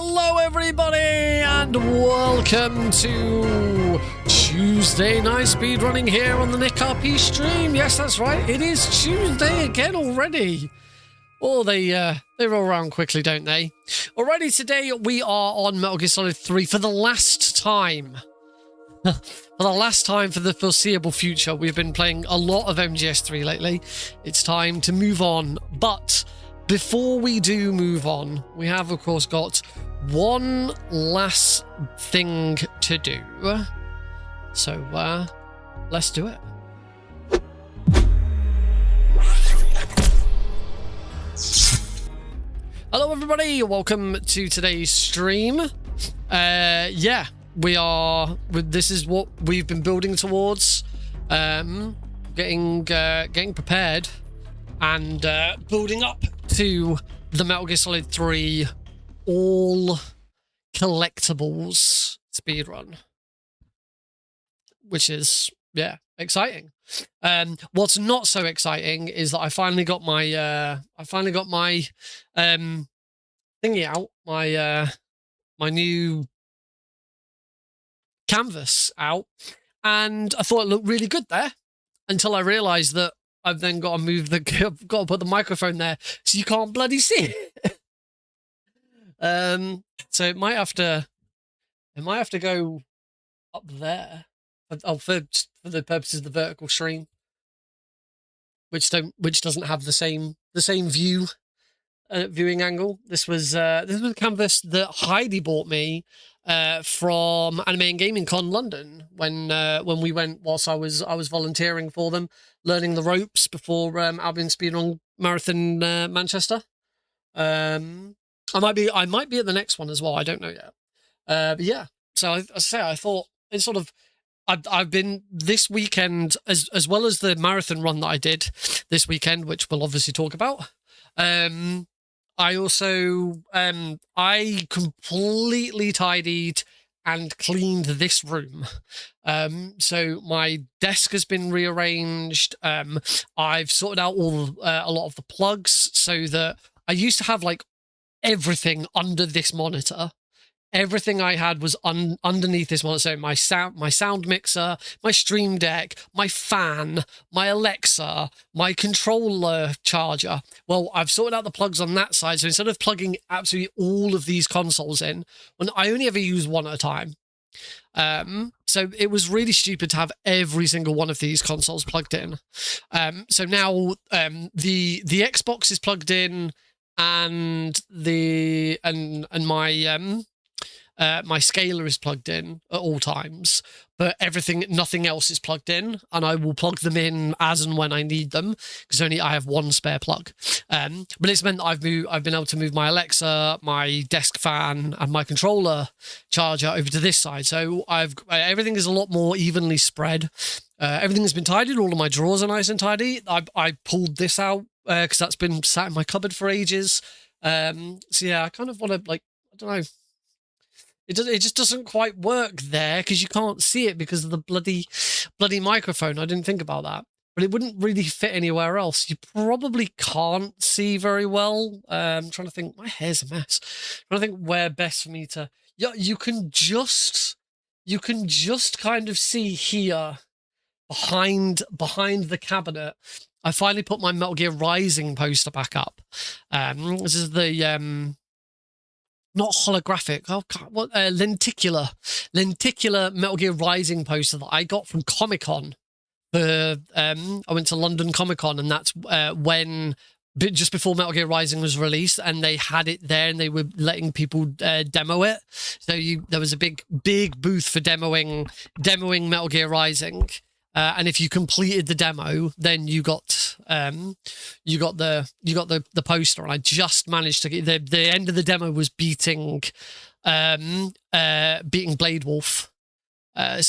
Hello everybody and welcome to Tuesday night speedrunning here on the Nick RP stream. Yes, that's right, it is Tuesday again already. Oh, they roll around quickly, don't they? Alrighty, today we are on Metal Gear Solid 3 for the last time. For the last time for the foreseeable future. We've been playing a lot of MGS3 lately. It's time to move on, but before we do move on, we have, of course, got one last thing to do. So, let's do it. Hello, everybody. Welcome to today's stream. Yeah, this is what we've been building towards. Getting prepared and building up to the Metal Gear Solid 3 All Collectibles Speedrun, which is, yeah, exciting. What's not so exciting is that I finally got my thingy out, my new canvas out, and I thought it looked really good there until I realized that I've then got to put the microphone there so you can't bloody see it. So it might have to go up there. Oh, for the purposes of the vertical stream, which doesn't have the same viewing angle. This was a canvas that Heidi bought me from Anime and Gaming Con London when we went whilst I was volunteering for them, learning the ropes before Albion Speedrun Marathon Manchester. I might be at the next one as well. I don't know yet. But yeah, so I thought it's sort of. I've been this weekend as well as the marathon run that I did this weekend, which we'll obviously talk about. I also I completely tidied and cleaned this room. So my desk has been rearranged. I've sorted out a lot of the plugs so that I used to have like everything under this monitor. Everything I had was underneath this monitor. So my sound mixer, my Stream Deck, my fan, my Alexa, my controller charger. Well, I've sorted out the plugs on that side. So instead of plugging absolutely all of these consoles in, when I only ever use one at a time. So it was really stupid to have every single one of these consoles plugged in. So now the Xbox is plugged in, and my scaler is plugged in at all times, but nothing else is plugged in, and I will plug them in as and when I need them because only I have one spare plug. But it's meant that I've been able to move my Alexa, my desk fan, and my controller charger over to this side. So everything is a lot more evenly spread. Everything has been tidied. All of my drawers are nice and tidy. I pulled this out because that's been sat in my cupboard for ages. So yeah, I kind of want to, like, I don't know. It just doesn't quite work there because you can't see it because of the bloody microphone. I didn't think about that, but it wouldn't really fit anywhere else. You probably can't see very well. I'm trying to think. My hair's a mess. I'm trying to think where best for me to. Yeah, you can just kind of see here behind the cabinet. I finally put my Metal Gear Rising poster back up. This is the not holographic. Oh, what lenticular Metal Gear Rising poster that I got from Comic-Con. I went to London Comic-Con, and that's when just before Metal Gear Rising was released, and they had it there, and they were letting people demo it. So there was a big booth for demoing Metal Gear Rising. And if you completed the demo, then you got the poster. And I just managed to get the end of the demo was beating Blade Wolf. I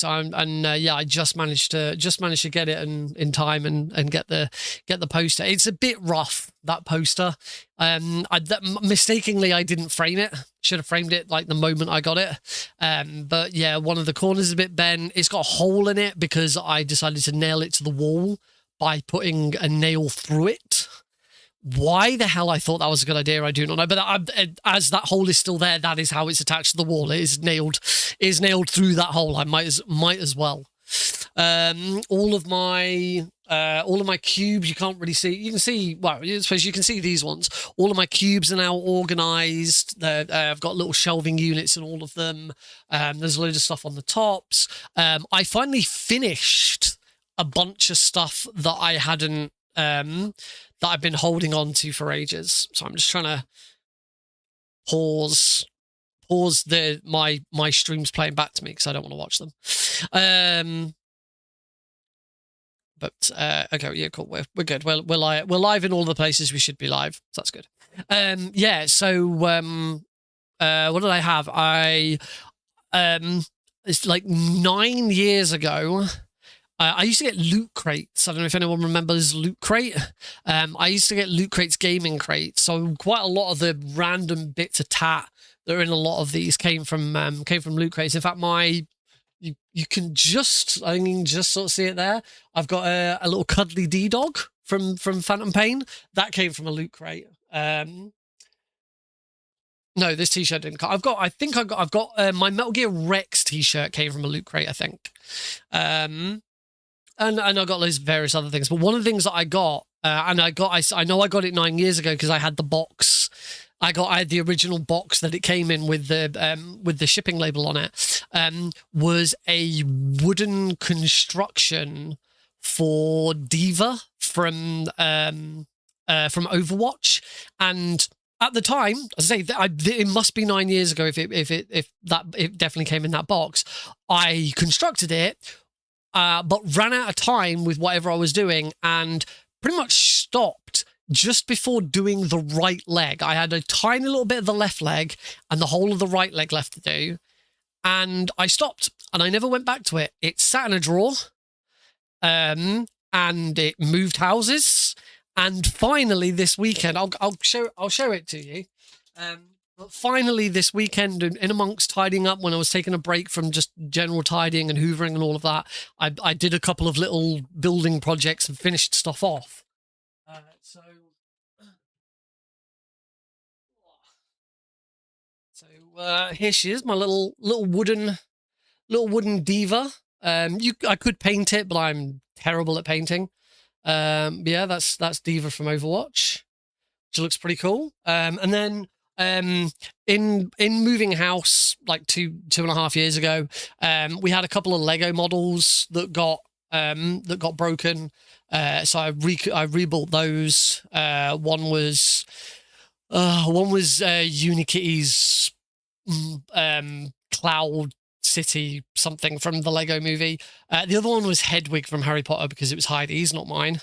just managed to get it in time and get the poster. It's a bit rough, that poster. Mistakenly I didn't frame it. Should have framed it like the moment I got it. But yeah, one of the corners is a bit bent. It's got a hole in it because I decided to nail it to the wall by putting a nail through it, Why the hell I thought that was a good idea, I do not know. But as that hole is still there, that is how it's attached to the wall. It is nailed through that hole. I might as well. All of my cubes, you can't really see. You can see, well, I suppose you can see these ones. All of my cubes are now organized. I've got little shelving units in all of them. There's a load of stuff on the tops. I finally finished a bunch of stuff that I hadn't, that I've been holding on to for ages. So I'm just trying to pause my streams playing back to me because I don't want to watch them. Okay, yeah, cool. We're good. We're live in all the places we should be live. So that's good. Yeah. So what did I have? It's like 9 years ago. I used to get loot crates. I don't know if anyone remembers Loot Crate. I used to get Loot Crate's gaming crate. So quite a lot of the random bits of tat that are in a lot of these came from Loot Crates. In fact, you can just, I think you can just sort of see it there. I've got a little cuddly D-Dog from Phantom Pain. That came from a Loot Crate. No, this t-shirt didn't come. I've got my Metal Gear Rex t-shirt came from a Loot Crate, I think. And I got those various other things. But one of the things that I got, I know I got it 9 years ago because I had the box. I had the original box that it came in with the shipping label on it. Was a wooden construction for D.Va from Overwatch, and at the time, as I say, it must be 9 years ago if it definitely came in that box. I constructed it. But ran out of time with whatever I was doing and pretty much stopped just before doing the right leg. I had a tiny little bit of the left leg and the whole of the right leg left to do. And I stopped and I never went back to it. It sat in a drawer, and it moved houses. And finally this weekend, I'll show it to you. But finally this weekend, in amongst tidying up, when I was taking a break from just general tidying and hoovering and all of that, I did a couple of little building projects and finished stuff off. Here she is, my little wooden D.Va. I could paint it, but I'm terrible at painting. But yeah, that's D.Va from Overwatch, which looks pretty cool. And then in moving house like two and a half years ago, we had a couple of Lego models that got broken. So I rebuilt those. One was Unikitty's Cloud City something from the Lego movie. The other one was Hedwig from Harry Potter because it was Heidi's, not mine.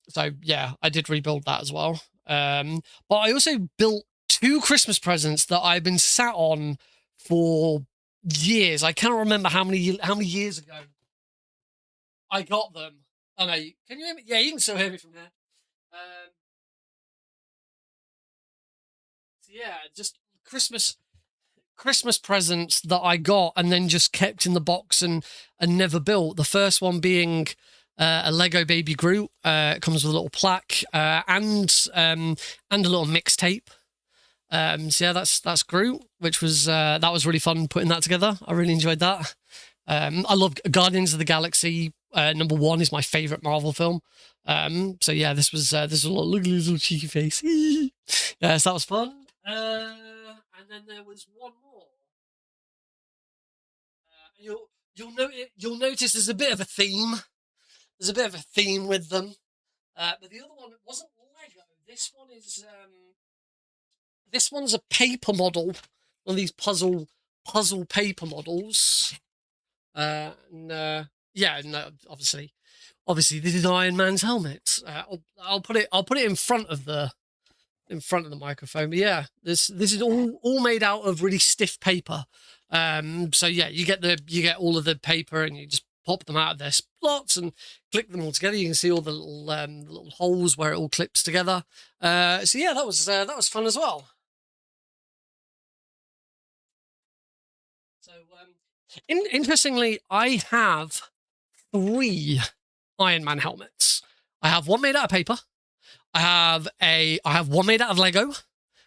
So yeah, I did rebuild that as well. But I also built 2 Christmas presents that I've been sat on for years. I cannot remember how many years ago I got them. Oh no, can you hear me? Yeah, you can still hear me from there. So yeah, just Christmas presents that I got and then just kept in the box and never built. The first one being a Lego Baby Groot. It comes with a little plaque and a little mixtape. So yeah, that's Groot, which was that was really fun putting that together. I really enjoyed that. I love Guardians of the Galaxy. #1 is my favorite Marvel film. So yeah, this was a look at his little cheeky face. Yeah, so that was fun. And then there was one more. You'll notice there's a bit of a theme. There's a bit of a theme with them. But the other one wasn't Lego. This one's a paper model. One of these puzzle paper models. Yeah, no, obviously this is Iron Man's helmet. I'll put it in front of the microphone. But yeah, this is all made out of really stiff paper. So yeah, you get all of the paper and you just pop them out of their slots and click them all together. You can see all the little holes where it all clips together. So yeah, that was fun as well. So interestingly, I have 3 Iron Man helmets. I have one made out of paper. I have one made out of Lego.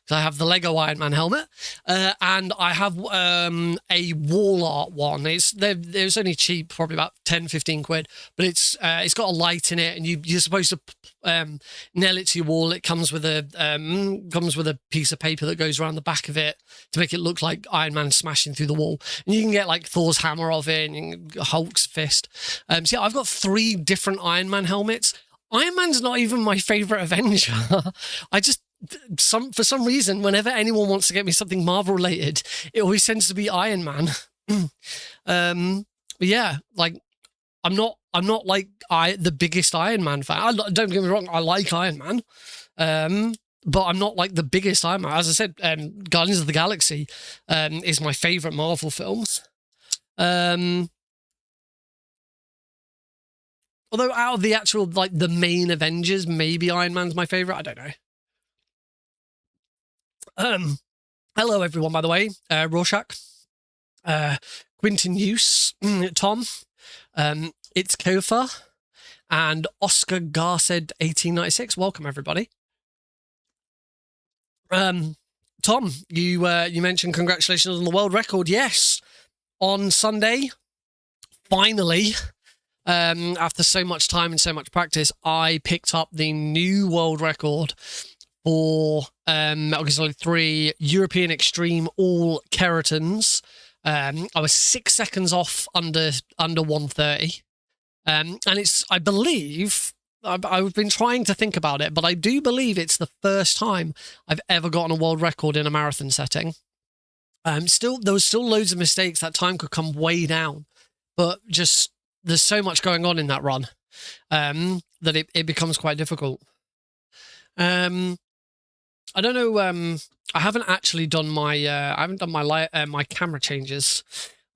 I have the Lego Iron Man helmet, and I have a wall art one. It was only cheap, probably about 10, 15 quid, but it's got a light in it, and you're supposed to nail it to your wall. It comes with a piece of paper that goes around the back of it to make it look like Iron Man smashing through the wall. And you can get like Thor's hammer of it, and you can get Hulk's fist. So yeah, I've got 3 different Iron Man helmets. Iron Man's not even my favorite Avenger. For some reason, whenever anyone wants to get me something Marvel related, it always tends to be Iron Man. But yeah, like I'm not like the biggest Iron Man fan. Don't get me wrong, I like Iron Man, but I'm not like the biggest Iron Man. As I said, Guardians of the Galaxy is my favorite Marvel film. Although out of the actual like the main Avengers, maybe Iron Man's my favorite. I don't know. Hello everyone, by the way. Rorschach, Quinton Hughes, Tom, it's Kofa, and Oscar Garced 1896. Welcome everybody. Tom, you mentioned congratulations on the world record. Yes, on Sunday, finally, after so much time and so much practice, I picked up the new world record for Metal Gear Solid 3 European Extreme All Keratons. I was 6 seconds off under 130. And it's, I believe, I've been trying to think about it, but I do believe it's the first time I've ever gotten a world record in a marathon setting. There was still loads of mistakes. That time could come way down, but just there's so much going on in that run that it becomes quite difficult. I don't know. I haven't actually done my my camera changes.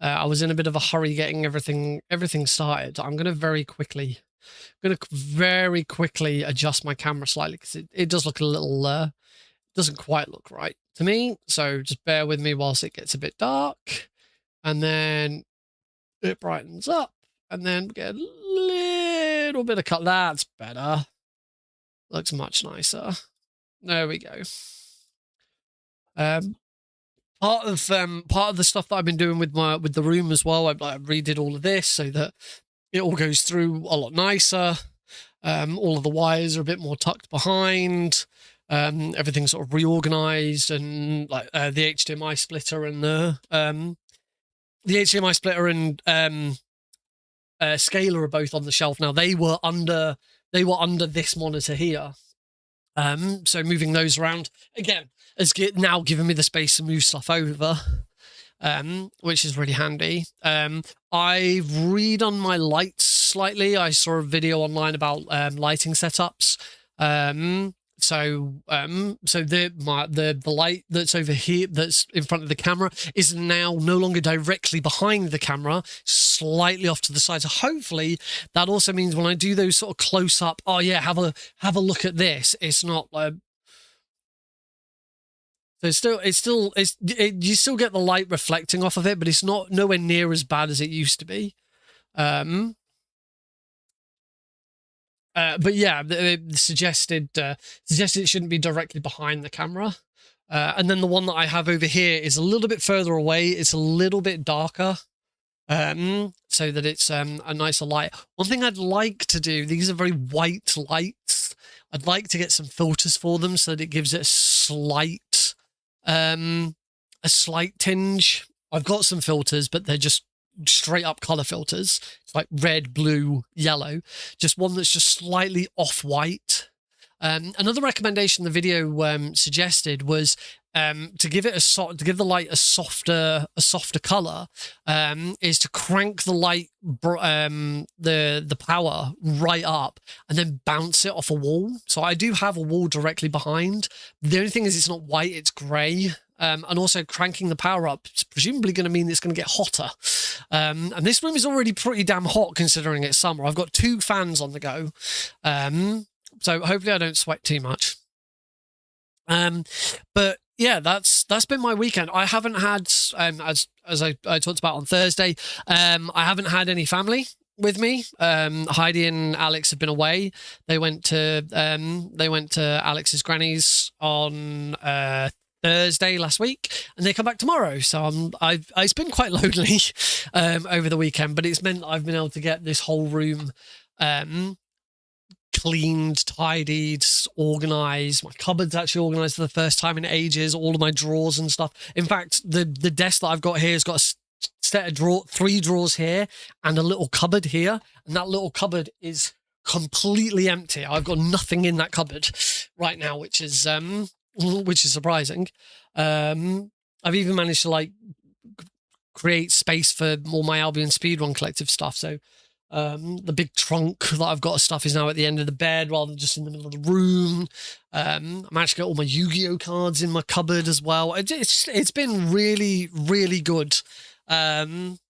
I was in a bit of a hurry getting everything started. I'm gonna very quickly adjust my camera slightly because it does look a little doesn't quite look right to me. So just bear with me whilst it gets a bit dark, and then it brightens up, and then we get a little bit of cut. That's better. Looks much nicer. There we go. Part of the stuff that I've been doing with the room as well, I redid all of this so that it all goes through a lot nicer. All of the wires are a bit more tucked behind. Everything's sort of reorganized, and like the HDMI splitter and scaler are both on the shelf now. They were under this monitor here. So moving those around again has now given me the space to move stuff over, which is really handy. I've redone my lights slightly. I saw a video online about lighting setups. So the light that's over here, that's in front of the camera, is now no longer directly behind the camera, slightly off to the side. So hopefully that also means when I do those sort of close up, oh yeah, have a look at this. It's not like, so you still get the light reflecting off of it, but it's not nowhere near as bad as it used to be. But yeah, it suggested it shouldn't be directly behind the camera. And then the one that I have over here is a little bit further away. It's a little bit darker, so that it's a nicer light. One thing I'd like to do, these are very white lights. I'd like to get some filters for them so that it gives it a slight tinge. I've got some filters, but they're just straight up color filters. It's like red, blue, yellow. Just one that's just slightly off-white. Another recommendation the video suggested was to give the light a softer color, is to crank the light the power right up and then bounce it off a wall. So I do have a wall directly behind. The only thing is it's not white, it's grey. And also cranking the power up is presumably going to mean it's going to get hotter. And this room is already pretty damn hot considering it's summer. I've got 2 fans on the go. So hopefully I don't sweat too much. But yeah, that's been my weekend. I haven't had, as I talked about on Thursday, I haven't had any family. with me. Heidi and Alex have been away. They went to Alex's granny's on Thursday last week, and they come back tomorrow. So it's been quite lonely over the weekend, but it's meant I've been able to get this whole room cleaned, tidied, organized. My cupboard's actually organized for the first time in ages. All of my drawers and stuff. In fact, the desk that I've got here has got a set of 3 drawers here and a little cupboard here, and that little cupboard is completely empty. I've got nothing in that cupboard right now, which is surprising. I've even managed to like create space for all my Albion Speedrun collective stuff. So the big trunk that I've got of stuff is now at the end of the bed rather than just in the middle of the room. I managed to get all my Yu-Gi-Oh cards in my cupboard as well. It's been really, really good. And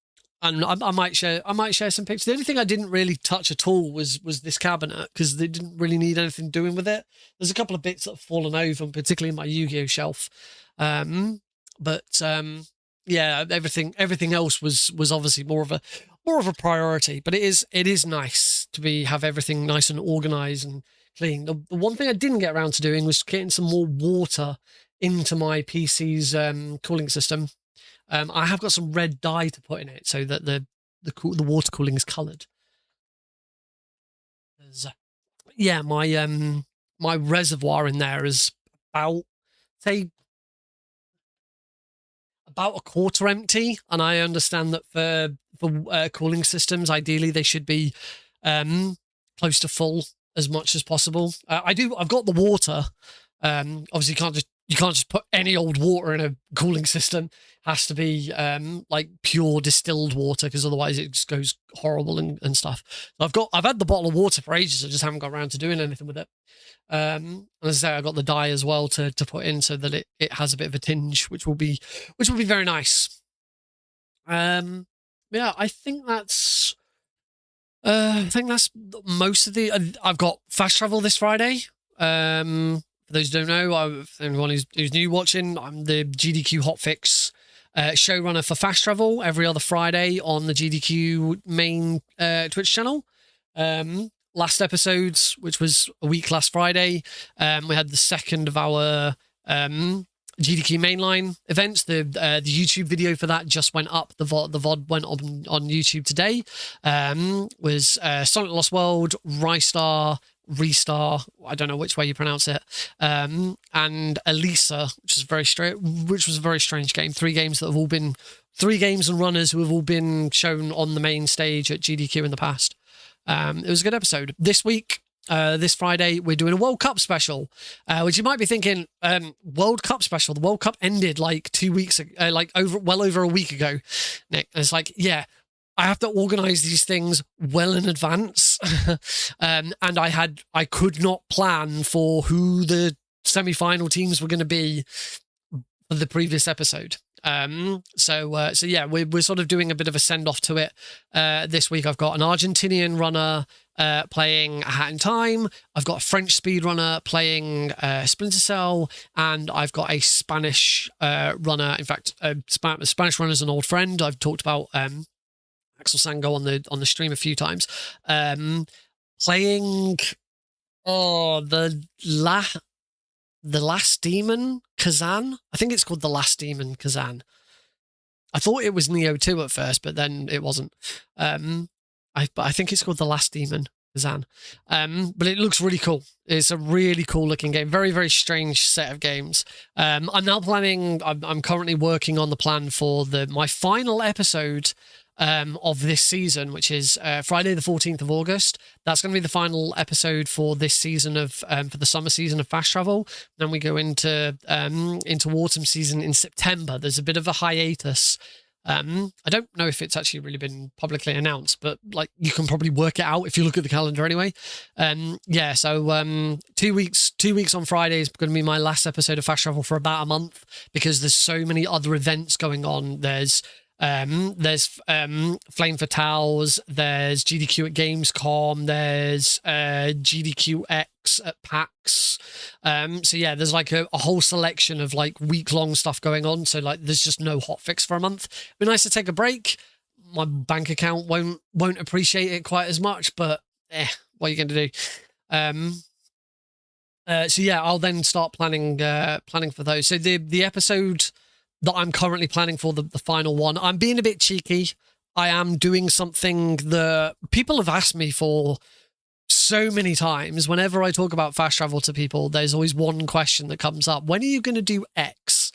I might share some pictures. The only thing I didn't really touch at all was this cabinet, because they didn't really need anything doing with it. There's a couple of bits that have fallen over, particularly in my Yu-Gi-Oh shelf. Yeah, everything else was obviously more of a priority. But it is nice to have everything nice and organized and clean. The one thing I didn't get around to doing was getting some more water into my PC's cooling system. I have got some red dye to put in it so that the water cooling is coloured. Yeah, my reservoir in there is about a quarter empty, and I understand that for cooling systems, ideally they should be close to full as much as possible. I've got the water. Obviously, you can't just put any old water in a cooling system. It has to be like pure distilled water, because otherwise it just goes horrible and stuff. So I've had the bottle of water for ages. I just haven't got around to doing anything with it. And as I say, I got the dye as well to put in so that it has a bit of a tinge, which will be very nice. Yeah, I think that's most of the. I've got fast travel this Friday. For those who don't know, anyone who's new watching, I'm the GDQ hotfix showrunner for Fast Travel every other Friday on the GDQ main Twitch channel. Last episodes, which was a week last Friday, we had the second of our GDQ mainline events. The YouTube video for that just went up. The VOD went on YouTube today. Was Sonic Lost World, Restar, I don't know which way you pronounce it, and Elisa, which was a very strange game. 3 games and runners who have all been shown on the main stage at GDQ in the past. It was a good episode. This week, this Friday, we're doing a World Cup special, which you might be thinking, World Cup special. The World Cup ended like 2 weeks ago, well over a week ago, Nick. And it's like, yeah, I have to organize these things well in advance. And I could not plan for who the semi-final teams were going to be for the previous episode. So yeah, we're sort of doing a bit of a send-off to it. This week I've got an Argentinian runner playing A Hat in Time. I've got a French speedrunner playing Splinter Cell, and I've got a Spanish runner. In fact, Spanish runner is an old friend. I've talked about Axel Sango on the stream a few times. Playing the Last Demon Kazan. I think it's called The Last Demon Kazan. I thought it was Neo 2 at first, but then it wasn't. But I think it's called The Last Demon Kazan. But it looks really cool. It's a really cool looking game. Very, very strange set of games. I'm now planning. I'm currently working on the plan for my final episode of this season, which is Friday the 14th of August. That's going to be the final episode for this season of for the summer season of Fast Travel. Then we go into autumn season in September. There's a bit of a hiatus. I don't know if it's actually really been publicly announced, but like you can probably work it out if you look at the calendar anyway. Yeah, so 2 weeks on Friday is going to be my last episode of Fast Travel for about a month, because there's so many other events going on. There's Flame Fatales, there's GDQ at Gamescom, there's GDQX at PAX. So yeah, there's like a whole selection of like week-long stuff going on. So like there's just no hotfix for a month. It'd be nice to take a break. my bank account won't appreciate it quite as much, but what are you going to do? So yeah, I'll then start planning for those. So the episode that I'm currently planning for, the final one, I'm being a bit cheeky. I am doing something that people have asked me for so many times. Whenever I talk about fast travel to people, there's always one question that comes up: when are you going to do X?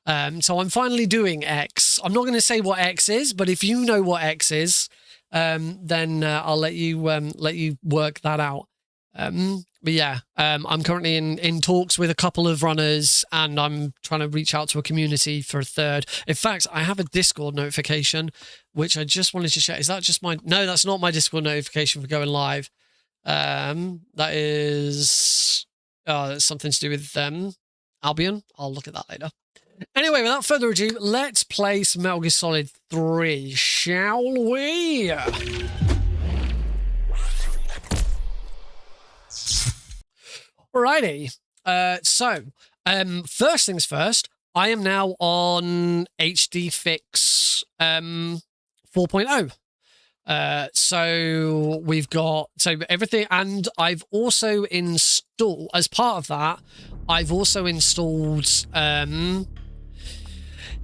So I'm finally doing X. I'm not going to say what X is, but if you know what X is, then I'll let you work that out. But yeah, I'm currently in talks with a couple of runners, and I'm trying to reach out to a community for a third. In fact, I have a Discord notification, which I just wanted to check. Is that just no, that's not my Discord notification for going live. That is, that's something to do with Albion. I'll look at that later. Anyway, without further ado, let's play some Metal Gear Solid 3, shall we? Alrighty. So, first things first, I am now on HD Fix 4.0. So we've got everything, and I've also installed, as part of that, I've also installed the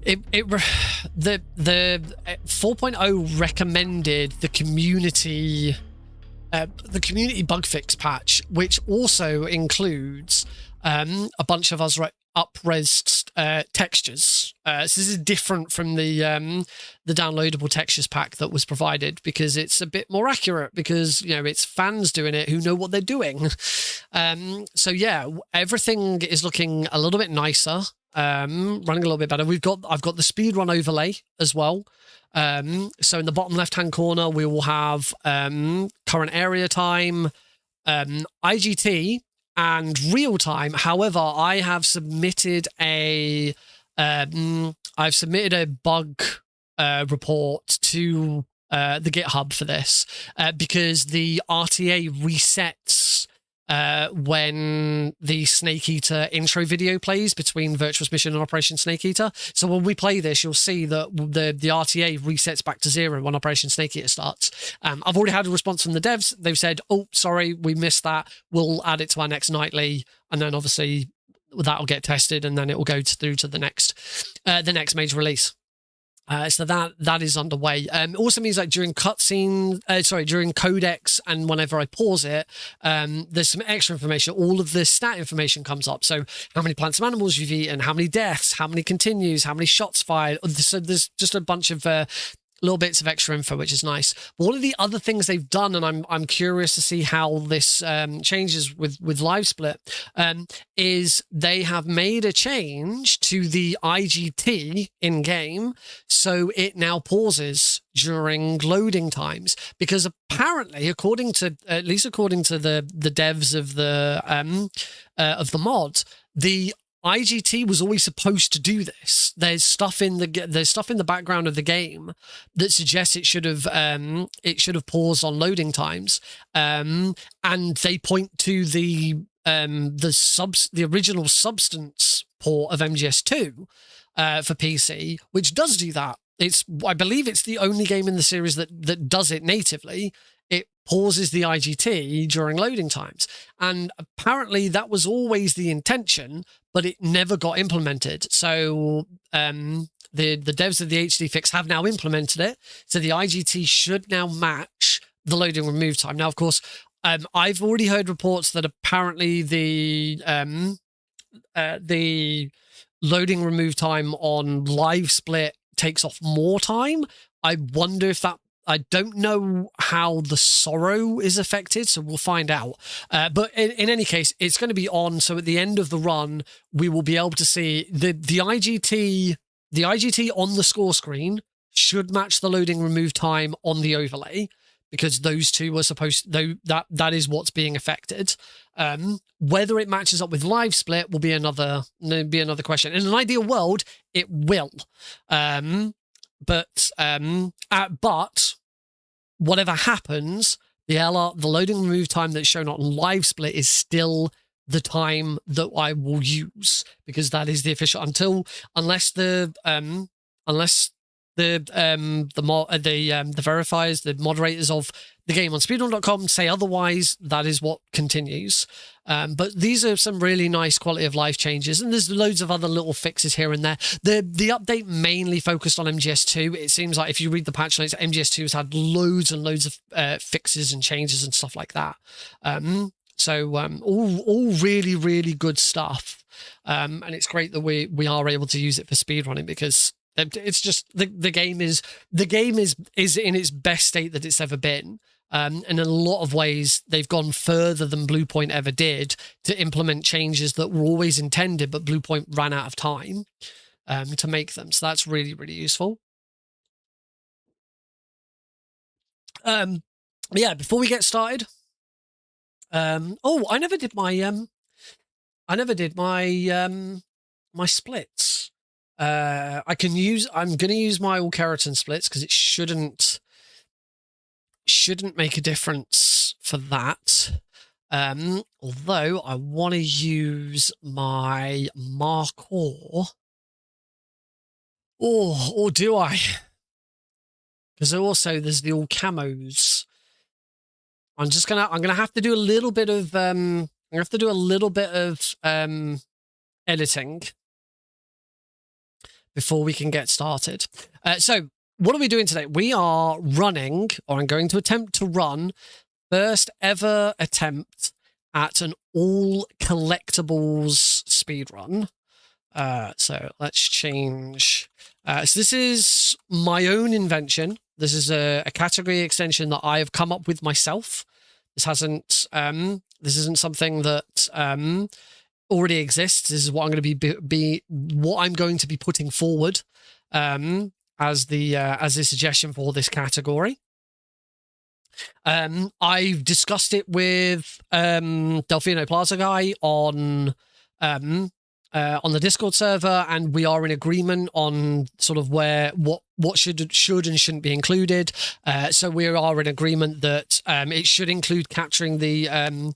4.0 recommended the community bug fix patch, which also includes a bunch of up-res textures. So this is different from the downloadable textures pack that was provided, because it's a bit more accurate, because it's fans doing it who know what they're doing. So yeah, everything is looking a little bit nicer, running a little bit better. I've got the speedrun overlay as well. So in the bottom left-hand corner, we will have current area time, IGT, and real time. However, I have submitted a bug report to the GitHub for this, because the RTA resets when the Snake Eater intro video plays between Virtuous Mission and Operation Snake Eater. So when we play this, you'll see that the RTA resets back to 0 when Operation Snake Eater starts. I've already had a response from the devs. They've said, oh, sorry, we missed that. We'll add it to our next nightly. And then obviously that'll get tested, and then it will go through to the next major release. So that is underway. It also means that during during codex, and whenever I pause it, there's some extra information. All of the stat information comes up. So how many plants and animals you've eaten, how many deaths, how many continues, how many shots fired. So there's just a bunch of little bits of extra info, which is nice. But one of the other things they've done, and I'm curious to see how this changes with live split, is they have made a change to the IGT in game, so it now pauses during loading times, because apparently, according to the devs of the mod, the IGT was always supposed to do this. There's stuff in the background of the game that suggests it should have paused on loading times, and they point to the original Substance port of MGS3 for PC, which does do that. I believe it's the only game in the series that does it natively. It pauses the IGT during loading times, and apparently that was always the intention, but it never got implemented. So the devs of the HD fix have now implemented it, so the IGT should now match the loading remove time. Now, of course, I've already heard reports that apparently the loading remove time on live split takes off more time. I wonder if that, I don't know how the Sorrow is affected, so we'll find out. But in any case, it's going to be on, so at the end of the run, we will be able to see the IGT on the score screen should match the loading remove time on the overlay, because those two are supposed, though that is what's being affected. Whether it matches up with live split will be another question. In an ideal world, it will. But whatever happens, the loading remove time that's shown on live split is still the time that I will use, because that is the official unless the verifiers, the moderators of the game on speedrun.com say otherwise, that is what continues. But these are some really nice quality of life changes, and there's loads of other little fixes here and there. The update mainly focused on MGS2. It seems like if you read the patch notes, MGS2 has had loads and loads of fixes and changes and stuff like that. So all really, really good stuff. And it's great that we are able to use it for speedrunning, because it's just the game is in its best state that it's ever been. And in a lot of ways, they've gone further than Bluepoint ever did to implement changes that were always intended, but Bluepoint ran out of time to make them. So that's really, really useful. Yeah, before we get started, oh, I never did my my splits. I'm going to use my all keratin splits because it shouldn't make a difference for that. Although I want to use my Markor. Or do I? Because also there's the all camos. I'm gonna have to do a little bit of editing before we can get started. So what are we doing today? We are running, or I'm going to attempt to run, first ever attempt at an all collectibles speedrun. So let's change. So this is my own invention. This is a category extension that I have come up with myself. This isn't something that already exists. This is what I'm going to be what I'm going to be putting forward as a suggestion for this category. I've discussed it with Delfino Plaza guy on the Discord server, and we are in agreement on sort of what should and shouldn't be included. So we are in agreement that it should include capturing the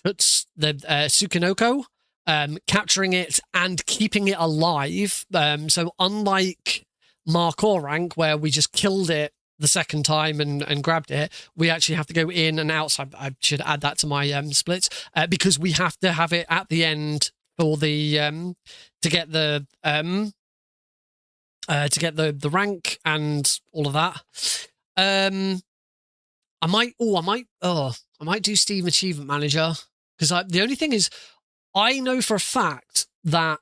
Tsukinoko, capturing it and keeping it alive. So unlike Markor rank, where we just killed it the second time and grabbed it, we actually have to go in and out. So I should add that to my splits, because we have to have it at the end for the to get the rank and all of that. I might do Steam Achievement Manager, because the only thing is, I know for a fact that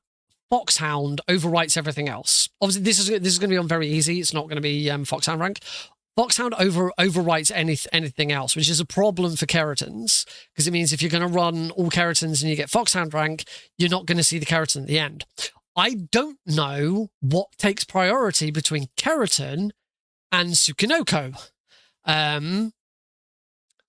Foxhound overwrites everything else. Obviously, this is going to be on very easy. It's not going to be Foxhound rank. Foxhound overwrites anything else, which is a problem for keratins, because it means if you're going to run all keratins and you get Foxhound rank, you're not going to see the keratin at the end. I don't know what takes priority between keratin and Tsukinoko.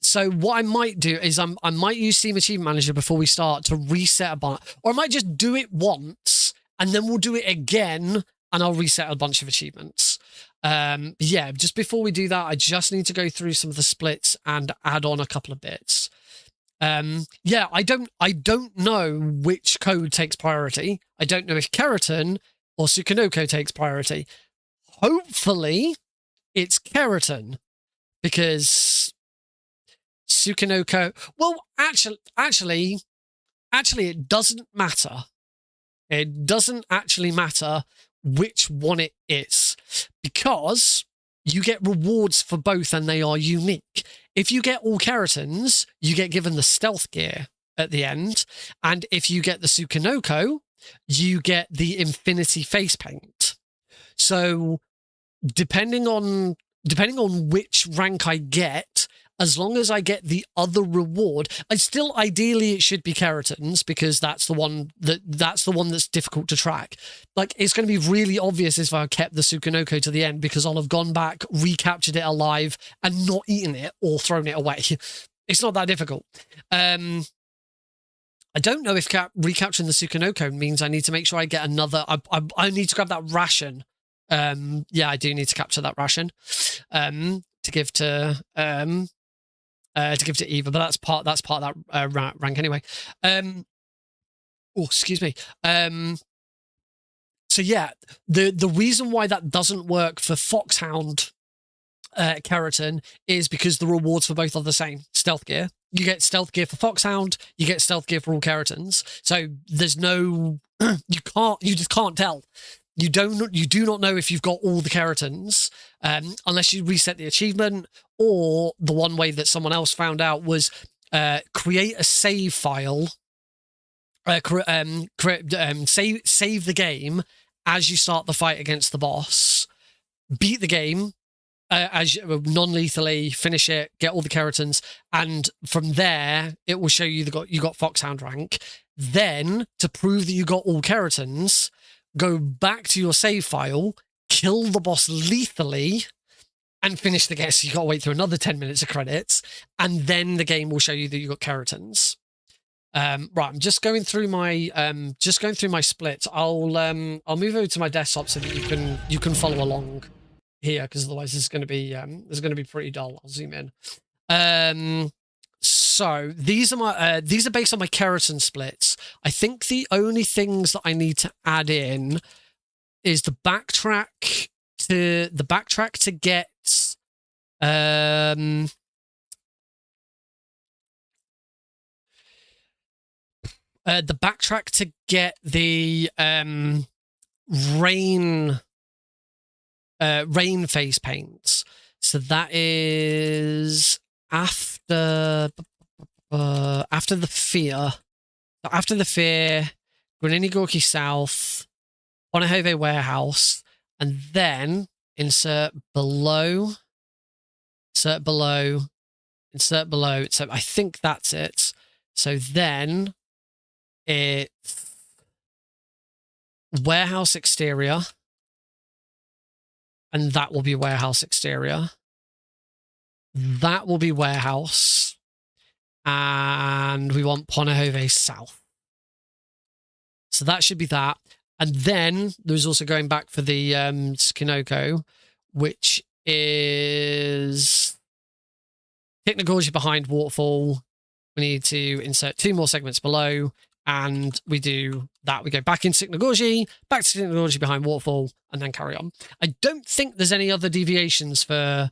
So what I might do is I might use Steam Achievement Manager before we start to reset a bunch, or I might just do it once and then we'll do it again and I'll reset a bunch of achievements. Yeah, just before we do that, I just need to go through some of the splits and add on a couple of bits. Yeah, I don't know which code takes priority. I don't know if keratin or Tsukinoko takes priority. Hopefully it's keratin, because Tsukinoko, well, actually, it doesn't matter. It doesn't actually matter which one it is, because you get rewards for both and they are unique. If you get all keratins, you get given the stealth gear at the end. And if you get the Tsukinoko, you get the infinity face paint. So depending on which rank I get, as long as I get the other reward, and still ideally it should be keratins, because that's the one that's difficult to track. Like, it's going to be really obvious if I kept the Tsukinoko to the end, because I'll have gone back, recaptured it alive, and not eaten it or thrown it away. It's not that difficult. I don't know if recapturing the Tsukinoko means I need to make sure I get another. I need to grab that ration. Yeah, I do need to capture that ration to give to Eva, but that's part of that rank anyway. Oh, excuse me. So yeah, the reason why that doesn't work for Foxhound Keratin is because the rewards for both are the same. Stealth gear. You get stealth gear for Foxhound, you get stealth gear for all Keratins. So there's no you just can't tell. You do not know if you've got all the Keratins unless you reset the achievement, or the one way that someone else found out was create a save file, save the game as you start the fight against the boss, beat the game as non-lethally, finish it, get all the Keratins, and from there it will show you you got Foxhound rank. Then, to prove that you got all Keratins, go back to your save file, kill the boss lethally, and finish the game. So you got to wait through another 10 minutes of credits, and then the game will show you that you got Keratins. Right, I'm just going through my splits. I'll move over to my desktop so that you can follow along here, because otherwise this is going to be pretty dull. I'll zoom in. So these are based on my Keratin splits. I think the only things that I need to add in is the backtrack to get the backtrack to get the rain face paints. So that is after the fear. After the fear, Granini Gorky South, Ponahove Warehouse, and then insert below. So I think that's it. So then it's warehouse exterior, and that will be warehouse exterior. That will be warehouse, and we want Ponahove South. So that should be that. And then there's also going back for the Skinoko, which is Technology behind Waterfall. We need to insert 2 more segments below, and we do that. We go back into Technology, back to Technology behind Waterfall, and then carry on. I don't think there's any other deviations for...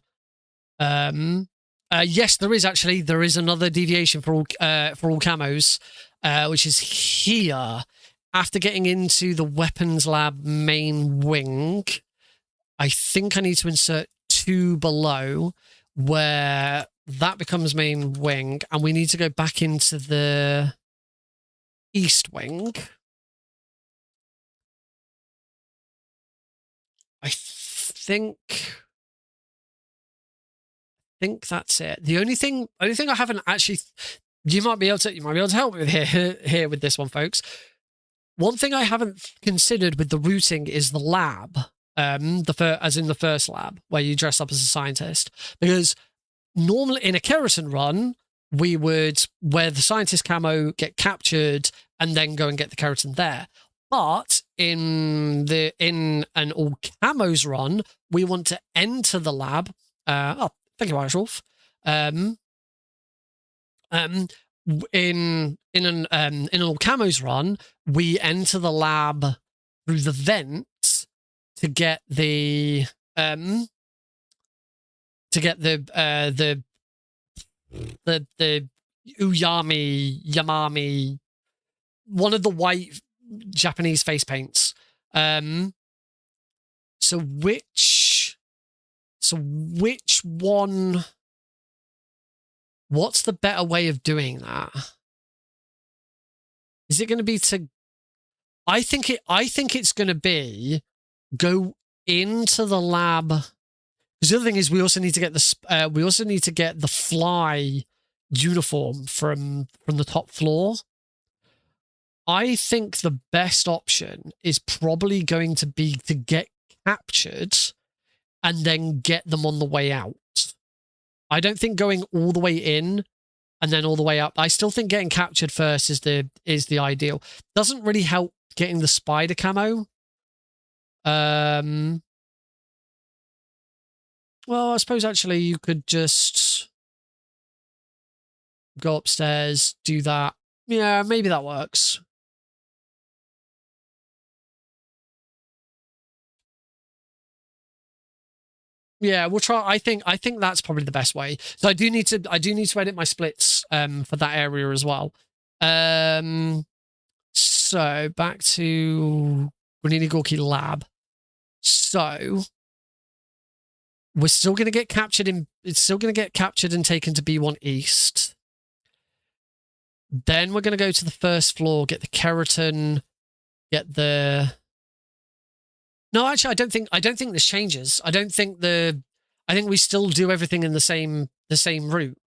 yes, there is actually. There is another deviation for all camos, which is here. After getting into the Weapons Lab main wing, I think I need to insert 2 below, where that becomes main wing, and we need to go back into the East wing. I think that's it. The only thing I haven't actually, you might be able to help me with here with this one, folks. One thing I haven't considered with the routing is the lab, as in the first lab where you dress up as a scientist, because normally in a Keratin run we would wear the scientist camo, get captured, and then go and get the Keratin there. But in an all camos run, we want to enter the lab. Thank you, Irish Wolf. In an all camos run, we enter the lab through the vents to get the Yamami, one of the white Japanese face paints. So which one? What's the better way of doing that? Is it going to be to? I think it's going to be go into the lab. Because the other thing is, we also need to get the fly uniform from the top floor. I think the best option is probably going to be to get captured and then get them on the way out. I don't think going all the way in and then all the way up. I still think getting captured first is the ideal. Doesn't really help getting the spider camo. Well, I suppose actually you could just go upstairs, do that. Yeah, maybe that works. Yeah, we'll try. I think that's probably the best way. So I do need to edit my splits for that area as well. So back to Granini Gorky Lab. So we're still going to get captured in. It's still going to get captured and taken to B1 East. Then we're going to go to the first floor, get the keratin, get the. No, actually, I don't think this changes. I think we still do everything in the same route.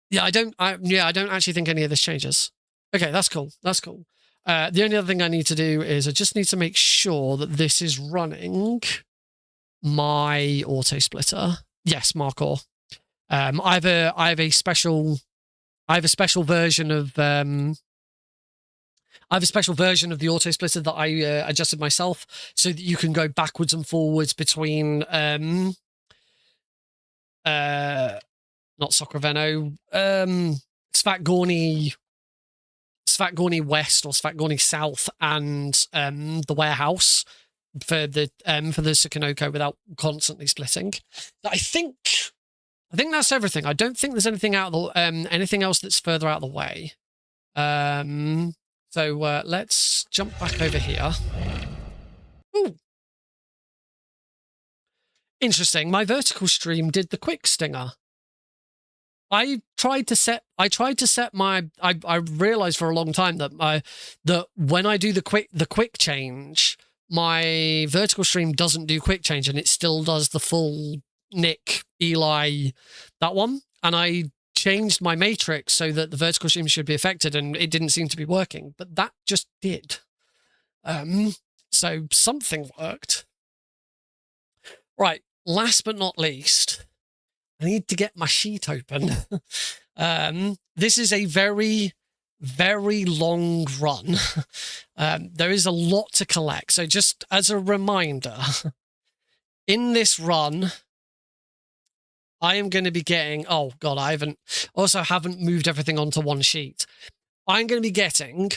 Yeah, I don't actually think any of this changes. Okay, that's cool. That's cool. The only other thing I need to do is I just need to make sure that this is running my auto splitter. Yes, Markor. I have a special version of the auto splitter that I adjusted myself so that you can go backwards and forwards between not Socraveno, Svatgorny West or Svatgorny South and the warehouse for the Sukanoko without constantly splitting. I think that's everything. I don't think there's anything anything else that's further out of the way. So let's jump back over here. Ooh. Interesting. My vertical stream did the quick stinger. I tried to set my. I realized for a long time that that when I do the quick change, my vertical stream doesn't do quick change, and it still does the full Nick Eli that one. And I changed my matrix so that the vertical stream should be affected, and it didn't seem to be working, but that just did. So something worked. Right. Last but not least, I need to get my sheet open. This is a very, very long run. There is a lot to collect. So just as a reminder, in this run, I am going to be getting... Oh, God, I haven't moved everything onto one sheet. I'm going to be getting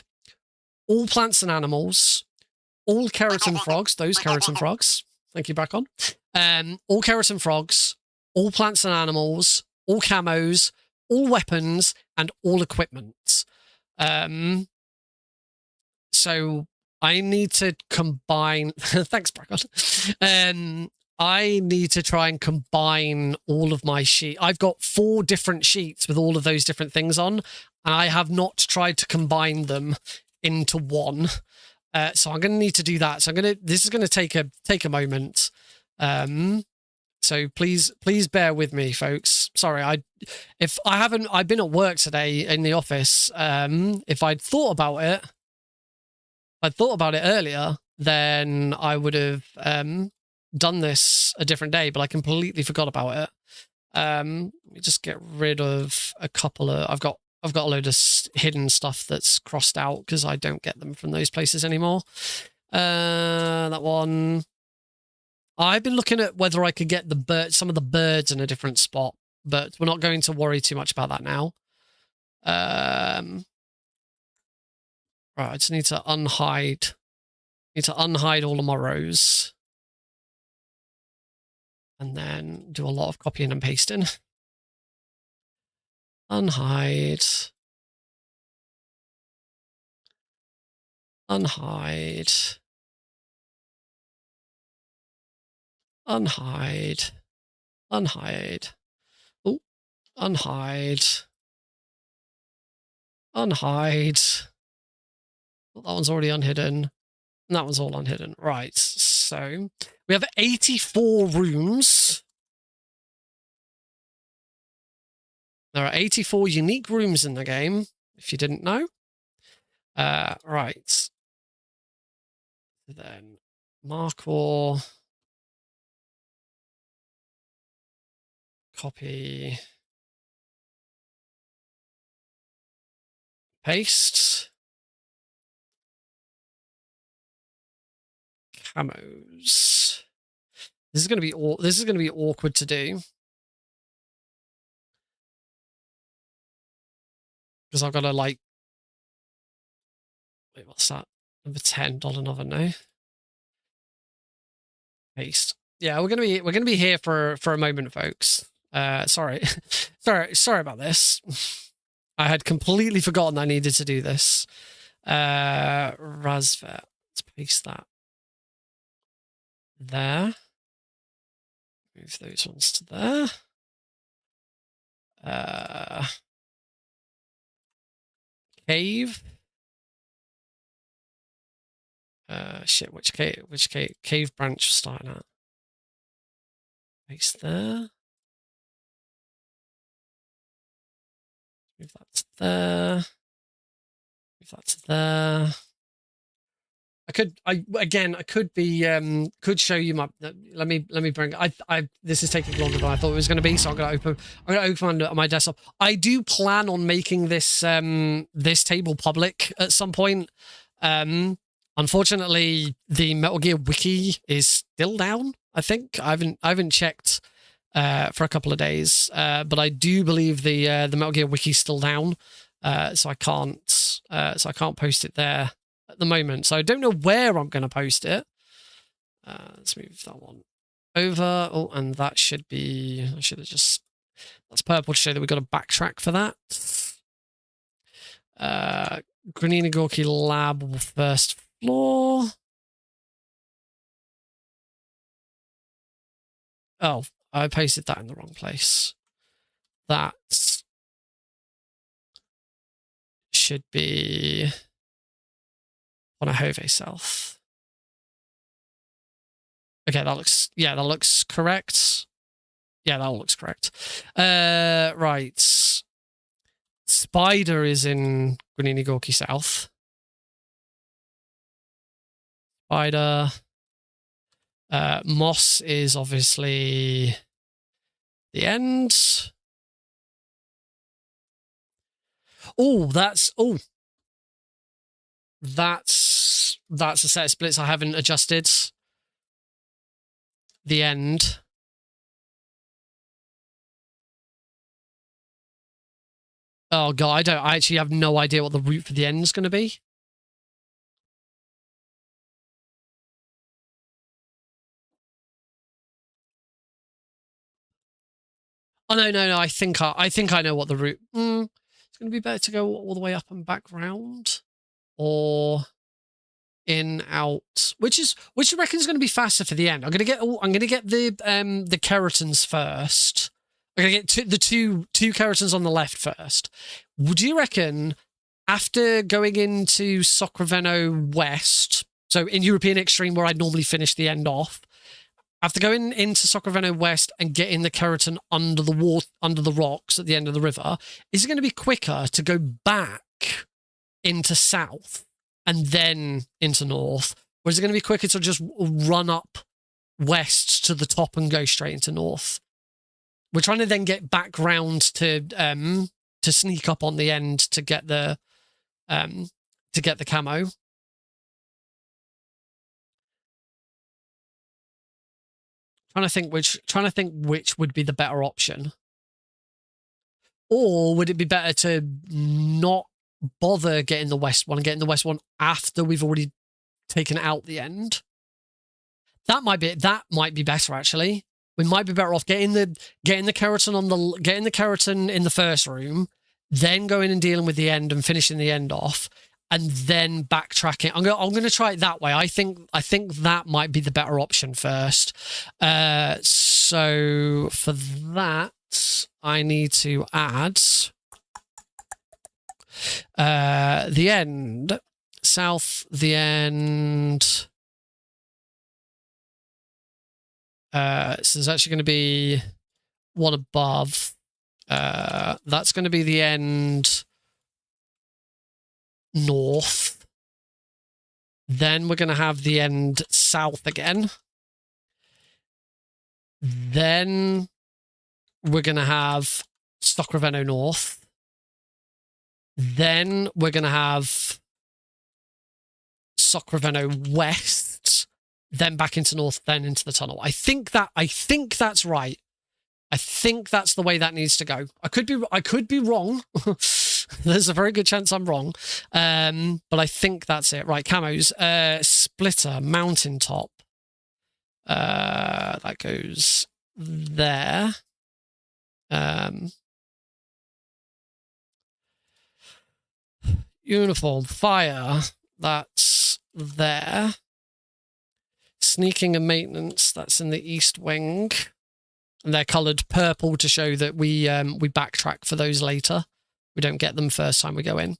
all plants and animals, all keratin frogs, those keratin frogs. Thank you, Brackon. All keratin frogs, all plants and animals, all camos, all weapons, and all equipment. So I need to combine... Thanks, Brackon. I need to try and combine all of my sheets. I've got 4 different sheets with all of those different things on, and I have not tried to combine them into one. So I'm going to need to do that. So this is going to take a moment. So please bear with me, folks. Sorry, I've been at work today in the office. If I'd thought about it earlier, then I would have done this a different day, but I completely forgot about it. Let me just get rid of a couple of... I've got a load of hidden stuff that's crossed out because I don't get them from those places anymore. That one. I've been looking at whether I could get some of the birds in a different spot, but we're not going to worry too much about that now. Right, I just need to unhide. All of my rows. And then do a lot of copying and pasting. Unhide. Unhide. Unhide. Unhide. Oh, unhide. Unhide. Well, that one's already unhidden. And that one's all unhidden. Right, so we have 84 rooms. There are 84 unique rooms in the game, if you didn't know. Right. Then Markor. Copy. Paste. Camos. This is going to be awkward to do. Because I've got to wait, what's that? Number $10 oven now. Paste. Yeah, we're gonna be here for a moment, folks. Sorry, sorry about this. I had completely forgotten I needed to do this. Razvet. Let's paste that there. Move those ones to there. Cave. Shit, which cave branch starting at? Paste there. Move that to there. Move that to there. I could show you my. Let me bring. This is taking longer than I thought it was going to be, so I'm going to open my desktop. I do plan on making this this table public at some point. Unfortunately, the Metal Gear Wiki is still down. I think I haven't checked for a couple of days, but I do believe the Metal Gear Wiki is still down, so I can't post it there at the moment. So I don't know where I'm going to post it. Let's move that one over. Oh, and that should be. I should have just. That's purple to show that we've got to backtrack for that. Granina Gorky Lab first floor. Oh, I pasted that in the wrong place. That should be Honahove South. Okay, that looks correct. Yeah, that looks correct. Right. Spider is in Granini Gorky South. Spider. Moss is obviously the end. That's a set of splits I haven't adjusted. The end. Oh god, I actually have no idea what the route for the end is going to be. Oh no! I think I know what the route. It's going to be better to go all the way up and back round, or in out. Which do you reckon is going to be faster for the end? I'm going to get the keratins first. I'm going to get the two keratins on the left first. Would you reckon after going into Sacraveno West, so in European Extreme where I'd normally finish the end off, after going into Sacraveno West and getting the keratin under the rocks at the end of the river, is it going to be quicker to go back into south and then into north? Or is it going to be quicker to just run up west to the top and go straight into north? We're trying to then get back round to sneak up on the end to get the camo. Trying to think which would be the better option. Or would it be better to not bother getting the west one and getting the west one after we've already taken out the end? That might be better actually. We might be better off getting the keratin in the first room, then going and dealing with the end and finishing the end off, and then backtracking. I'm going to try it that way. I think that might be the better option first. So for that, I need to add the end south. The end. So there's actually going to be one above. That's going to be the end north. Then we're going to have the end south again. Then we're going to have Sacraveno North. Then we're going to have Sacraveno West. Then back into north, then into the tunnel. I think that's right. I think that's the way that needs to go. I could be wrong. There's a very good chance I'm wrong. But I think that's it. Right, camos. Splitter, mountaintop. That goes there. Uniform, fire, that's there. Sneaking and maintenance, that's in the east wing. And they're coloured purple to show that we backtrack for those later. We don't get them first time we go in.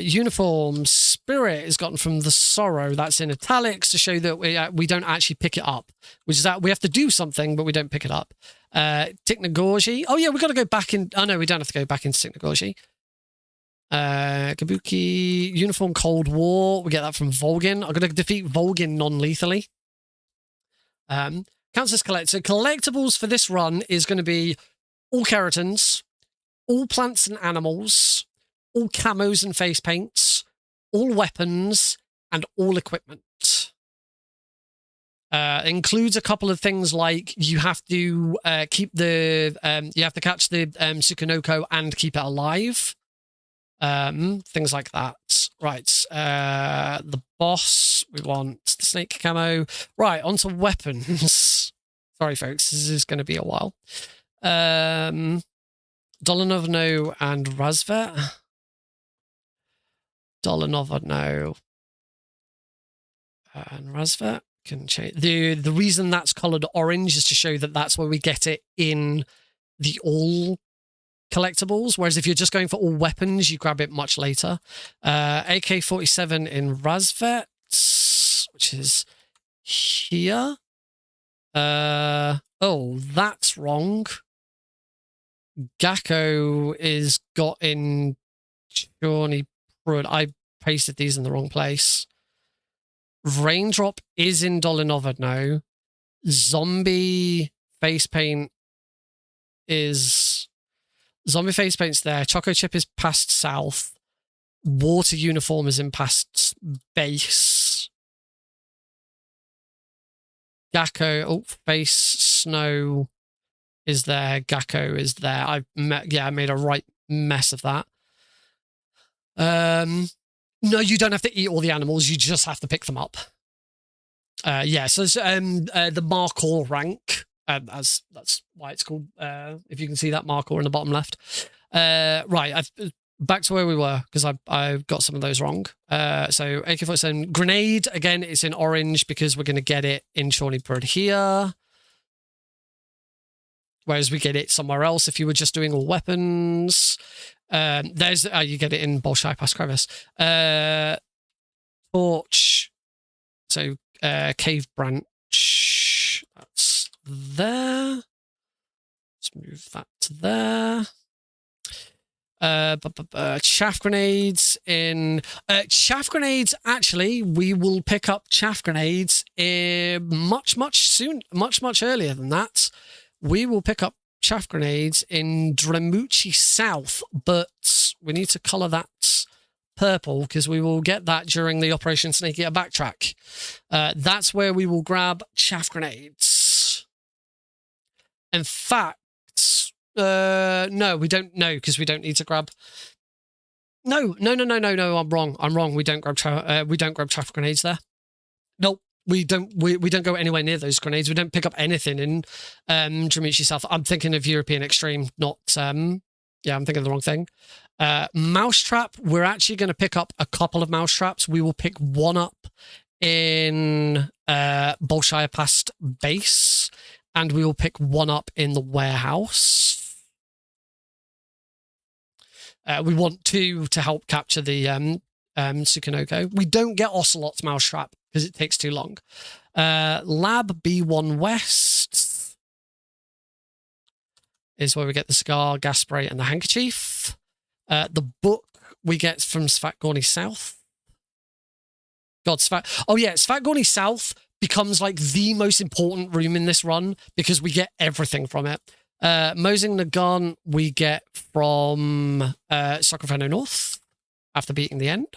Uniform, spirit is gotten from the sorrow. That's in italics to show that we don't actually pick it up, which is that we have to do something, but we don't pick it up. Technogorgi. Oh yeah, we got to go back in. Oh no, we don't have to go back into Technogorgi. Kabuki, uniform, Cold War. We get that from Volgin. I'm going to defeat Volgin non-lethally. Counts as collect. So collectibles for this run is going to be all keratins, all plants and animals, all camos and face paints, all weapons, and all equipment. Includes a couple of things like you have to keep the you have to catch the Tsukunoko and keep it alive. Things like that. Right. The boss, we want the snake camo. Right, onto weapons. Sorry, folks, this is going to be a while. Dolanovno and Razvet. Dolanovno and Razvet can change. The reason that's coloured orange is to show that that's where we get it in the all collectibles, whereas if you're just going for all weapons, you grab it much later. AK-47 in Razvet, which is here. Oh, that's wrong. Gakko is got in Shawnee Prud. I pasted these in the wrong place. Raindrop is in Dolinovno. Zombie face paint is... Zombie face paint's there. Choco chip is past south. Water uniform is in past base. Gakko, oh, face snow is there. Gakko is there. I made a right mess of that. No, you don't have to eat all the animals. You just have to pick them up. Yeah, so the Markor rank. As that's why it's called. If you can see that Markor in the bottom left. Right, back to where we were because I got some of those wrong. So AK-47 grenade again. It's in orange because we're going to get it in Shawnee Prud here. Whereas we get it somewhere else if you were just doing all weapons. There's you get it in Bolshoi Pass Crevice. Torch. So cave branch. That's there. Let's move that to there. Chaff grenades in chaff grenades. Actually, we will pick up chaff grenades much earlier than that. We will pick up chaff grenades in Dremuchi South, but we need to color that purple because we will get that during the Operation Snake Eater backtrack. That's where we will grab chaff grenades. In fact, no, we don't know because we don't need to grab. No. I'm wrong. We don't grab chaff grenades there. Nope. We don't go anywhere near those grenades. We don't pick up anything in Dremuchi South. I'm thinking of European Extreme, not I'm thinking of the wrong thing. Mousetrap, we're actually going to pick up a couple of mousetraps. We will pick one up in Bolshoi Past base, and we will pick one up in the warehouse. We want two to help capture the Tsukunoko. We don't get Ocelot's mousetrap because it takes too long. Lab B1 West is where we get the cigar, gas spray, and the handkerchief. The book we get from Svatgorny South. Svatgorny South becomes like the most important room in this run because we get everything from it. Mosing Nagan we get from Sacroferno North after beating the end.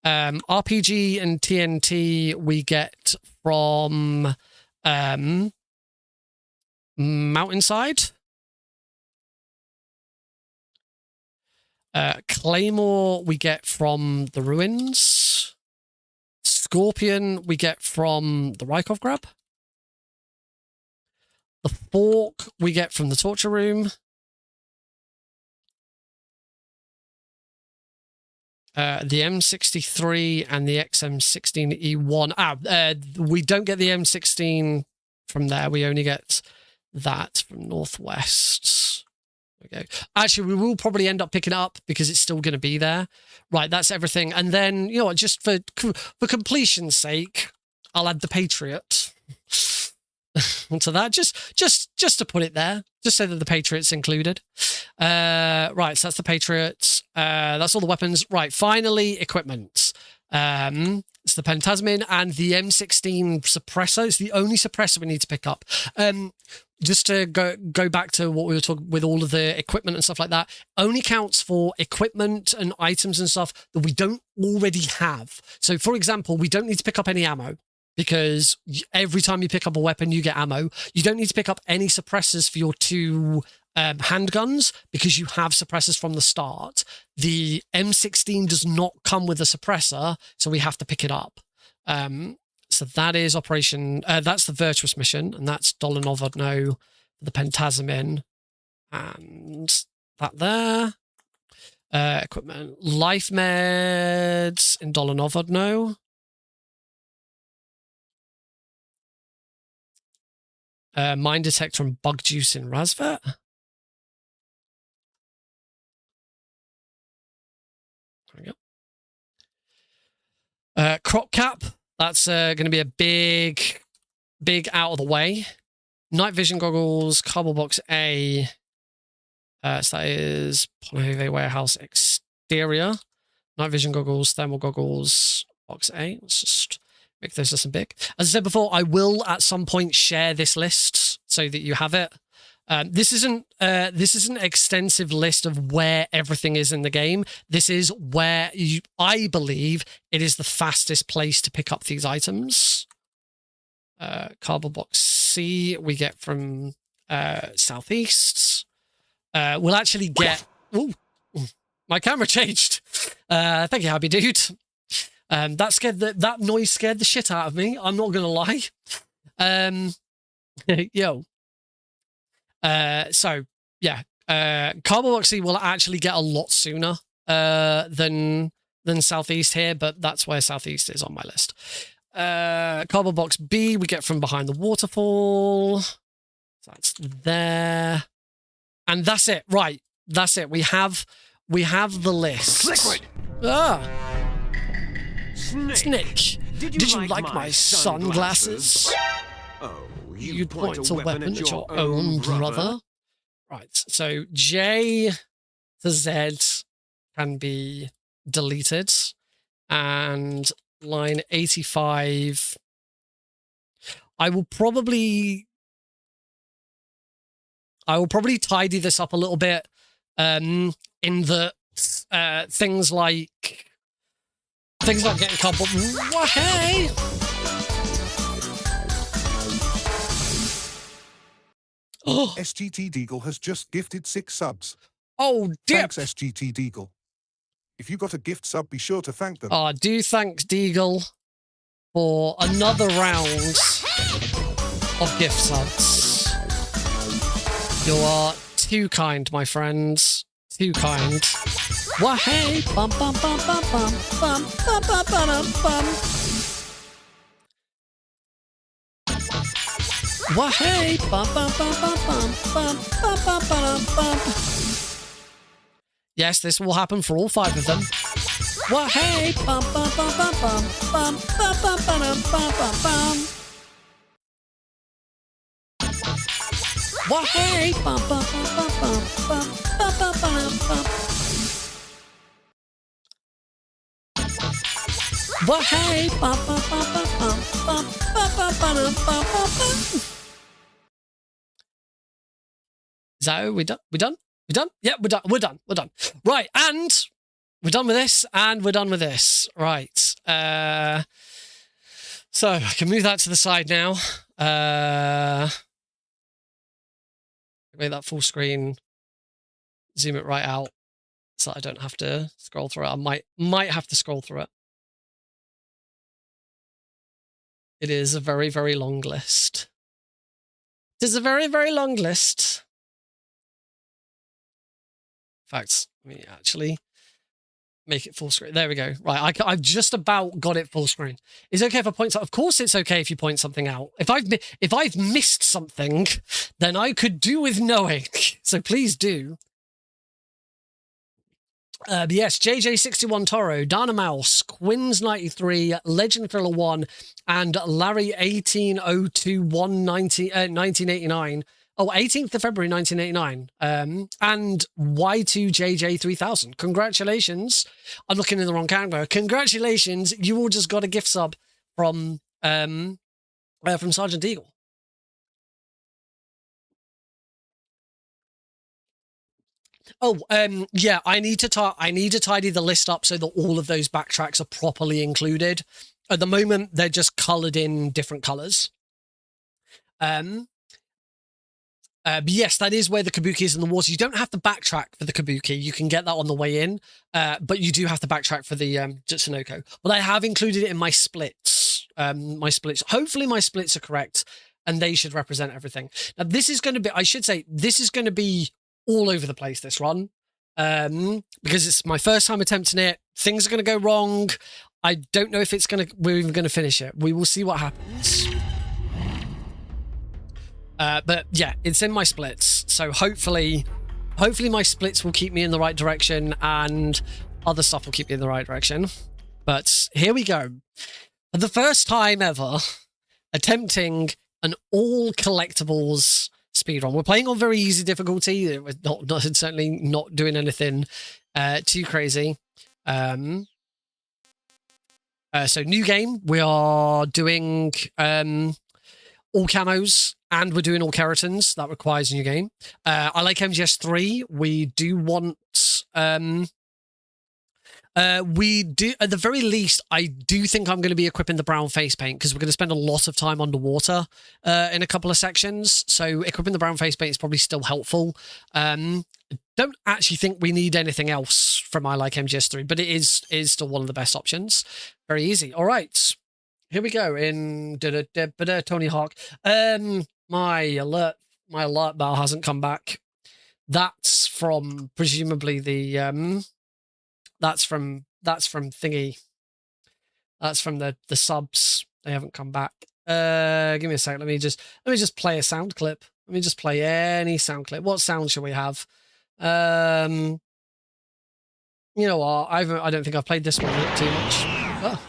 RPG and TNT we get from Mountainside. Claymore we get from the ruins. scorpion we get from the Rykov grab. The fork we get from the torture room. The M63 and the XM16E1. We don't get the M16 from there. We only get that from Northwest. Okay. Actually, we will probably end up picking it up because it's still going to be there. Right, that's everything. And then, you know what, just for completion's sake, I'll add the Patriot onto that. Just to put it there, just so that the Patriot's included. Right, so that's the Patriots. That's all the weapons. Right, finally, equipment. It's the Pentasmin and the M16 suppressor. It's the only suppressor we need to pick up. Just to go back to what we were talking with all of the equipment and stuff like that, only counts for equipment and items and stuff that we don't already have. So, for example, we don't need to pick up any ammo because every time you pick up a weapon, you get ammo. You don't need to pick up any suppressors for your 2 handguns because you have suppressors from the start. The M16 does not come with a suppressor, so we have to pick it up. So that is Operation, that's the Virtuous mission, and that's Dolinovodno for the Pentasmin, and that there. Equipment, life meds in Dolinovodno. Mine detector and bug juice in Razvet. There we go. Crop cap. That's going to be a big out of the way. Night vision goggles, cardboard box A. So that is Ponove Warehouse exterior. Night vision goggles, thermal goggles, box A. Let's just make those nice and big. As I said before, I will at some point share this list so that you have it. This isn't an extensive list of where everything is in the game. This is where I believe it is the fastest place to pick up these items. Cardboard box C we get from Southeast. We'll actually get... Ooh, my camera changed. Thank you, Happy Dude. That noise scared the shit out of me. I'm not gonna lie. Yo. So yeah, Cardboard box C will actually get a lot sooner than Southeast here, but that's where Southeast is on my list. Cardboard box B we get from behind the waterfall. So that's there. And that's it. Right. That's it. We have the list. Liquid. Ah. Snake. Did you like my sunglasses? Oh, You'd point a weapon at your own brother. Right. So J to Z can be deleted. And line 85. I will probably tidy this up a little bit in the things like getting cardboard. What, hey? Oh. SGT Deagle has just gifted 6 subs. Oh, dip. Thanks, SGT Deagle. If you got a gift sub, be sure to thank them. Oh, do thanks, Deagle, for another round of gift subs. You are too kind, my friends. Too kind. Wah hey, bum bum bum bum bum bum bum bum bum bum. Wah hey, bum bum bum bum bum bum bum bum bum. Yes, this will happen for all 5 of them. Wah hey, bum bum bum bum bum bum bum bum bum bum bum. Wah hey, bum bum bum bum bum bum bum bum bum. Wah hey, bum bum bum bum bum bum bum bum bum. Is that it? We done? We done? We done? Yeah, we're done. We're done. We're done. Right, and we're done with this, and we're done with this. Right. So I can move that to the side now. Make that full screen. Zoom it right out so I don't have to scroll through it. I might have to scroll through it. It is a very, very long list. It is a very, very long list. In fact, let me actually make it full screen. There we go. Right, I've just about got it full screen. Is it okay if I point something? Of course it's okay if you point something out. If I've missed something, then I could do with knowing. So please do. But yes, JJ61 Toro, Dana Mouse, Quins93, Legend Thriller 1, and Larry 1802 1989. Oh, 18th of February 1989. And Y2JJ3000. Congratulations. I'm looking in the wrong camera. Congratulations. You all just got a gift sub from Sergeant Eagle. Oh, yeah, I need to tidy the list up so that all of those backtracks are properly included. At the moment, they're just colored in different colors. But yes, that is where the kabuki is in the water. You don't have to backtrack for the kabuki. You can get that on the way in, but you do have to backtrack for the Jutsunoko. But I have included it in my splits. Hopefully my splits are correct, and they should represent everything. Now, this is going to be, I should say, this is going to be all over the place, this run, because it's my first time attempting it. Things are going to go wrong. I don't know if we're even going to finish it. We will see what happens. But yeah, it's in my splits. So hopefully my splits will keep me in the right direction and other stuff will keep me in the right direction. But here we go. For the first time ever, attempting an all collectibles speedrun. We're playing on very easy difficulty. We're certainly not doing anything too crazy. So new game. We are doing all camos, and we're doing all keratins. That requires a new game. I like MGS3. We do want... we do, at the very least, I do think I'm going to be equipping the brown face paint because we're going to spend a lot of time underwater in a couple of sections. So equipping the brown face paint is probably still helpful. Don't actually think we need anything else from I like MGS3, but it is still one of the best options. Very easy. All right. Here we go in Tony Hawk. My alert bar hasn't come back. That's from presumably the that's from thingy. That's from the subs. They haven't come back. Give me a sec. Let me just play a sound clip. Let me just play any sound clip. What sound shall we have? You know what? I don't think I've played this one too much. Oh.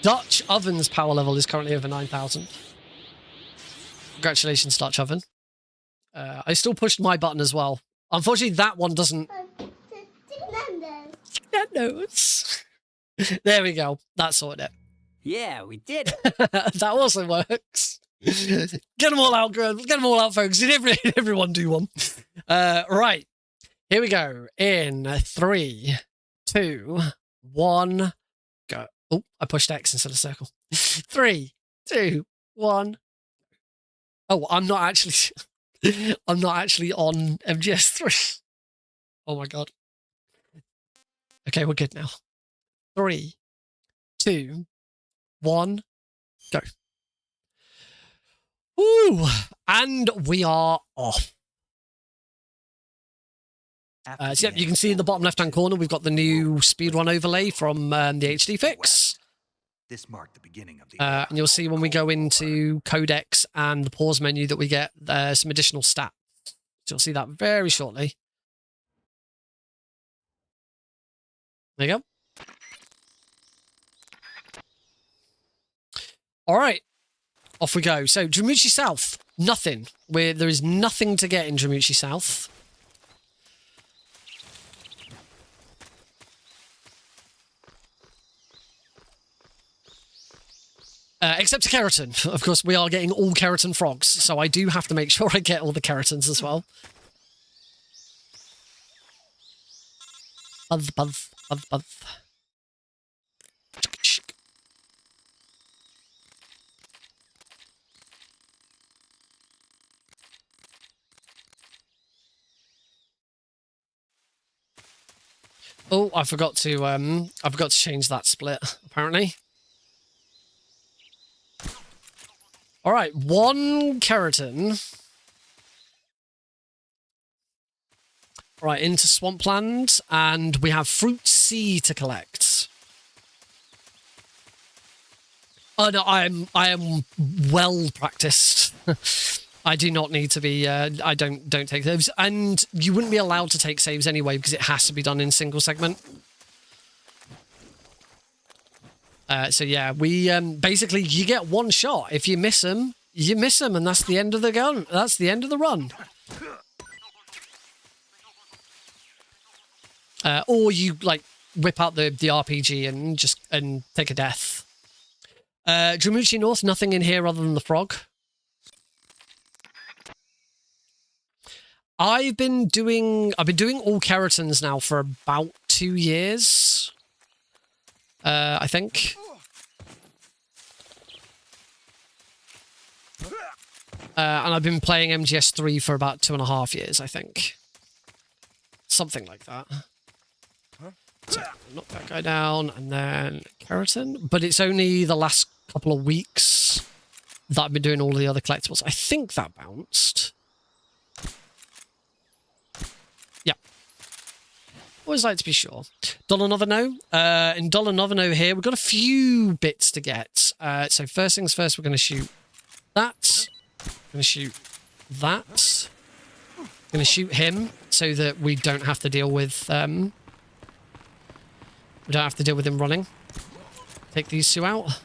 Dutch Oven's power level is currently over 9,000. Congratulations, Dutch Oven. I still pushed my button as well. Unfortunately, that one doesn't... Nando's. There we go. That sorted it. Yeah, we did it. That also works. Get them all out, girl. Get them all out, folks. Did everyone do one? Right. Here we go. In 3, 2, 1, go. Oh, I pushed X instead of circle. 3, 2, 1. Oh, I'm not actually on MGS3. Oh my god. Okay, we're good now. 3, 2, 1, go. Woo! And we are off. So yep, you can see in the bottom left-hand corner, we've got the new speedrun overlay from the HD fix. This marked the beginning of the and you'll see when we go into codex and the pause menu that we get some additional stats. So you'll see that very shortly. There you go. All right, off we go. So Dramuchi South, nothing. There is nothing to get in Dramuchi South. Except a keratin. Of course, we are getting all keratin frogs, so I do have to make sure I get all the keratins as well. Buzz, buzz, buzz, buzz. Oh, I forgot to change that split, apparently. All right, 1 keratin. Right, into Swampland, and we have Fruit C to collect. Oh no, I am well practiced. I do not need to be. I don't take saves, and you wouldn't be allowed to take saves anyway because it has to be done in single segment. So yeah, we basically you get 1 shot. If you miss them, you miss them, and that's the end of the gun. That's the end of the run. Or you like whip out the RPG and take a death. Dramuchi North, nothing in here other than the frog. I've been doing all keratins now for about 2 years. I think. And I've been playing MGS3 for about 2.5 years, I think. Something like that. So, knock that guy down, and then keratin. But it's only the last couple of weeks that I've been doing all the other collectibles. I think that bounced. Yeah. Always like to be sure. Dollar Novano. In Dollar Novano here, we've got a few bits to get. So first things first, we're going to shoot that. We're going to shoot that. We're going to shoot him so that we don't have to deal with... we don't have to deal with him running. Take these 2 out.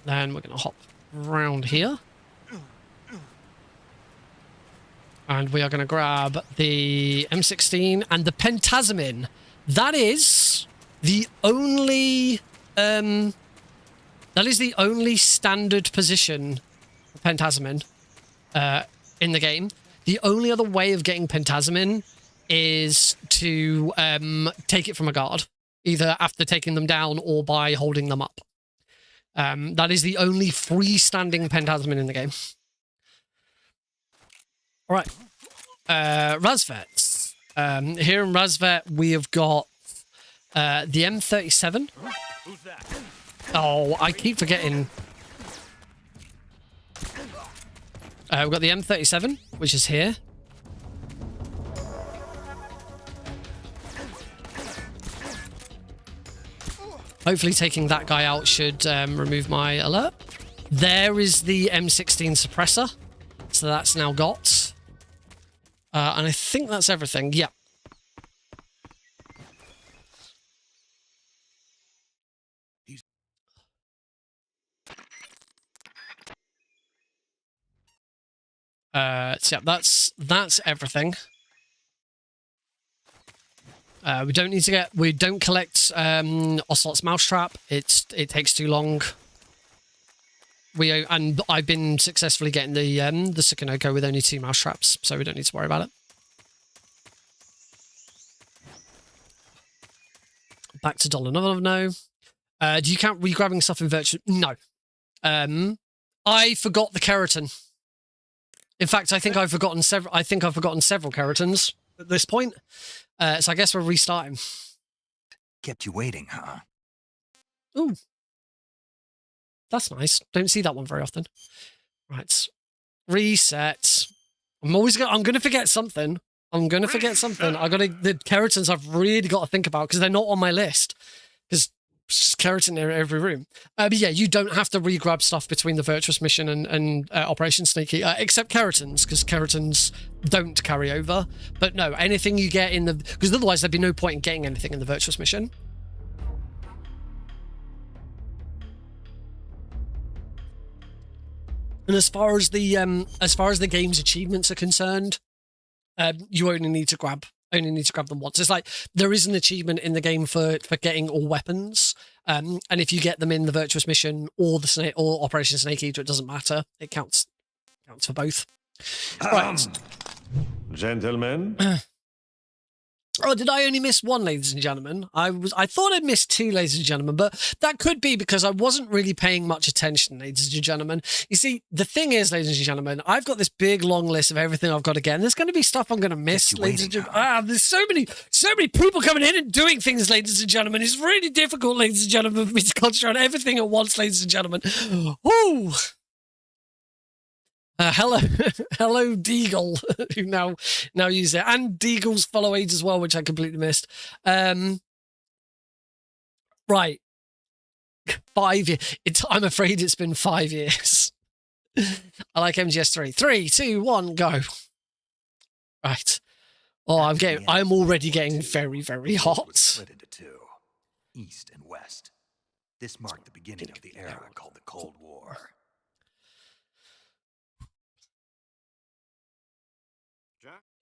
Then we're going to hop around here. And we are going to grab the M16 and the Pentasamin. That is the only... that is the only standard position for Pentasamin in the game. The only other way of getting Pentasamin is to take it from a guard, either after taking them down or by holding them up. That is the only freestanding Pentasamin in the game. All right. Razvets. Here in Razvet, we have got the M37. Who's that? Oh, I keep forgetting. We've got the M37, which is here. Hopefully taking that guy out should remove my alert. There is the M16 suppressor. So that's now got. And I think that's everything. Yeah. So yeah, that's everything. We don't collect Ocelot's Mousetrap. It takes too long. And I've been successfully getting the Sukanoko with only 2 mousetraps, so we don't need to worry about it. Back to Dollar No. Do you count re-grabbing stuff in virtual? No. I forgot the keratin. In fact, I think I've forgotten several keratins at this point. So I guess we're restarting. Kept you waiting, huh? Ooh. That's nice. Don't see that one very often. Right. Reset. I'm gonna forget something. The keratins I've really got to think about because they're not on my list. Because keratin in every room. But yeah, you don't have to re-grab stuff between the Virtuous Mission and Operation Sneaky, except keratins, because keratins don't carry over. But no, anything you get in the... Because otherwise there'd be no point in getting anything in the Virtuous Mission. And as far as the game's achievements are concerned, you only need to grab them once. It's like there is an achievement in the game for getting all weapons, and if you get them in the Virtuous Mission or or Operation Snake Eater, it doesn't matter. It counts for both. Right, Gentlemen, Oh, did I only miss one, ladies and gentlemen? I thought I'd missed two, ladies and gentlemen, but that could be because I wasn't really paying much attention, ladies and gentlemen. You see, the thing is, ladies and gentlemen, I've got this big long list of everything I've got to get, and there's going to be stuff I'm going to miss, ladies and gentlemen. There's so many people coming in and doing things, ladies and gentlemen. It's really difficult, ladies and gentlemen, for me to concentrate on everything at once, ladies and gentlemen. Ooh. Hello, hello, Deagle, who now use it, and Deagle's follow age as well, which I completely missed. Right, 5 years. I'm afraid it's been 5 years. I like MGS3. 3, 2, 1, go. Right. Oh, I'm already getting very, very hot. Split into two, east and west. This marked the beginning of the era called the Cold War.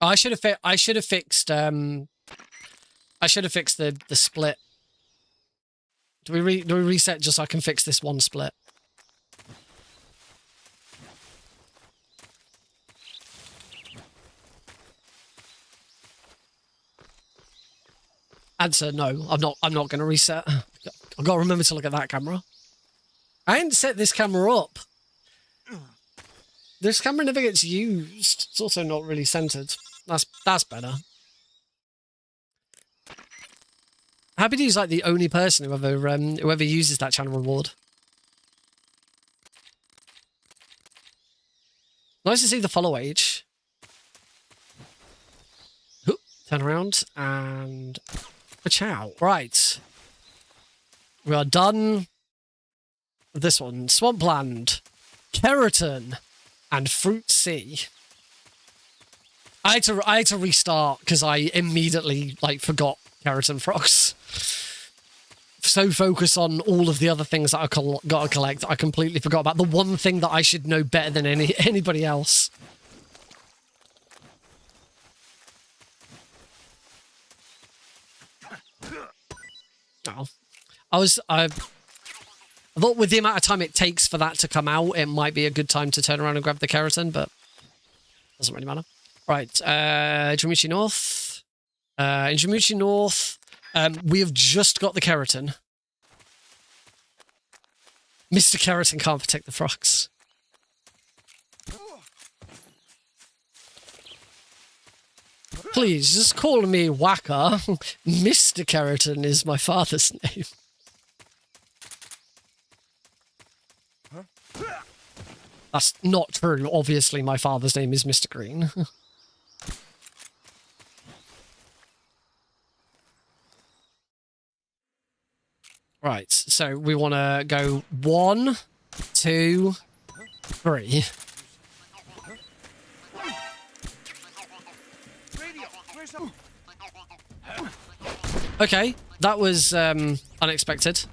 I should have fixed the split. Do we reset just so I can fix this one split? Answer no. I'm not going to reset. I've got to remember to look at that camera. I didn't set this camera up. This camera never gets used. It's also not really centered. That's better. Happy D's like the only person whoever uses that channel reward. Nice to see the follow age. Ooh, turn around and ciao. Right. We are done with this one. Swampland, Keratin, and Fruit C. I had to restart because I immediately forgot Keratin frogs. So focused on all of the other things that I got to collect, I completely forgot about the one thing that I should know better than anybody else. Oh, I thought with the amount of time it takes for that to come out, it might be a good time to turn around and grab the Keratin, but doesn't really matter. Right, Jamuchi North. In Jamuchi North, we have just got the Keratin. Mr. Keratin can't protect the frogs. Please, just call me Waka. Mr. Keratin is my father's name. That's not true. Obviously, my father's name is Mr. Green. Right, so we want to go 1, 2, 3. Okay, that was unexpected,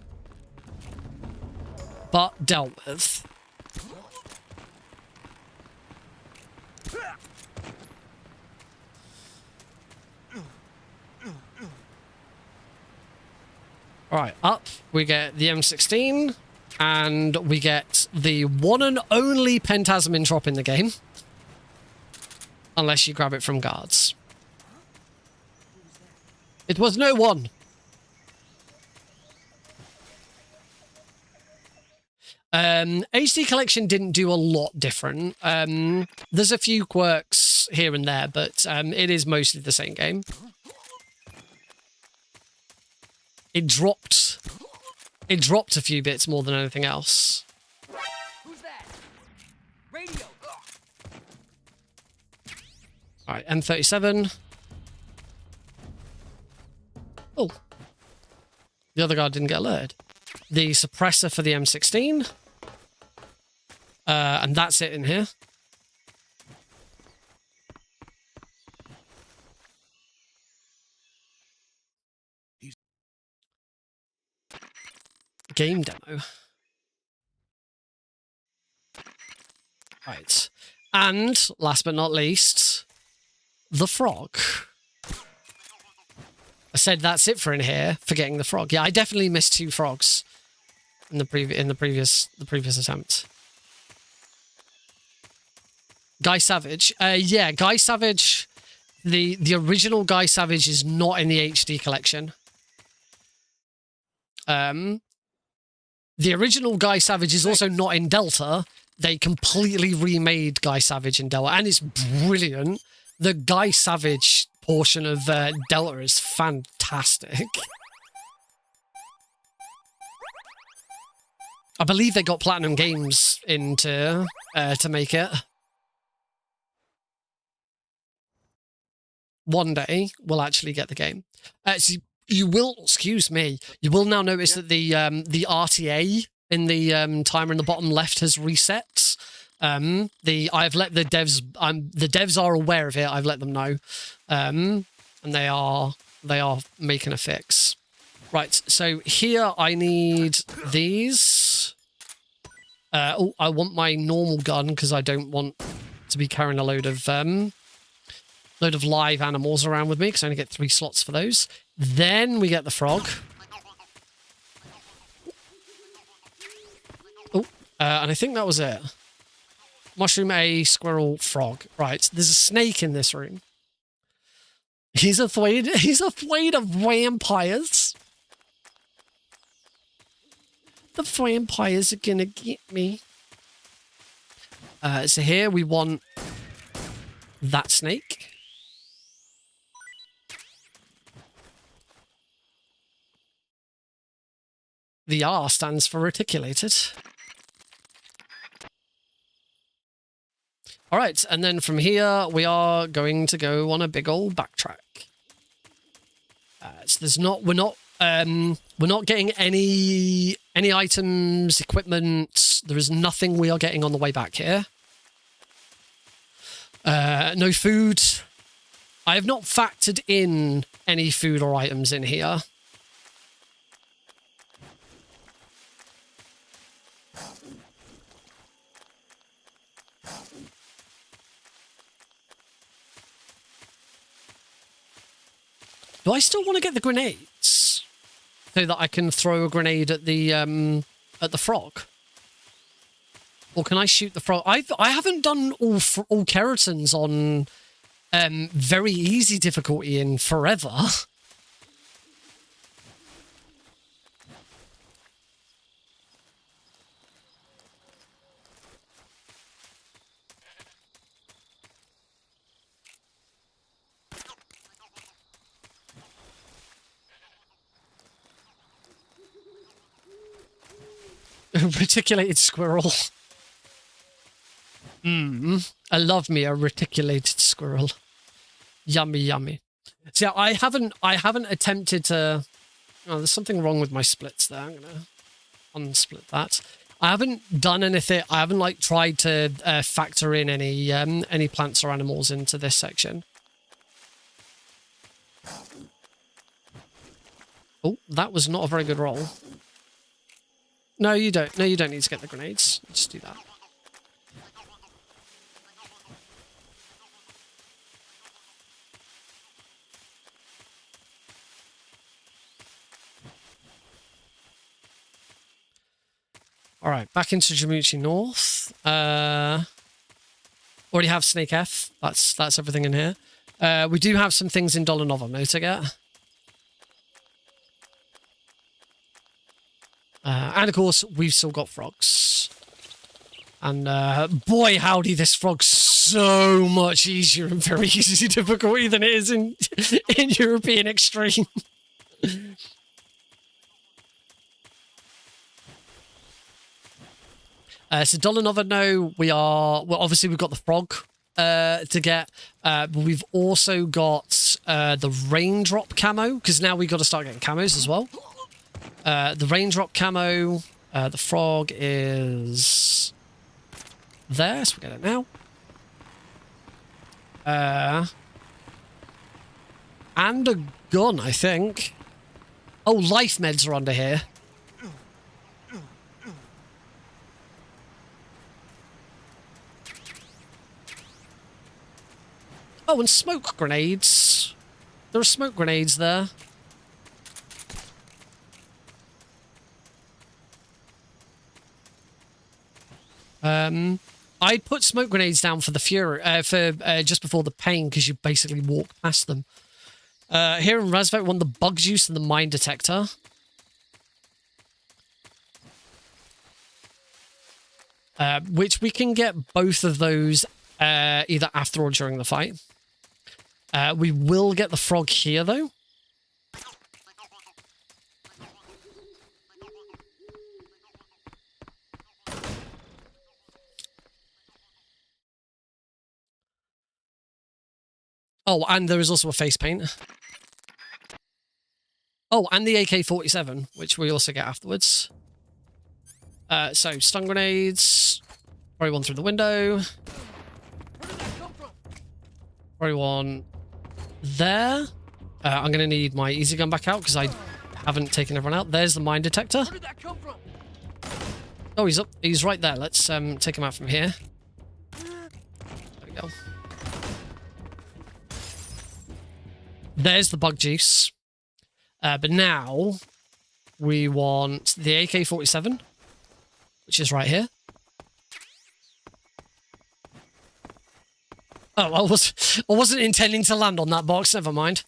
but dealt with. Alright, up we get the M16, and we get the one and only Pentasmin drop in the game. Unless you grab it from guards. It was no one. HD Collection didn't do a lot different. There's a few quirks here and there, but it is mostly the same game. It dropped a few bits more than anything else. Who's that? Radio. All right, M37. Oh, the other guard didn't get alerted. The suppressor for the M16, and that's it in here. Game demo. Right. And last but not least, the frog. I said that's it for in here for getting the frog. Yeah, I definitely missed 2 frogs in the previous attempt. Guy Savage. Yeah, Guy Savage. The original Guy Savage is not in the HD collection. The original Guy Savage is also not in Delta. They completely remade Guy Savage in Delta, and it's brilliant. The Guy Savage portion of Delta is fantastic. I believe they got Platinum Games in to make it. One day we'll actually get the game. So you will, excuse me, you will now notice that the RTA in the timer in the bottom left has reset. I've let the devs are aware of it. I've let them know, and they are making a fix. Right. So here I need these. I want my normal gun because I don't want to be carrying a load of live animals around with me because I only get 3 slots for those. Then we get the frog. Oh, and I think that was it. Mushroom, a squirrel, frog. Right, there's a snake in this room. He's afraid of vampires. The vampires are gonna get me. So here we want that snake. The R stands for reticulated. All right, and then from here we are going to go on a big old backtrack. So we're not getting any items, equipment. There is nothing we are getting on the way back here. No food. I have not factored in any food or items in here. Do I still want to get the grenades so that I can throw a grenade at the frog? Or can I shoot the frog? I haven't done all keratins on very easy difficulty in forever. Reticulated squirrel. I love me a reticulated squirrel. Yummy, yummy. So yeah, I haven't attempted to. Oh, there's something wrong with my splits there. I'm gonna unsplit that. I haven't done anything. I haven't like tried to factor in any plants or animals into this section. Oh, that was not a very good roll. No, you don't. No, you don't need to get the grenades. Just do that. All right, back into Jamuchi North. Already have Snake F. That's everything in here. We do have some things in Dolanova though to get. And of course, we've still got frogs. And boy, howdy, this frog's so much easier and very easy difficulty than it is in European Extreme. So Dolanova, no, obviously we've got the frog to get, but we've also got the raindrop camo, because now we've got to start getting camos as well. The raindrop camo, the frog is there, so we get it now. And a gun, I think. Oh, life meds are under here. Oh, and smoke grenades. There are smoke grenades there. I'd put smoke grenades down for the fury, just before the pain, because you basically walk past them. Here in Razvet, we want the bug juice and the mine detector. Which we can get both of those either after or during the fight. We will get the frog here, though. Oh, and there is also a face paint. Oh, and the AK-47, which we also get afterwards. So, stun grenades. Probably one through the window. Where did that come from? Probably one there. I'm going to need my easy gun back out because I haven't taken everyone out. There's the mine detector. Where did that come from? Oh, he's up. He's right there. Let's take him out from here. There we go. There's the bug juice. But now we want the AK-47, which is right here. Oh, I wasn't intending to land on that box. Never mind.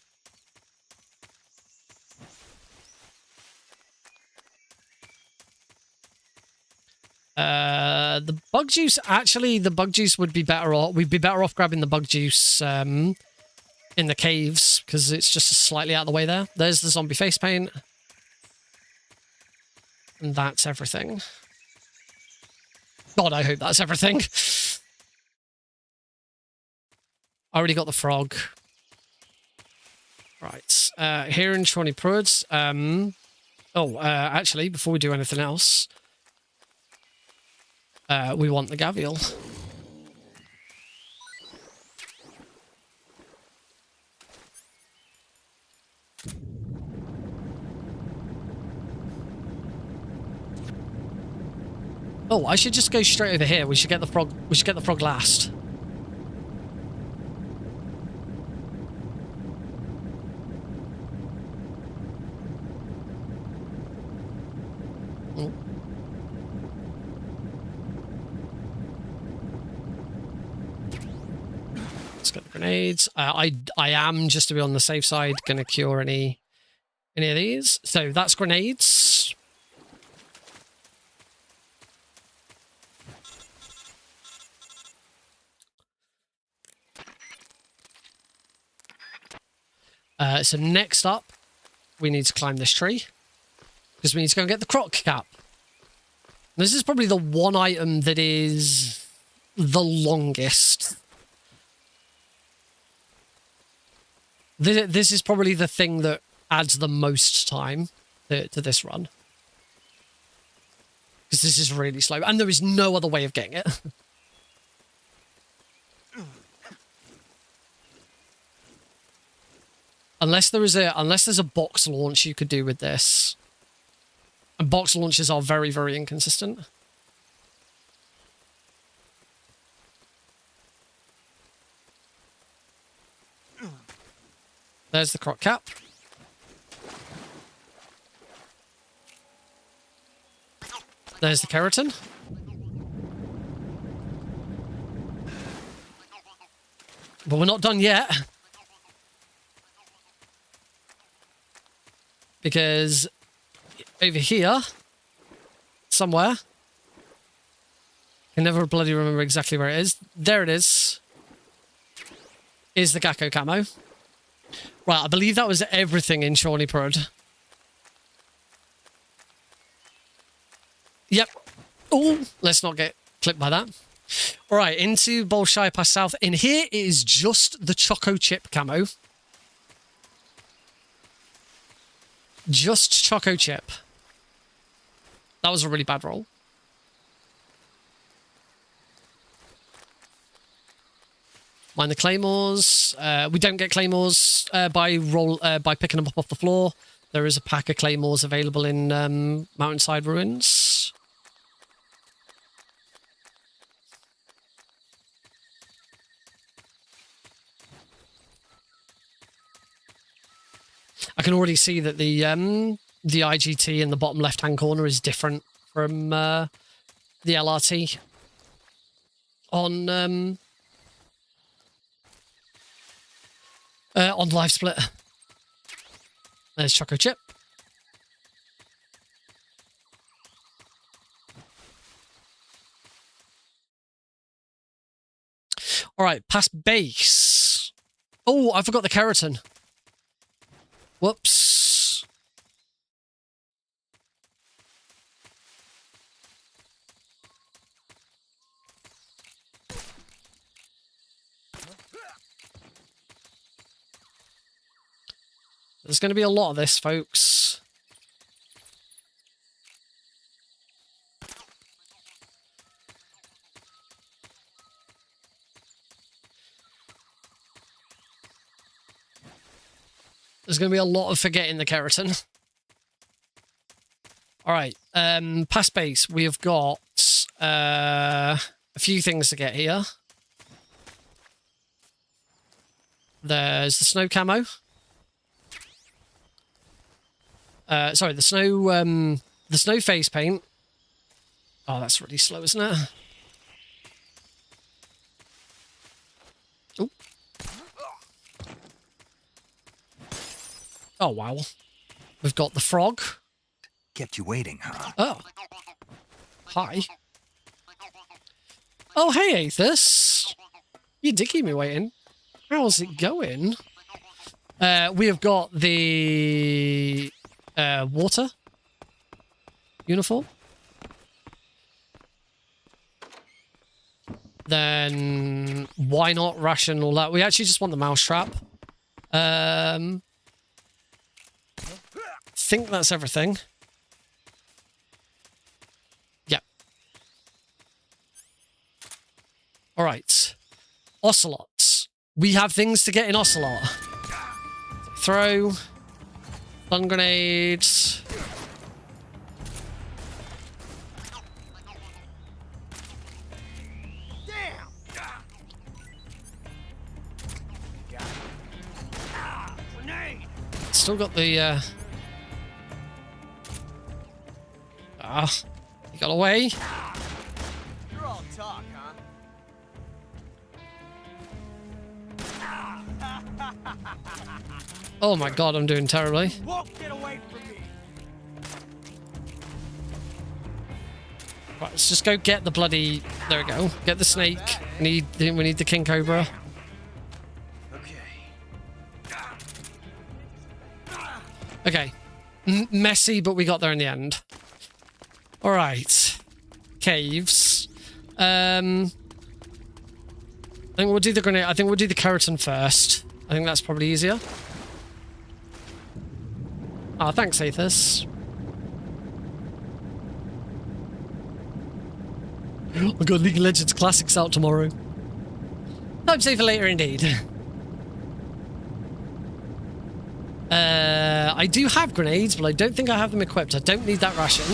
The bug juice. Actually, the bug juice would be better off. We'd be better off grabbing the bug juice in the caves because it's just slightly out of the way there. There's the zombie face paint, and that's everything. God, I hope that's everything. I already got the frog. Right. Here in Shawnee Pruds. Actually, before we do anything else, we want the Gavial. Oh, I should just go straight over here. We should get the frog. We should get the frog last. Let's get the grenades. I am, just to be on the safe side, going to cure any of these. So that's grenades. So next up, we need to climb this tree because we need to go and get the croc cap. This is probably the one item that is the longest. This is probably the thing that adds the most time to this run. Because this is really slow. And there is no other way of getting it. Unless there's a box launch you could do with this. And box launches are very, very inconsistent. There's the croc cap. There's the keratin. But we're not done yet. Because over here, somewhere, I can never bloody remember exactly where it is. There it is the Gakko camo. Right, I believe that was everything in Shawnee Prod. Yep. Oh, let's not get clipped by that. All right, into Bolshoi Pass South. In here it is just the Choco Chip camo. Just Choco Chip. That was a really bad roll. Mind the claymores. We don't get claymores by picking them up off the floor. There is a pack of claymores available in Mountainside Ruins. I can already see that the IGT in the bottom left-hand corner is different from the LRT. on live split. There's Choco Chip. All right, past base. Oh, I forgot the keratin. Whoops. There's going to be a lot of this, folks. There's going to be a lot of forgetting the keratin. All right, past base. We have got a few things to get here. There's the snow camo. Sorry, the snow face paint. Oh, that's really slow, isn't it? Ooh. Oh, wow. We've got the frog. Kept you waiting, huh? Oh. Hi. Oh, hey, Aethys. You did keep me waiting. How's it going? We have got the water uniform. Then why not ration all that? We actually just want the mousetrap. Think that's everything. Yep. All right. Ocelots. We have things to get in Ocelot. Throw. Stun grenades. Still got the he got away. You're all talk, huh? Oh my god, I'm doing terribly. Won't get away from me. Right, let's just go get the bloody. There we go. Get the snake. We need the king cobra. Okay. Messy, but we got there in the end. All right. Caves. I think we'll do the grenade. I think we'll do the keratin first. I think that's probably easier. Ah, thanks, Aethys. I've got League of Legends Classics out tomorrow. Time save for later, indeed. I do have grenades, but I don't think I have them equipped. I don't need that ration.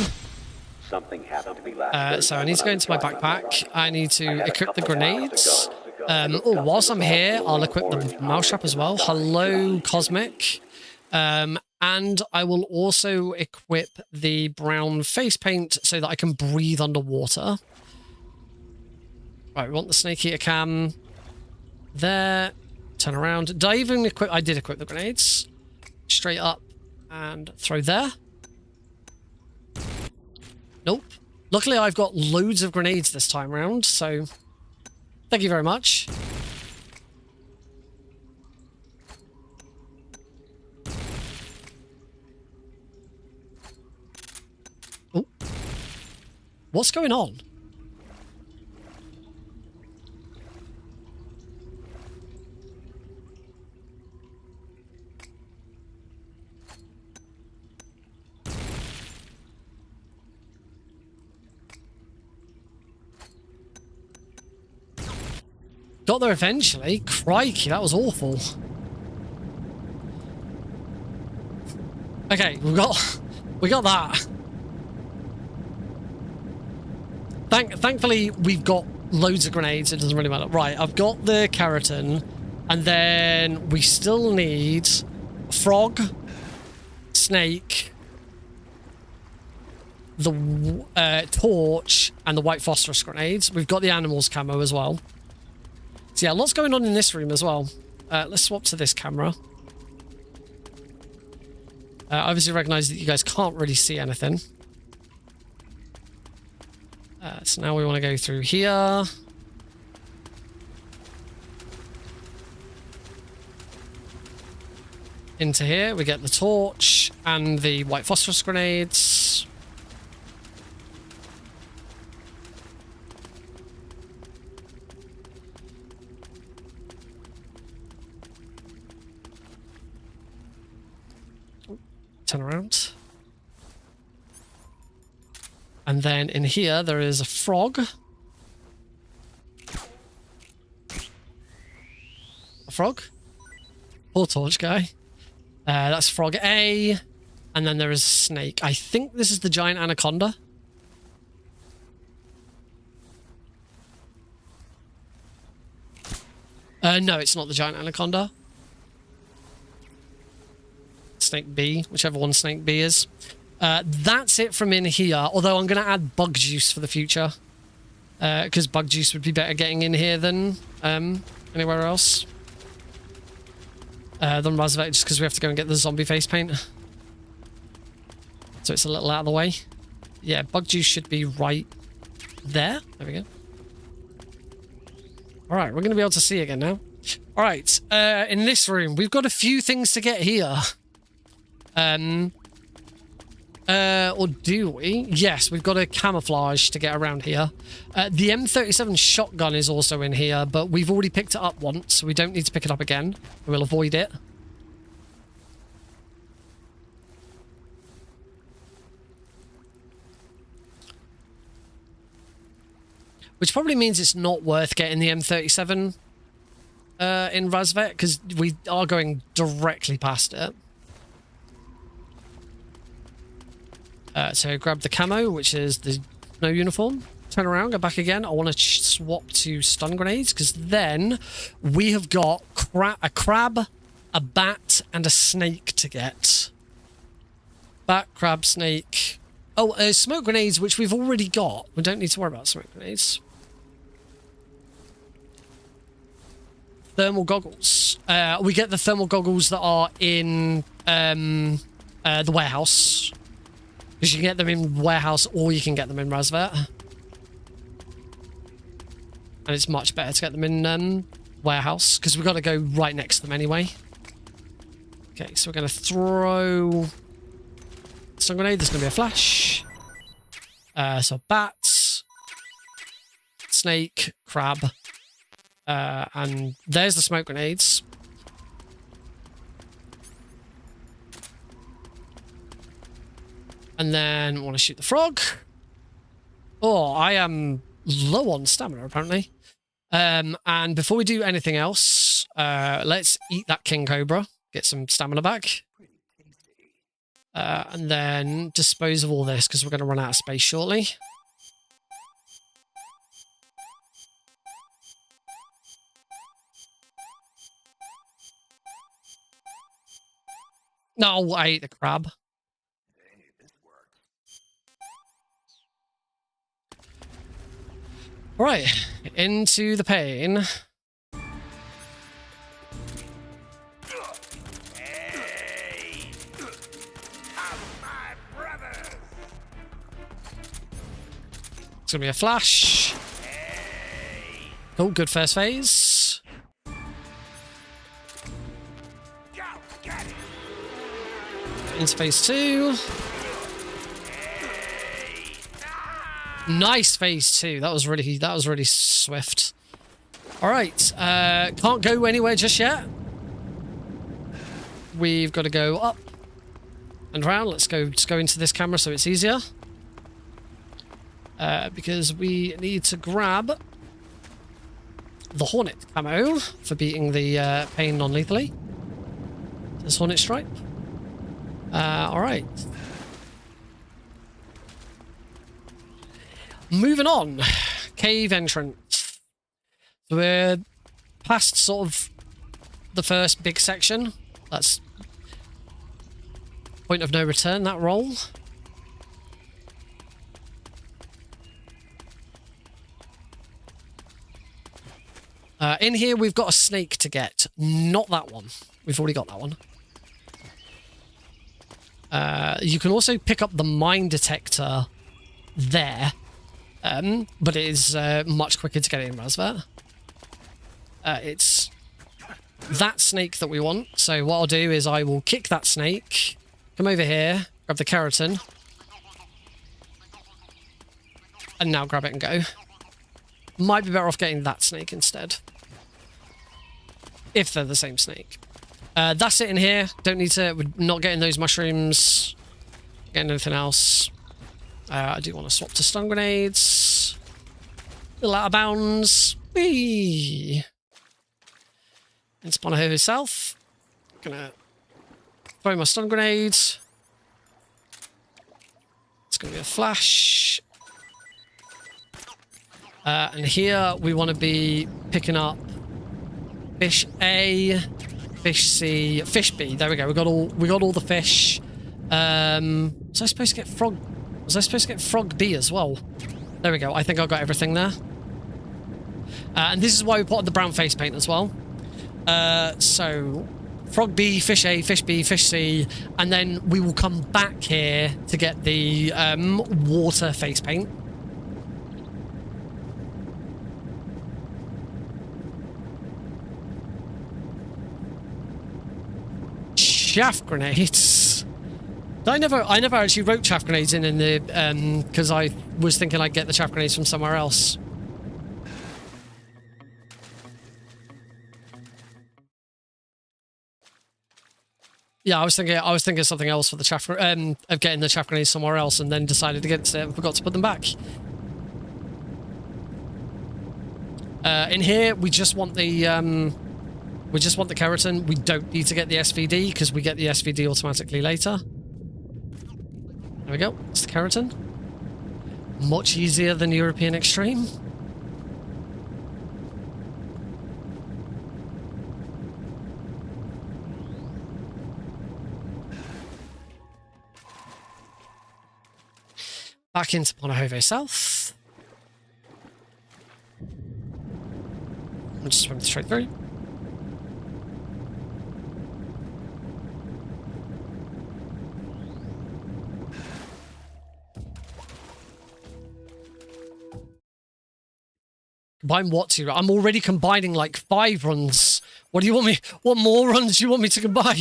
Something happened to me last So I need to go into my backpack. I need to equip the grenades. Oh, whilst I'm here, I'll equip the mousetrap as well. Hello, Cosmic. And I will also equip the brown face paint so that I can breathe underwater. Right, we want the snake eater cam. There. Turn around. Did I even equip? I did equip the grenades. Straight up and throw there. Nope. Luckily, I've got loads of grenades this time around, so thank you very much. Oh. What's going on? Got there eventually. Crikey, that was awful. Okay, we got that. Thankfully, we've got loads of grenades. It doesn't really matter. Right, I've got the keratin, and then we still need frog, snake, the torch and the white phosphorus grenades. We've got the animals camo as well. So yeah, lots going on in this room as well. Let's swap to this camera. Obviously recognize that you guys can't really see anything. So now we want to go through here. Into here, we get the torch and the white phosphorus grenades. Turn around. And then in here, there is a frog. A frog? Poor torch guy. That's frog A. And then there is a snake. I think this is the giant anaconda. No, it's not the giant anaconda. Snake B, whichever one snake B is. That's it from in here, although I'm going to add bug juice for the future. Because bug juice would be better getting in here than anywhere else. Than Roosevelt, just because we have to go and get the zombie face paint. So it's a little out of the way. Yeah, bug juice should be right there. There we go. Alright, we're going to be able to see again now. Alright, in this room, we've got a few things to get here. Or do we? Yes, we've got a camouflage to get around here. The M37 shotgun is also in here, but we've already picked it up once, so we don't need to pick it up again. We'll avoid it. Which probably means it's not worth getting the M37 in Razvet, because we are going directly past it. So grab the camo, which is the snow uniform. Turn around, go back again. I want to swap to stun grenades, because then we have got a crab, a bat, and a snake to get. Bat, crab, snake. Oh, smoke grenades, which we've already got. We don't need to worry about smoke grenades. Thermal goggles. We get the thermal goggles that are in the warehouse. Because you can get them in warehouse or you can get them in Razvet. And it's much better to get them in warehouse, because we've got to go right next to them anyway. Okay, so we're going to throw stun grenade. There's going to be a flash. So bats, snake, crab, and there's the smoke grenades. And then I want to shoot the frog. Oh, I am low on stamina, apparently. And before we do anything else, let's eat that king cobra. Get some stamina back. And then dispose of all this, because we're going to run out of space shortly. No, I ate the crab. Right, into the pain. It's gonna be a flash. Oh, good first phase. Into phase 2. Nice phase 2. That was really swift. All right, can't go anywhere just yet. We've got to go up and around. Let's go into this camera so it's easier. Because we need to grab the Hornet camo for beating the pain non-lethally. This Hornet Stripe. All right. Moving on. Cave entrance. So we're past sort of the first big section. That's point of no return, that roll. In here, we've got a snake to get. Not that one. We've already got that one. You can also pick up the mine detector there. But it is much quicker to get in Razvat. It's that snake that we want. So what I'll do is I will kick that snake, come over here, grab the keratin, and now grab it and go. Might be better off getting that snake instead. If they're the same snake. That's it in here. Don't need to... We're not getting those mushrooms. Getting anything else. I do want to swap to stun grenades. A little out of bounds. Whee! And spawn over south. Gonna throw my stun grenades. It's gonna be a flash. And here we want to be picking up fish A, fish C, fish B. There we go. We got all the fish. Was I supposed to get frog? Was I supposed to get frog B as well? There we go. I think I got everything there. And this is why we put on the brown face paint as well. So frog B, fish A, fish B, fish C, and then we will come back here to get the water face paint. Chaff grenades. I never actually wrote chaff grenades in the because I was thinking I'd get the chaff grenades from somewhere else. Yeah, I was thinking something else for the chaff of getting the chaff grenades somewhere else, and then decided against it and forgot to put them back. In here, we just want the keratin. We don't need to get the SVD because we get the SVD automatically later. There we go. It's the keratin. Much easier than European Extreme. Back into Ponahove South. I'll just swim straight through. Combine what to? I'm already combining like 5 runs. What do you want me? What more runs do you want me to combine?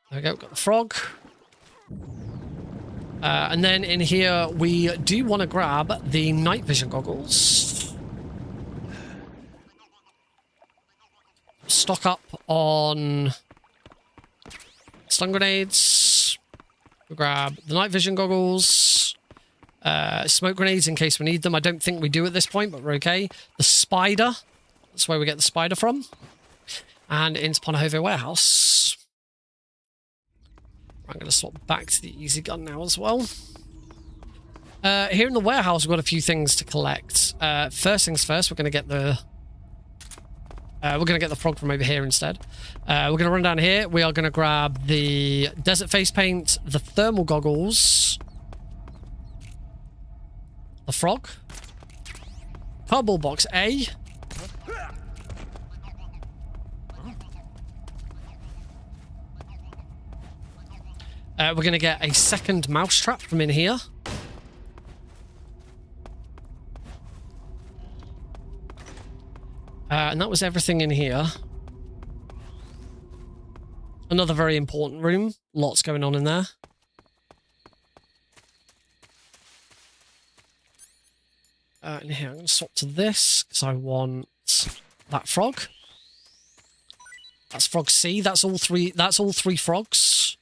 There we go, got the frog. And then in here, we do want to grab the night vision goggles. Stock up on stun grenades. We'll grab the night vision goggles. Smoke grenades in case we need them. I don't think we do at this point, but we're okay. The spider. That's where we get the spider from. And into Ponahove Warehouse. I'm going to swap back to the easy gun now as well. Here in the warehouse, we've got a few things to collect. First things first, we're going to get the frog from over here instead. We're going to run down here. We are going to grab the desert face paint, the thermal goggles, the frog, cardboard box A. We're going to get a second mousetrap from in here. And that was everything in here. Another very important room. Lots going on in there. And here, I'm going to swap to this, because I want that frog. That's frog C. That's all three frogs.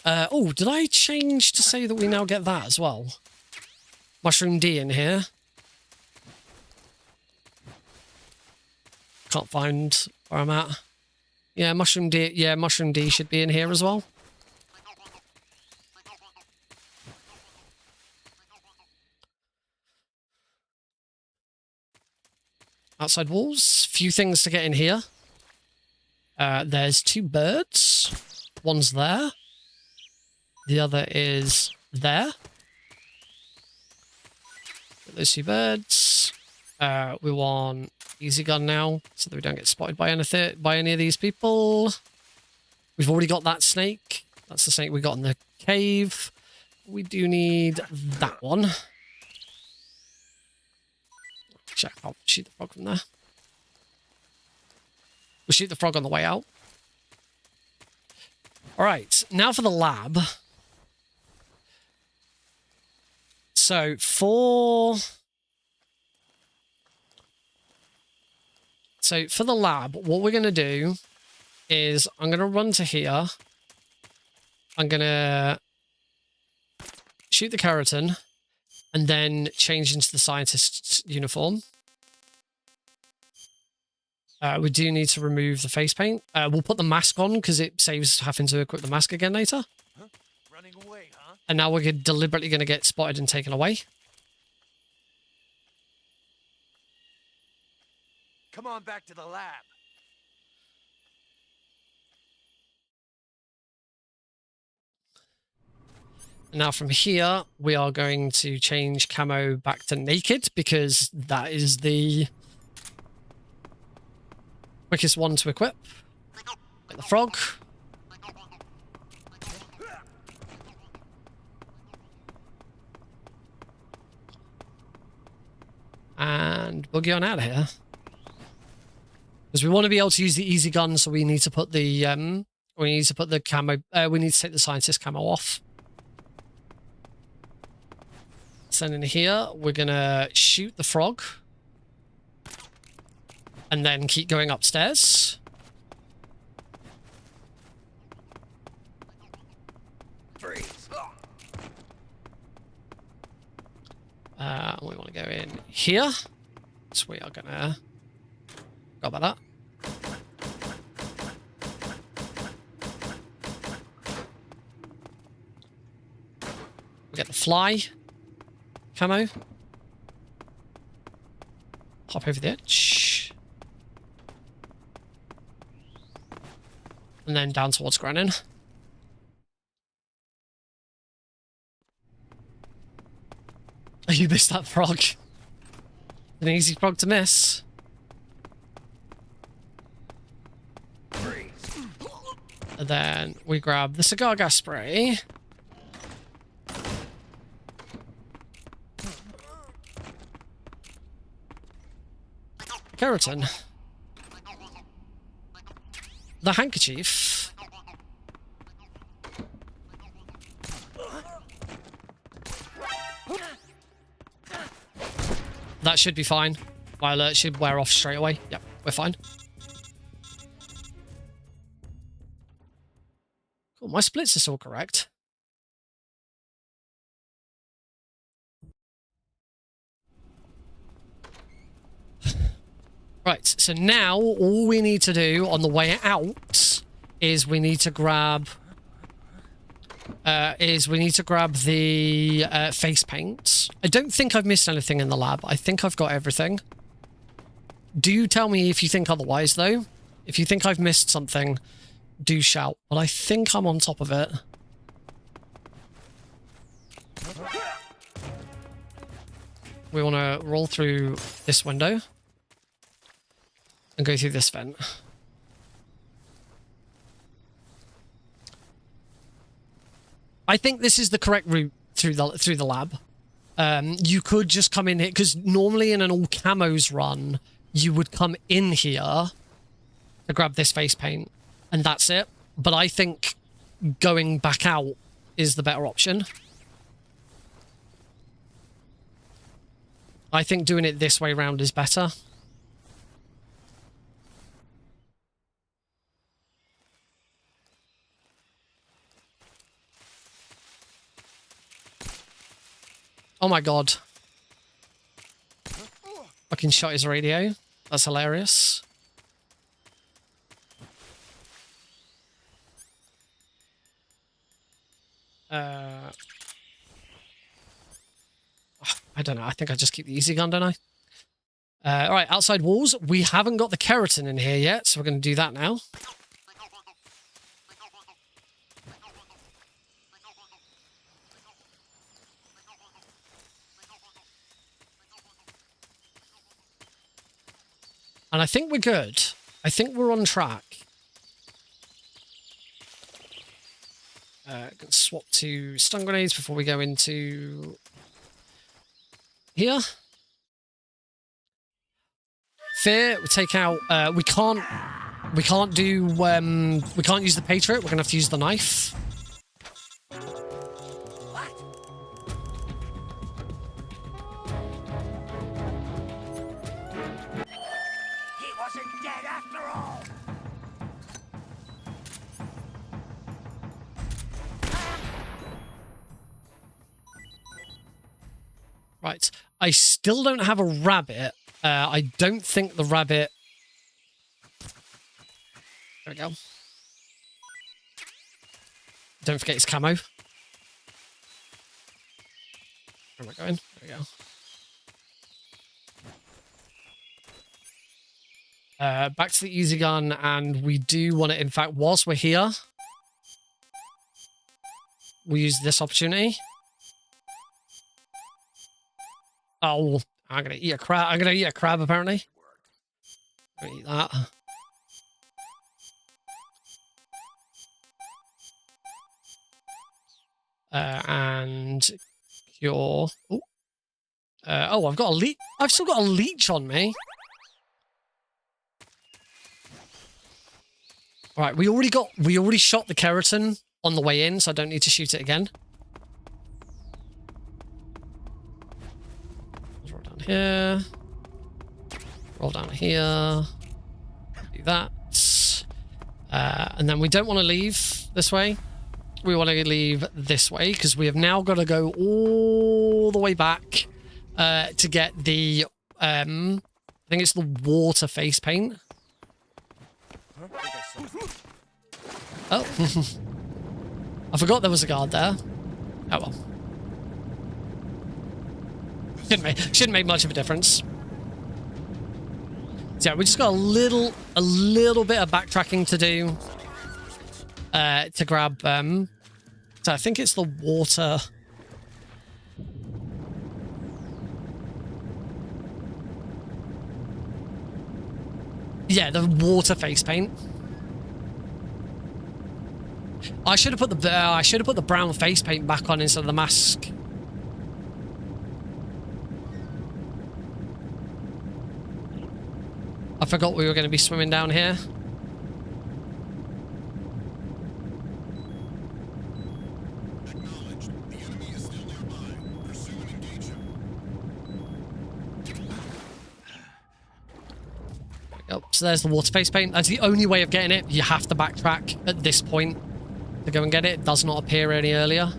Oh, did I change to say that we now get that as well? Mushroom D in here. Can't find where I'm at. Yeah, Mushroom D. Yeah, Mushroom D should be in here as well. Outside walls. Few things to get in here. There's 2 birds. One's there. The other is there. Get those 2 birds. We want easy gun now, so that we don't get spotted by anything, by any of these people. We've already got that snake. That's the snake we got in the cave. We do need that one. Check. I'll shoot the frog from there. We'll shoot the frog on the way out. All right, now for the lab. So for the lab, what we're going to do is I'm going to run to here. I'm going to shoot the keratin and then change into the scientist's uniform. We do need to remove the face paint. We'll put the mask on because it saves having to equip the mask again later. Huh? Running away, huh? And now we're deliberately going to get spotted and taken away. Come on back to the lab. Now from here, we are going to change camo back to naked because that is the quickest one to equip. Get the frog. And boogie on out of here. Because we want to be able to use the easy gun, so we need to put the camo. We need to take the scientist camo off. So in here, we're gonna shoot the frog, and then keep going upstairs. We want to go in here, so we are gonna go about that. We get the fly camo. Hop over the edge. And then down towards Grannon. Oh, you missed that frog. An easy frog to miss. And then we grab the cigar gas spray. Keratin. The handkerchief. That should be fine. My alert should wear off straight away. Yep, we're fine. Cool, my splits are still correct. Right, so now all we need to do on the way out is we need to grab the face paint. I don't think I've missed anything in the lab. I think I've got everything. Do tell me if you think otherwise, though. If you think I've missed something, do shout. But I think I'm on top of it. We want to roll through this window and go through this vent. I think this is the correct route through the lab. You could just come in here because normally in an all camos run, you would come in here to grab this face paint, and that's it. But I think going back out is the better option. I think doing it this way round is better. Oh my god. Fucking shot his radio. That's hilarious. I don't know. I think I just keep the easy gun, don't I? Alright, outside walls. We haven't got the keratin in here yet, so we're going to do that now. And I think we're good. I think we're on track. Can swap to stun grenades before we go into here. Fear, we take out. We can't do. We can't use the Patriot. We're gonna have to use the knife. He wasn't dead after all. Right. I still don't have a rabbit. I don't think the rabbit... There we go. Don't forget his camo. Where am I going? There we go. Back to the easy gun, and we do want to, in fact, whilst we're here, we use this opportunity. Oh, I'm gonna eat a crab. I'm gonna eat a crab, apparently. I'm gonna eat that. And cure. Oh, I've got a leech. I've still got a leech on me. All right, we already shot the keratin on the way in, so I don't need to shoot it again. Let's roll down here. Roll down here. Do that. And then we don't want to leave this way. We want to leave this way because we have now got to go all the way back to get the, I think it's the water face paint. Oh, I forgot there was a guard there. Oh well. Shouldn't make much of a difference. So yeah, we just got a little bit of backtracking to do to grab. So I think it's the water. Yeah, the water face paint. I should have put the brown face paint back on instead of the mask. I forgot we were going to be swimming down here. Acknowledged. The enemy is still nearby. Pursue and engage him. Oh, so there's the water face paint. That's the only way of getting it. You have to backtrack at this point to go and get it. It does not appear any earlier.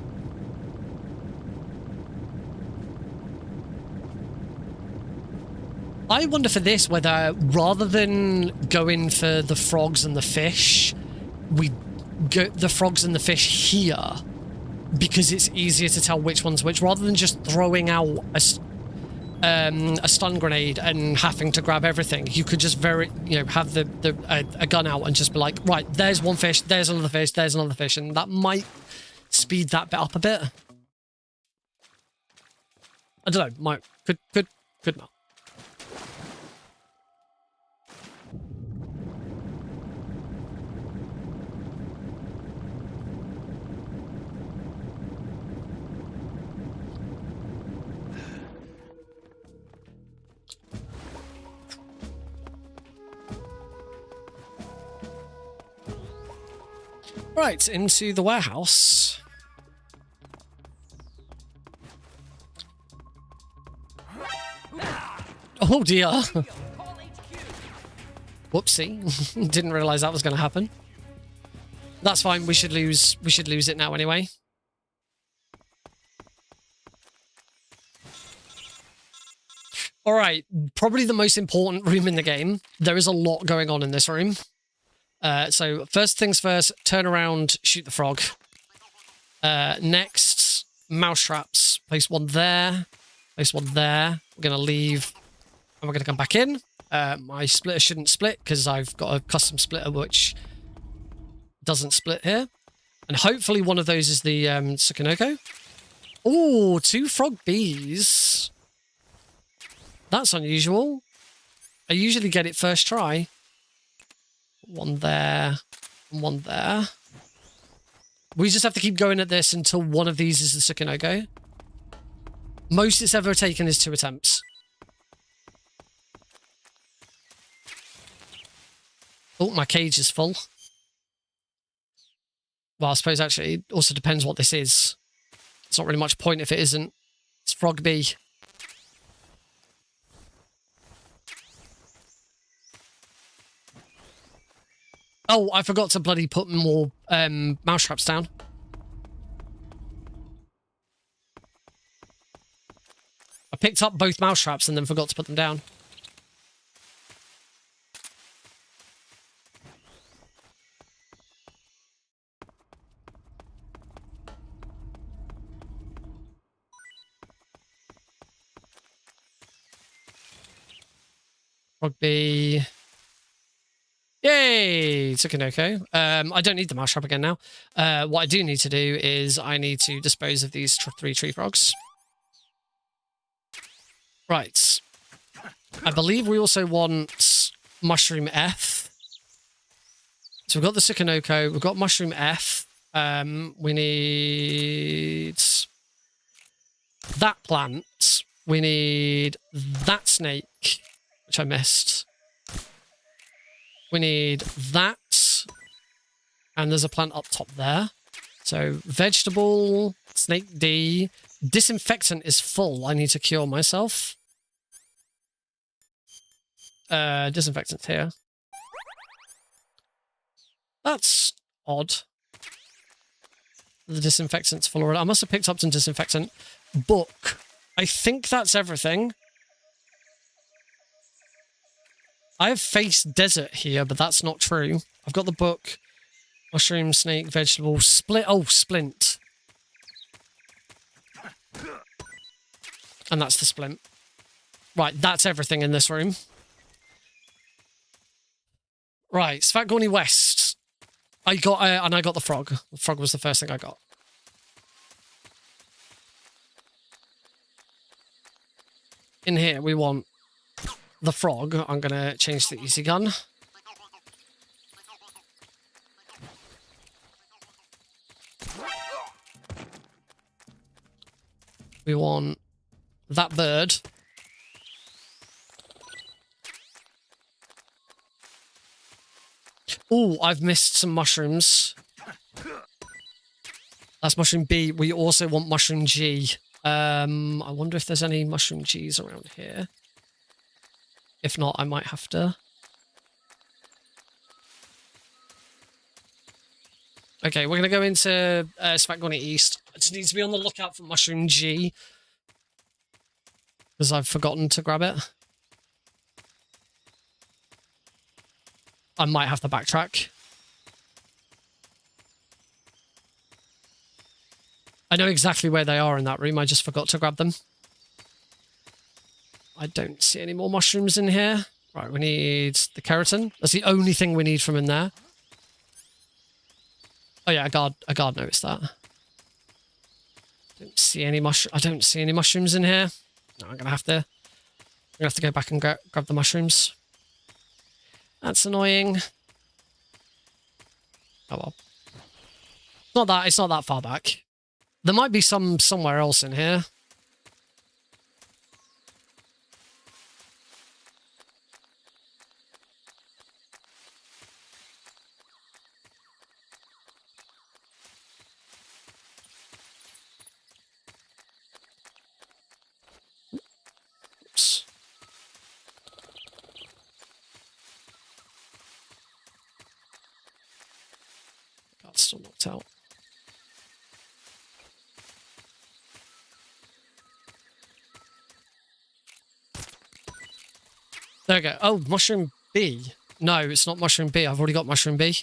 I wonder for this whether rather than going for the frogs and the fish, we go the frogs and the fish here because it's easier to tell which one's which, rather than just throwing out a stun grenade and having to grab everything. You could just have a gun out and just be like, right, there's one fish, there's another fish, there's another fish, and that might speed that bit up a bit. I don't know, could not. Right, into the warehouse. Oh dear. Whoopsie. Didn't realize that was going to happen. That's fine. We should lose it now anyway. All right, probably the most important room in the game. There is a lot going on in this room. So first things first, turn around, shoot the frog. Next, mouse traps. Place one there. Place one there. We're going to leave, and we're going to come back in. My splitter shouldn't split because I've got a custom splitter which doesn't split here. And hopefully one of those is the Tsukinoko. Oh, 2 frog bees. That's unusual. I usually get it first try. One there, and one there. We just have to keep going at this until one of these is the Tsukinoko. Most it's ever taken is 2 attempts. Oh, my cage is full. Well, I suppose actually it also depends what this is. It's not really much point if it isn't. It's Frog B. Oh, I forgot to bloody put more mouse traps down. I picked up both mouse traps and then forgot to put them down. Rugby. Yay! Tsukinoko. I don't need the mouse trap again now. What I do need to do is I need to dispose of these 3 tree frogs. Right. I believe we also want Mushroom F. So we've got the Tsukinoko, we've got Mushroom F. We need that plant. We need that snake, which I missed. We need that. And there's a plant up top there. So vegetable, snake D. Disinfectant is full. I need to cure myself. Disinfectant's here. That's odd. The disinfectant's full already. I must have picked up some disinfectant. Book. I think that's everything. I have faced desert here, but that's not true. I've got the book. Mushroom, snake, vegetable, split. Oh, splint. And that's the splint. Right, that's everything in this room. Right, Svatgorny West. I got, and I got the frog. The frog was the first thing I got. In here, we want the frog. I'm going to change to the easy gun. We want that bird. Oh, I've missed some mushrooms. That's mushroom B. We also want mushroom G. I wonder if there's any mushroom Gs around here. If not, I might have to. Okay, we're going to go into Svatgorny East. I just need to be on the lookout for mushroom G. Because I've forgotten to grab it. I might have to backtrack. I know exactly where they are in that room. I just forgot to grab them. I don't see any more mushrooms in here. Right, we need the keratin. That's the only thing we need from in there. Oh yeah, a guard noticed that. Don't see any I don't see any mushrooms in here. No, I'm gonna have to go back and grab the mushrooms. That's annoying. Oh well. It's not that far back. There might be some somewhere else in here. Oops. God, still knocked out. There we go. Oh, mushroom B. No, it's not mushroom B. I've already got mushroom B.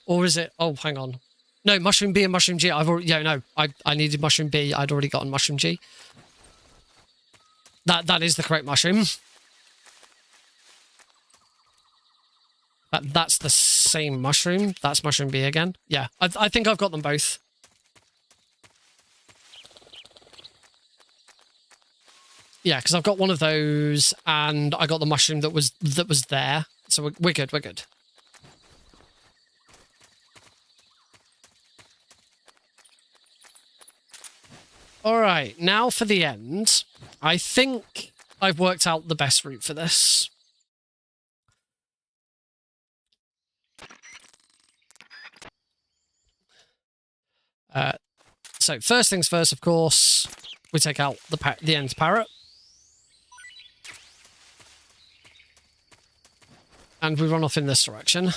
Or is it? Oh, hang on. No, mushroom B and mushroom G. I've already. Yeah, no. I needed mushroom B. I'd already gotten mushroom G. That is the correct mushroom. That's the same mushroom. That's mushroom B again. Yeah, I think I've got them both. Yeah, because I've got one of those, and I got the mushroom that was there. So we're good. We're good. All right, now for the end. I think I've worked out the best route for this. So first things first, of course, we take out the end parrot. And we run off in this direction.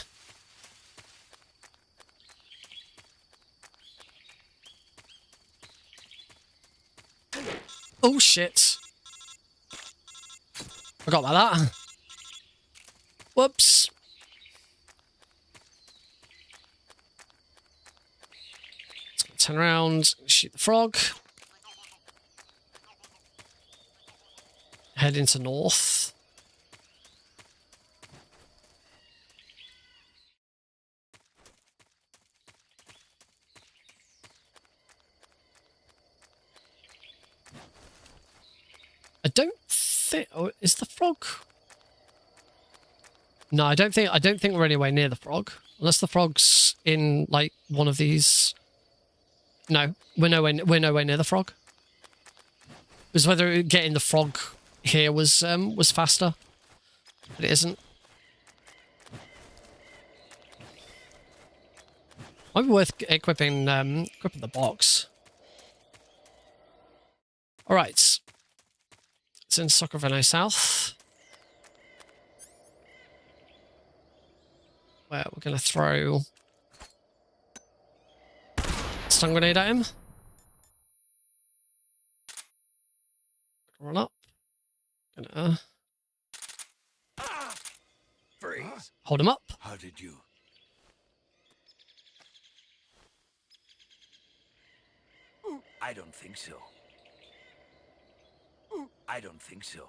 Oh, shit. Forgot about that. Whoops. Let's go turn around, shoot the frog. Head into north. I don't think... Oh, is the frog... No, I don't think we're anywhere near the frog. Unless the frog's in, like, one of these... No, we're nowhere near the frog. It was whether getting the frog here was faster. But it isn't. Might be worth equipping the box. Alright. It's in Sacramento South. Where we're going to throw a stun grenade at him. Run up. Gonna Freeze. hold him up. How did you? I don't think so. I don't think so.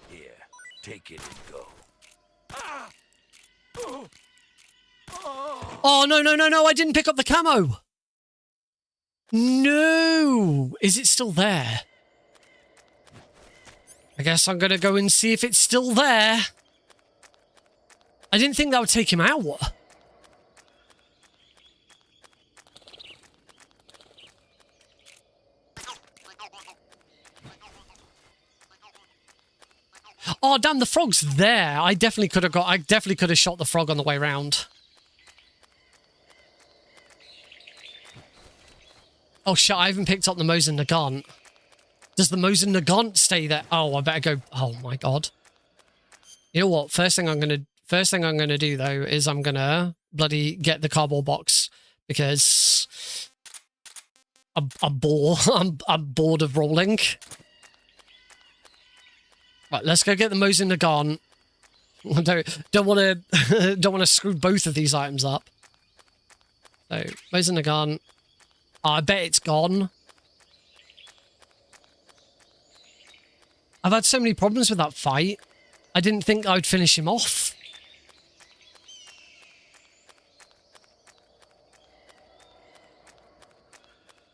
Here, take it and go. Oh, no, I didn't pick up the camo. No! Is it still there? I guess I'm going to go and see if it's still there. I didn't think that would take him out. Oh, damn, the frog's there. I definitely could have shot the frog on the way round. Oh, shit, I haven't picked up the Mosin Nagant. Does the Mosin Nagant stay there? Oh, I better go. Oh, my God. You know what? First thing I'm gonna do, though, is I'm gonna bloody get the cardboard box because I'm bored. I'm bored of rolling. Right, let's go get the Mosin Nagant. Don't want to screw both of these items up. So Mosin Nagant. Oh, I bet it's gone. I've had so many problems with that fight. I didn't think I'd finish him off.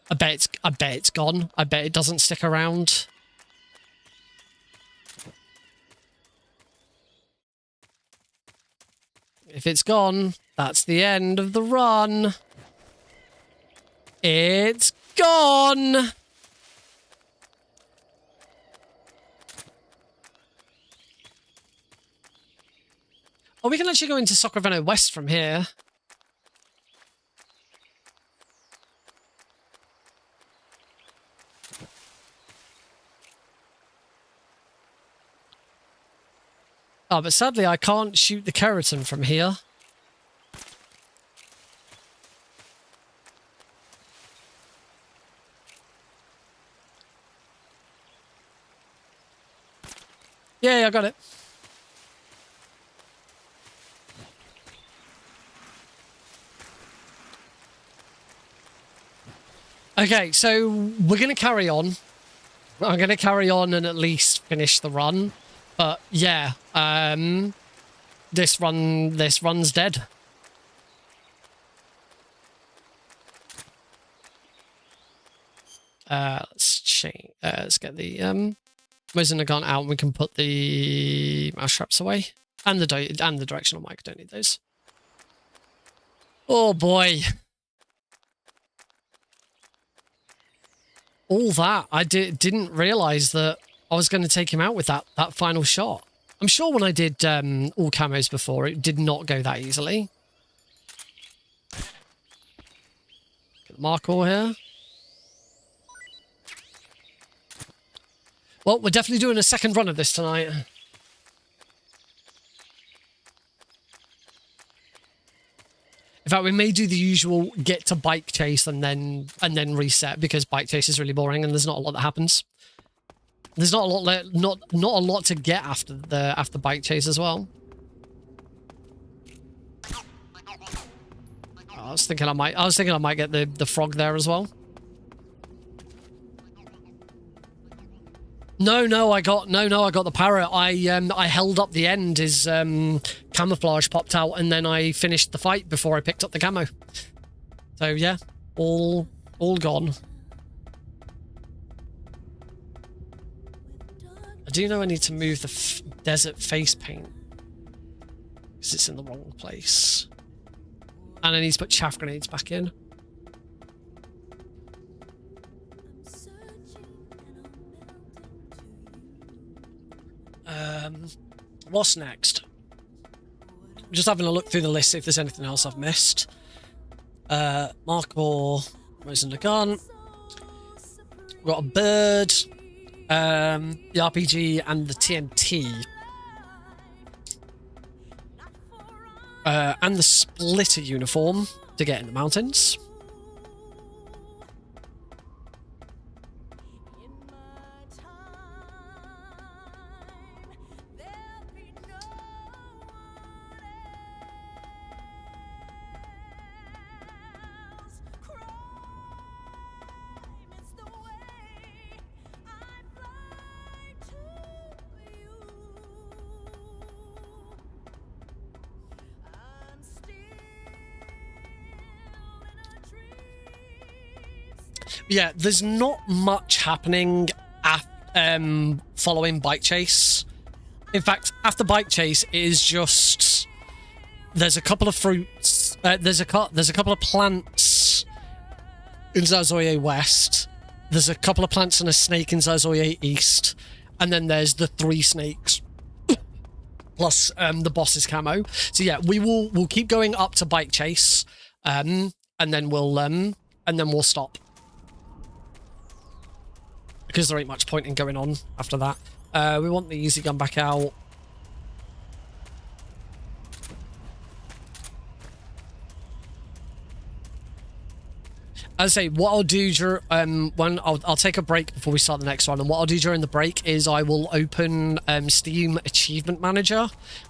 I bet it's gone. I bet it doesn't stick around. If it's gone, that's the end of the run. It's gone. Oh, we can actually go into Sacramento West from here. Oh, but sadly I can't shoot the keratin from here. Yeah, I got it. Okay, so we're going to carry on. I'm going to carry on and at least finish the run. But yeah, this run's dead. Let's change. Let's get the Whizzing the gun out, and we can put the mouse traps away and the directional mic. Don't need those. Oh boy! All that I didn't realize that I was going to take him out with that final shot. I'm sure when I did all camos before, it did not go that easily. Get the Markor here. Well, we're definitely doing a second run of this tonight. In fact, we may do the usual get to bike chase and then reset, because bike chase is really boring and there's not a lot that happens. There's not a lot not a lot to get after bike chase as well. I was thinking I might get the frog there as well. No, I got the parrot. I held up the end. His camouflage popped out, and then I finished the fight before I picked up the camo. So yeah, all gone. I do know I need to move the desert face paint because it's in the wrong place, and I need to put chaff grenades back in. What's next? I'm just having a look through the list, see if there's anything else I've missed. Markor, raising the gun. We've got a bird, the RPG, and the TNT. And the splitter uniform to get in the mountains. Yeah, there's not much happening following Bike Chase. In fact, after Bike Chase, it is just there's a couple of fruits. There's a couple of plants in Zazoye West. There's a couple of plants and a snake in Zazoye East, and then there's the 3 snakes plus the boss's camo. So yeah, we'll keep going up to Bike Chase, and then we'll stop. Because there ain't much point in going on after that. We want the easy gun back out. As I say, what I'll do during when I'll take a break before we start the next one, and what I'll do during the break is I will open Steam Achievement Manager,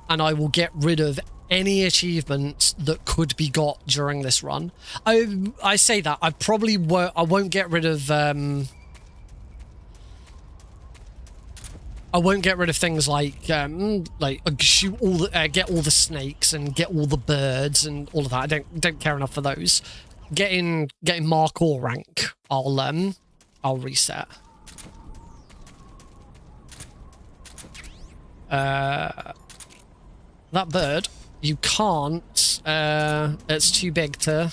and I will get rid of any achievements that could be got during this run. I say that I won't get rid of I won't get rid of things like shoot all the, get all the snakes and get all the birds and all of that. I don't care enough for those. Getting Markor rank, I'll reset. That bird, you can't. It's too big to.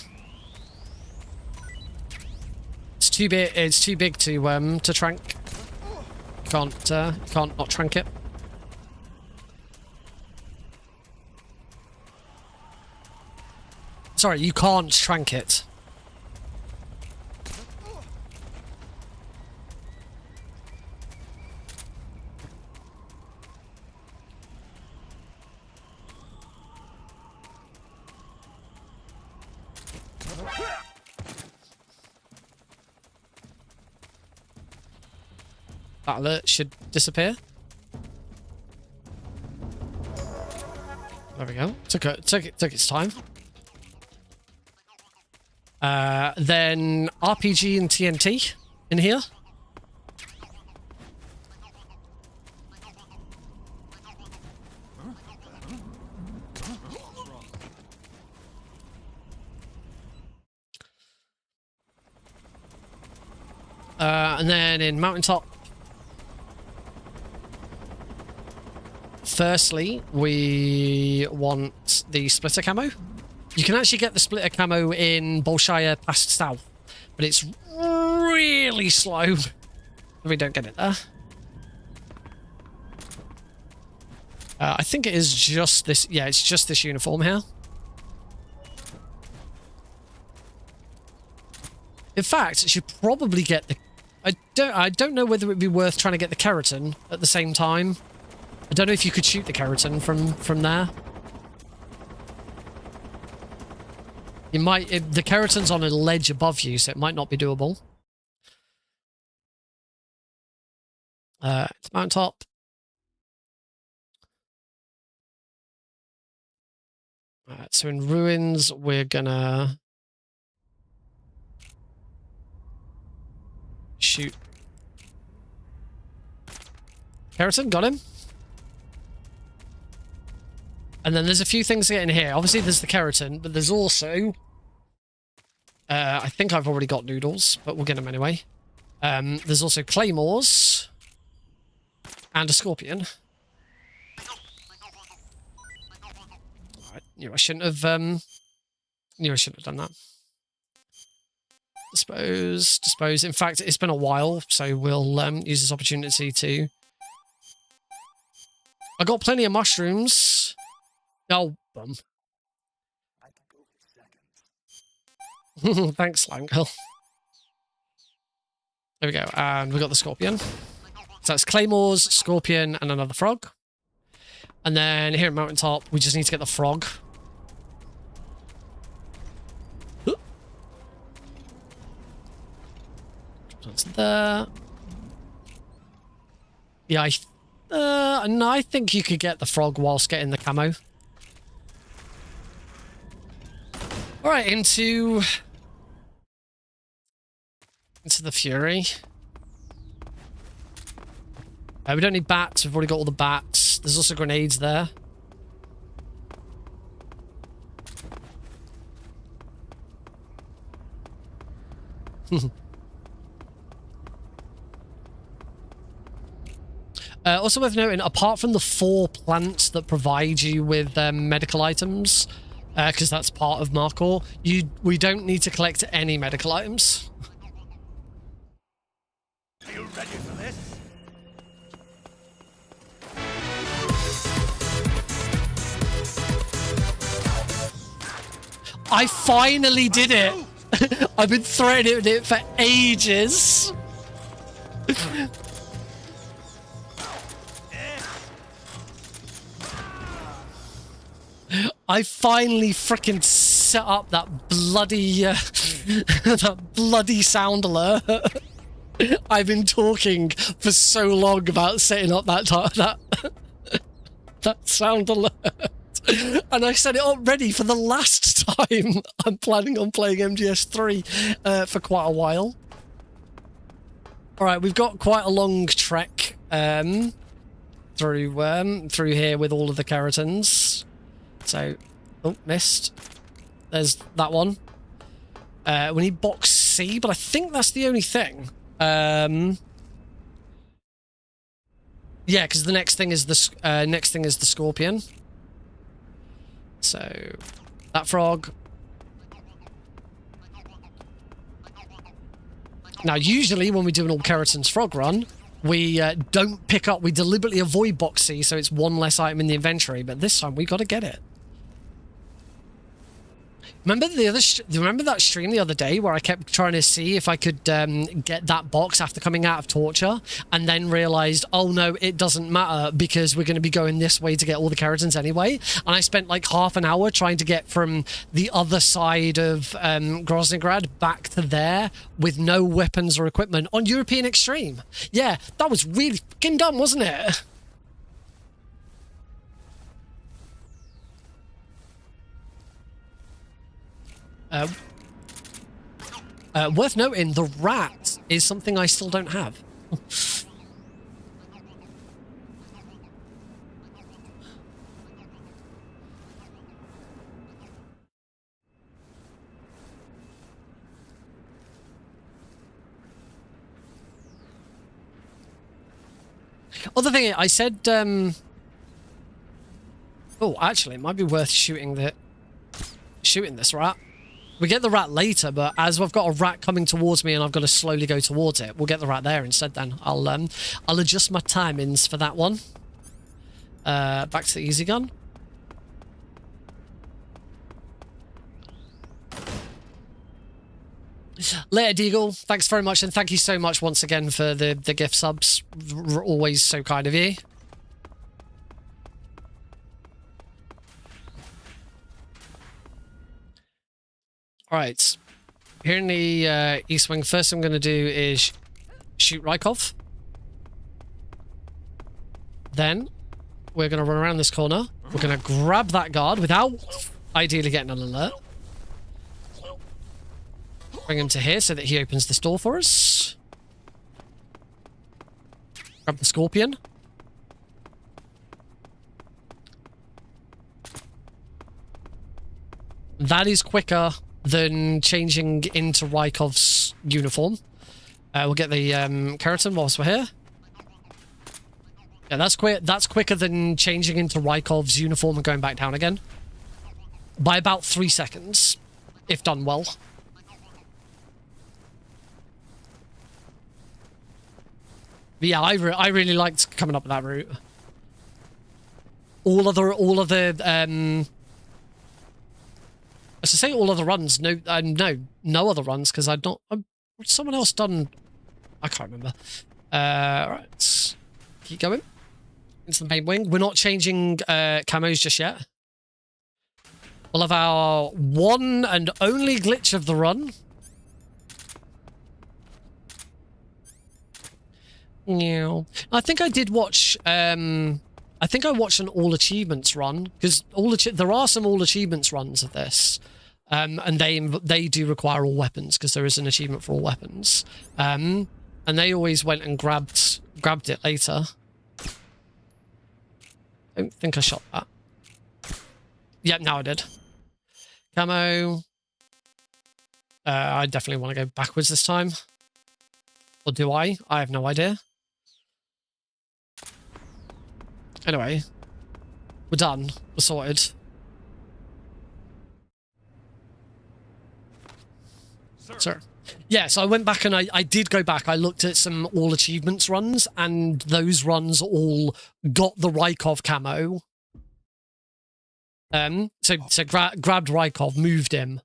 It's too big. It's too big to trank. Can't not trank it. Sorry, you can't trank it. That alert should disappear. There we go. Took its time. Then RPG and TNT in here. And then in Mountaintop, firstly, we want the splitter camo. You can actually get the splitter camo in Bolshaya past south, but it's really slow if we don't get it there. I think it is just this. Yeah, it's just this uniform here. In fact, it should probably get the... I don't know whether it would be worth trying to get the keratin at the same time. I don't know if you could shoot the keratin from there. You might... the keratin's on a ledge above you, so it might not be doable. It's Mountaintop. Alright, so in Ruins, we're gonna... shoot. Keratin, got him. And then there's a few things to get in here. Obviously, there's the keratin, but there's also... I think I've already got noodles, but we'll get them anyway. There's also claymores. And a scorpion. Alright, knew I shouldn't have done that. Dispose. In fact, it's been a while, so we'll use this opportunity to... I got plenty of mushrooms. Oh, bum. Thanks, Slime Girl. There we go. And we got the scorpion. So that's claymores, scorpion, and another frog. And then here at Mountaintop, we just need to get the frog. That's there. Yeah, no, I think you could get the frog whilst getting the camo. Alright, into the Fury. We don't need bats, we've already got all the bats. There's also grenades there. Also worth noting, apart from the 4 plants that provide you with medical items, because that's part of Markor, we don't need to collect any medical items. Are you ready for this? I finally did it! I've been threatening it for ages! I finally frickin' set up that bloody, that bloody sound alert. I've been talking for so long about setting up that sound alert. And I set it up ready for the last time. I'm planning on playing MGS3 for quite a while. Alright, we've got quite a long trek through here with all of the keratins. So, oh, missed. There's that one. We need box C, but I think that's the only thing. Yeah, because the next thing is the scorpion. So, that frog. Now, usually when we do an all keratins frog run, we don't pick up. We deliberately avoid box C, so it's one less item in the inventory. But this time we got to get it. Remember that stream the other day where I kept trying to see if I could get that box after coming out of torture, and then realized, oh no, it doesn't matter because we're going to be going this way to get all the keratins anyway. And I spent like half an hour trying to get from the other side of Groznygrad back to there with no weapons or equipment on European Extreme. Yeah, that was really fucking dumb, wasn't it? Worth noting, the rat is something I still don't have. Other thing, I said, oh, actually, it might be worth shooting this rat. We get the rat later, but as I've got a rat coming towards me and I've got to slowly go towards it, we'll get the rat there instead then. I'll adjust my timings for that one. Back to the easy gun. Later, Deagle. Thanks very much, and thank you so much once again for the gift subs. Always so kind of you. Alright. Here in the East Wing, first thing I'm going to do is shoot Rykov. Then, we're going to run around this corner. We're going to grab that guard without ideally getting an alert. Bring him to here so that he opens this door for us. Grab the Scorpion. That is quicker than changing into Rykov's uniform. We'll get the Keratin whilst we're here. Yeah, that's quick. That's quicker than changing into Rykov's uniform and going back down again. By about 3 seconds, if done well. But yeah, I really liked coming up with that route. All of the as I say, all other runs. No other runs because I'd not. Someone else done. I can't remember. Right, keep going into the main wing. We're not changing camos just yet. We'll have our one and only glitch of the run. Yeah, I think I did watch. I think I watched an all achievements run because there are some all achievements runs of this, and they do require all weapons because there is an achievement for all weapons. And they always went and grabbed it later. I don't think I shot that. Yeah, now I did. Camo. I definitely want to go backwards this time. Or do I? I have no idea. Anyway, we're done. We're sorted. Sir. Yeah, so I went back and I did go back. I looked at some all achievements runs, and those runs all got the Rykov camo. So grabbed Rykov, moved him,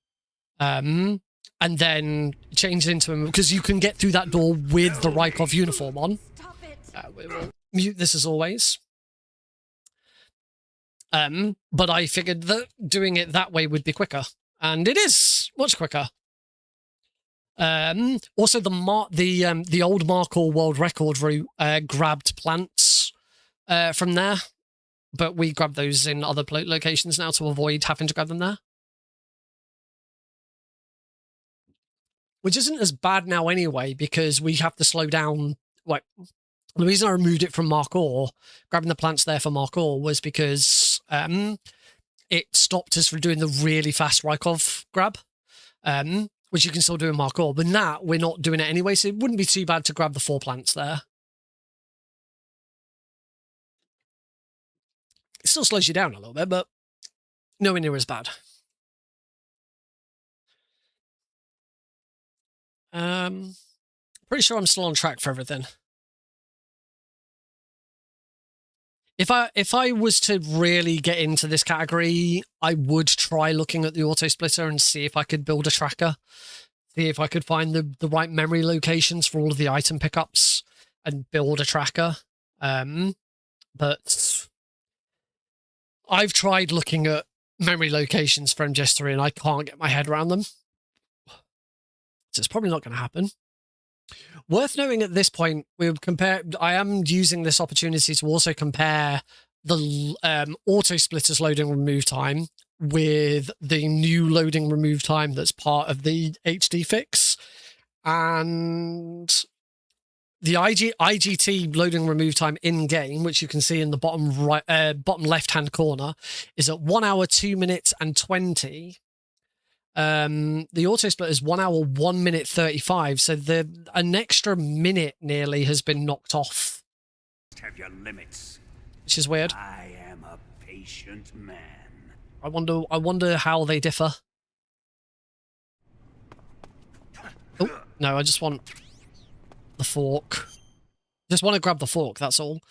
and then changed into him because you can get through that door with the Rykov uniform on. We will mute this as always. But I figured that doing it that way would be quicker, and it is much quicker. Also, the old Markor world record route grabbed plants from there, but we grab those in other locations now to avoid having to grab them there. Which isn't as bad now anyway, because we have to slow down. Like, the reason I removed it from Markor, grabbing the plants there for Markor, was because it stopped us from doing the really fast Rykov grab, which you can still do in Markor. But now we're not doing it anyway, so it wouldn't be too bad to grab the 4 plants there. It still slows you down a little bit, but nowhere near as bad. Pretty sure I'm still on track for everything. If I was to really get into this category, I would try looking at the auto splitter and see if I could build a tracker. See if I could find the right memory locations for all of the item pickups and build a tracker. But I've tried looking at memory locations for MGS3 and I can't get my head around them. So it's probably not going to happen. Worth noting at this point, I am using this opportunity to also compare the auto splitters loading remove time with the new loading remove time that's part of the HD fix. And the IGT loading remove time in game, which you can see in the bottom left hand corner, is at 1 hour 2 minutes and 20. The auto split is 1 hour 1 minute 35, so an extra minute nearly has been knocked off Have your limits. which is weird. I am a patient man. I wonder how they differ. Oh, no, I just want the fork. Just want to grab the fork, that's all.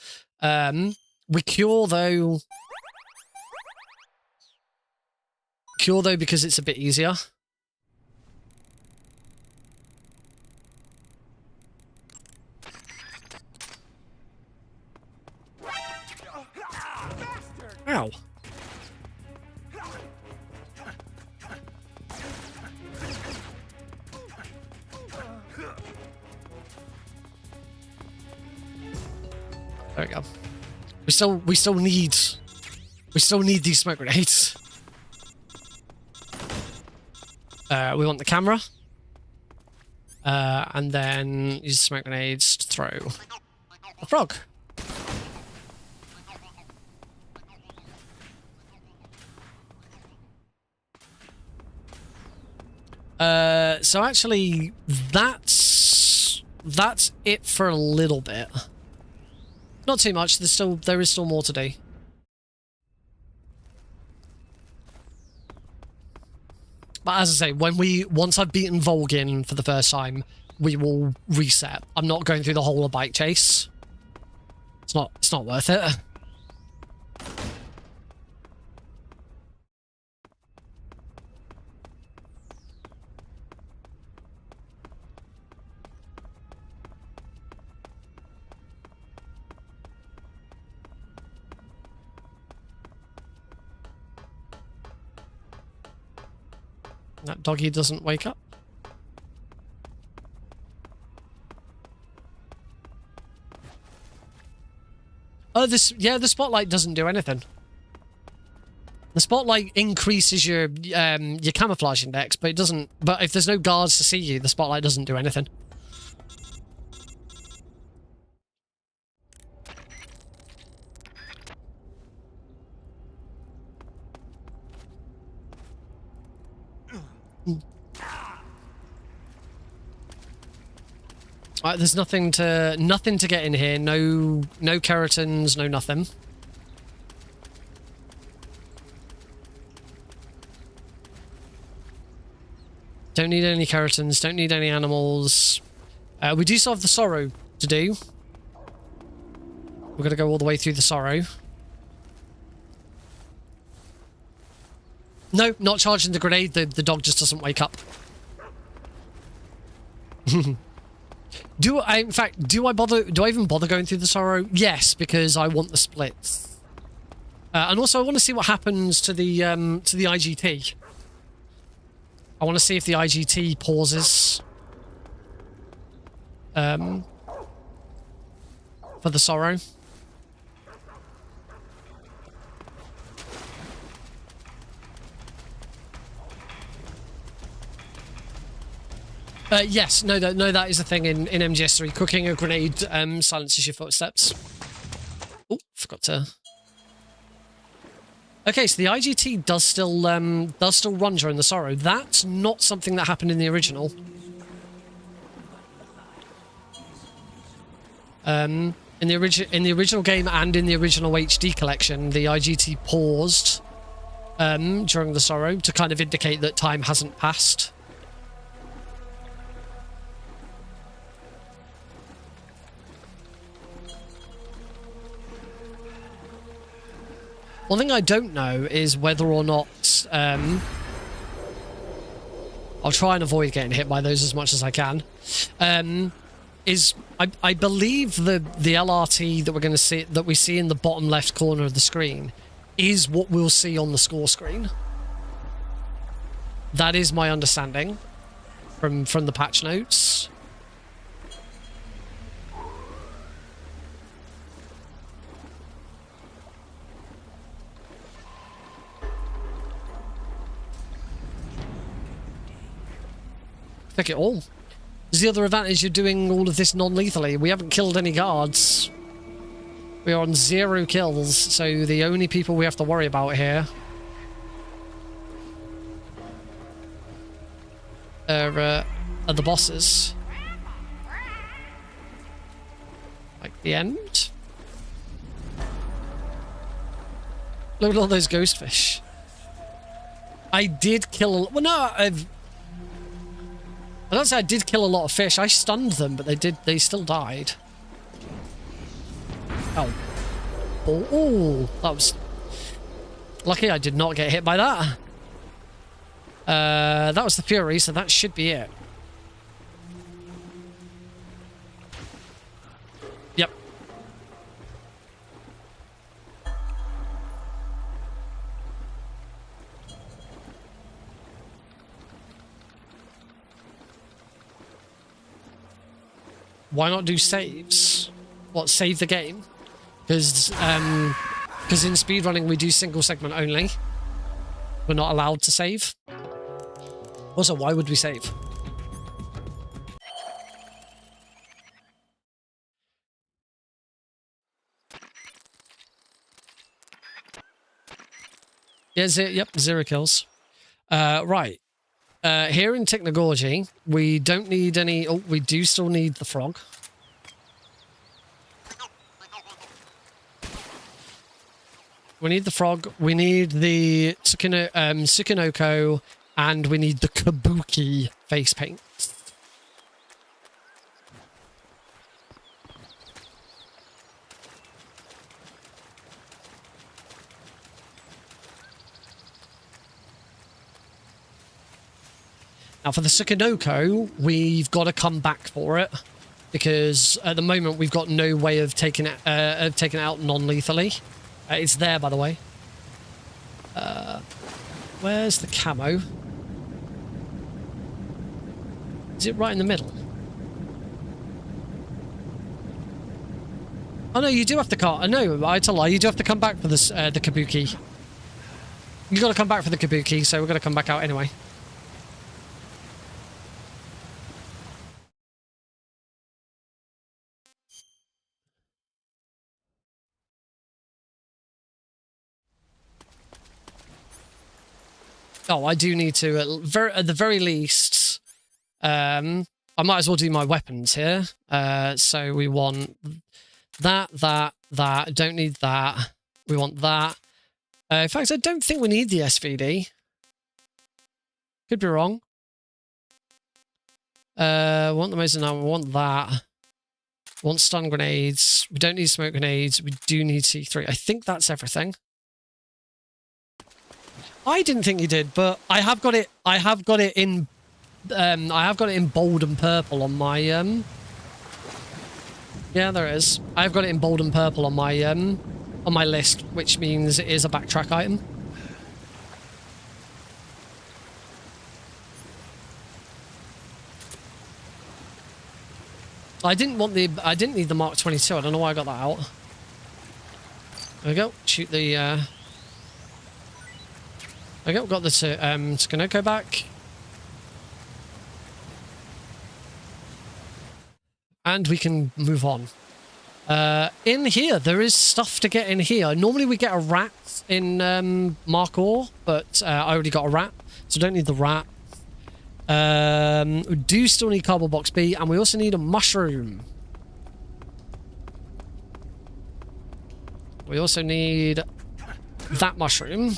We cure though. Cure though because it's a bit easier. Ow. There we go. We still need these smoke grenades. We want the camera. And then use smoke grenades to throw the frog. So actually, that's it for a little bit. Not too much. There is still more to do. But as I say, once I've beaten Volgin for the first time, we will reset. I'm not going through the whole of Bike Chase. It's not worth it. That doggy doesn't wake up. Oh, the spotlight doesn't do anything. The spotlight increases your camouflage index, but it doesn't. But if there's no guards to see you, the spotlight doesn't do anything. Right, there's nothing to get in here. No keratins, no nothing. Don't need any keratins. Don't need any animals. We do still have the sorrow to do. We're gonna go all the way through the sorrow. No, not charging the grenade. The dog just doesn't wake up. Do I even bother going through the sorrow? Yes, because I want the splits. And also I want to see what happens to the IGT. I want to see if the IGT pauses for the sorrow. Yes, no, that is a thing in MGS3. Cooking a grenade silences your footsteps. Oh, forgot to. Okay, so the IGT does still run during the sorrow. That's not something that happened in the original. In the original game and in the original HD collection, the IGT paused during the sorrow to kind of indicate that time hasn't passed. One thing I don't know is whether or not I'll try and avoid getting hit by those as much as I can. I believe the LRT that we see in the bottom left corner of the screen is what we'll see on the score screen. That is my understanding from the patch notes. Take it all. Is the other advantage of doing all of this non-lethally? We haven't killed any guards. We are on 0 kills, so the only people we have to worry about here are the bosses. Like the end. Look at all those ghost fish. I did kill... Well, no, I don't say I did kill a lot of fish. I stunned them, but they still died. Oh. Oh, that was... Lucky I did not get hit by that. That was the Fury, so that should be it. Yep. Why not do saves? What, save the game? Because in speedrunning we do single segment only. We're not allowed to save. Also, why would we save? Yeah, yep, 0 kills. Right. Here in Technogorgy, we don't need any... Oh, we do still need the frog. We need the frog, we need the Tsukinoko, and we need the Kabuki face paint. Now for the Tsukinoko, we've got to come back for it, because at the moment we've got no way of taking it out non-lethally. It's there, by the way. Where's the camo? Is it right in the middle? Oh no, you do have to come. No, I tell a lie. You do have to come back for this, the Kabuki. You got to come back for the Kabuki, so we're going to come back out anyway. Oh, I do need to, at the very least, I might as well do my weapons here. So we want that. Don't need that. We want that. In fact, I don't think we need the SVD. Could be wrong. Want the most of we want that. We want stun grenades. We don't need smoke grenades. We do need C3. I think that's everything. I didn't think you did, but I have got it. I have got it in bold and purple on my Yeah, there it is. I've got it in bold and purple on my list, which means it is a backtrack item. I didn't need the Mark 22. I don't know why I got that out. There we go. Shoot the Okay, we've got the Tsukinoko back. And we can move on. In here, there is stuff to get in here. Normally we get a rat in Markor, but I already got a rat, so don't need the rat. We do still need Cardboard Box B, and we also need a mushroom. We also need that mushroom.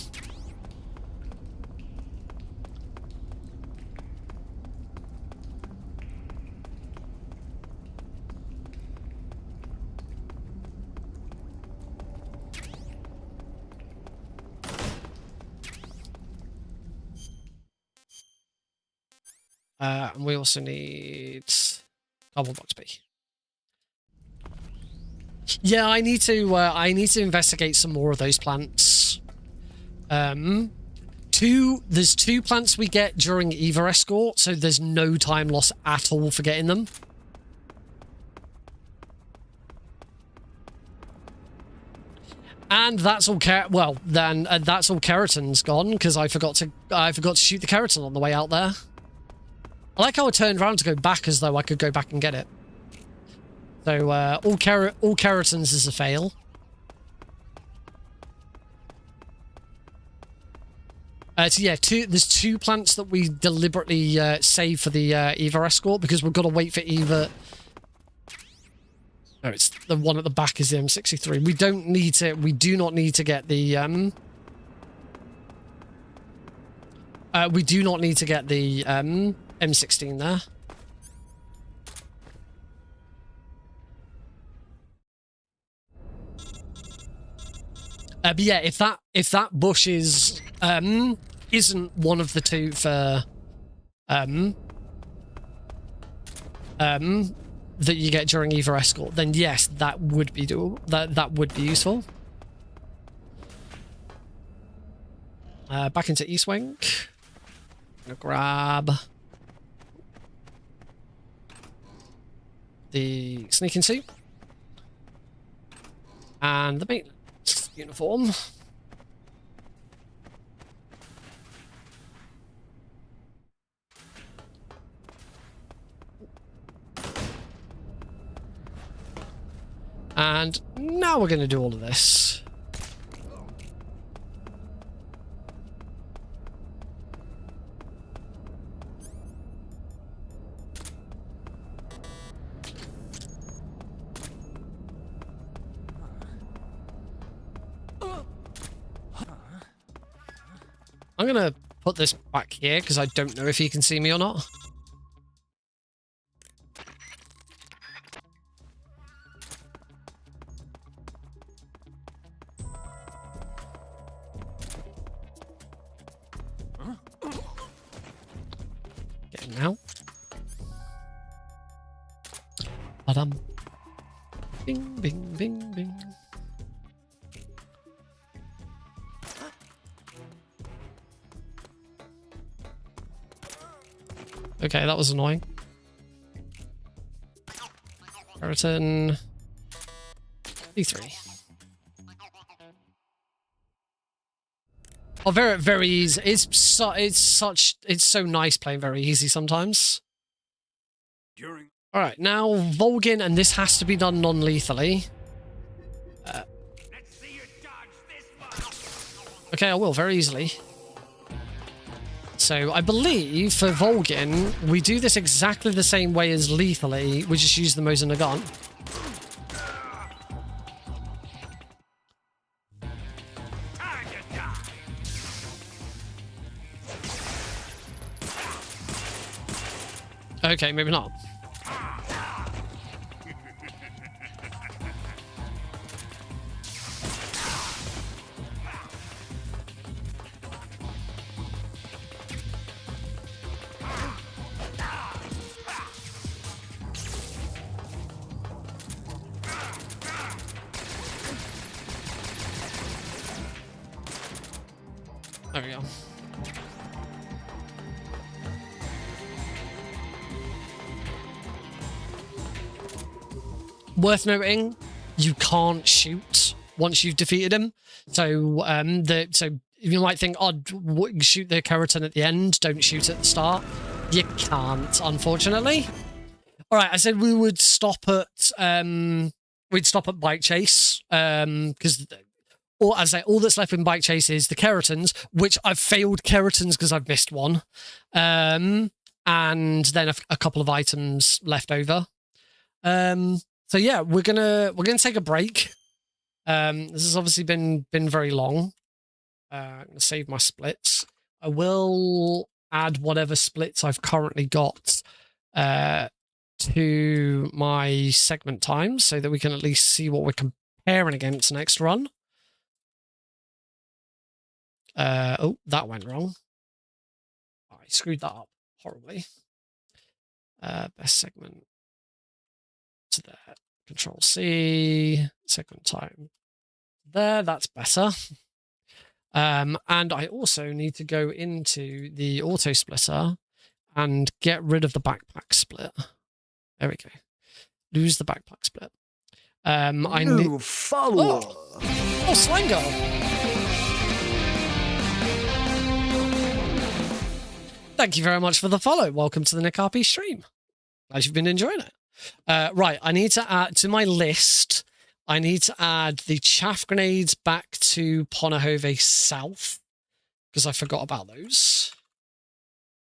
And we also need Cardboard Box B. Yeah, I need to investigate some more of those plants. There's 2 plants we get during Eva Escort, so there's no time loss at all for getting them. And that's all that's all keratin's gone because I forgot to shoot the keratin on the way out there. I like how I turned around to go back as though I could go back and get it. So all keratins is a fail. So yeah, there's 2 plants that we deliberately save for the Eva Escort because we've got to wait for Eva. No, it's the one at the back is the M63. We do not need to get the We do not need to get the M16 there. But yeah, if that bush is isn't one of the two for that you get during either escort, then yes, that would be doable. That would be useful. Back into East Wing. Gonna grab the sneaking suit and the maintenance uniform. And now we're going to do all of this. I'm going to put this back here because I don't know if he can see me or not. Get him now. Ba-dum. Bing, bing, bing, bing. Okay, that was annoying. Return D3. Oh, very, very easy. It's so nice playing very easy sometimes. All right, now Volgin, and this has to be done non-lethally. Let's see you dodge this one. Okay, I will very easily. So I believe for Volgin, we do this exactly the same way as lethally. We just use the Mosin Nagant. Time to die. Okay, maybe not. There we go. Worth noting, you can't shoot once you've defeated him. So, so you might think, oh, shoot the keratin at the end, don't shoot at the start. You can't, unfortunately. All right, I said we would stop at Bike Chase, because or as I say, all that's left in Bike Chase is the keratins, which I've failed keratins because I've missed one, and then a couple of items left over. So yeah, we're gonna take a break. This has obviously been very long. I'm gonna save my splits. I will add whatever splits I've currently got to my segment times so that we can at least see what we're comparing against next run. Oh, that went wrong. I screwed that up horribly. Best segment to there. Control C, segment time. There, that's better. And I also need to go into the auto splitter and get rid of the backpack split. There we go. Lose the backpack split. I need follow. Oh, Slango. Thank you very much for the follow. Welcome to the Nick RP stream. Glad you've been enjoying it. Right, I need to add to my list. I need to add the chaff grenades back to Ponahove South because I forgot about those.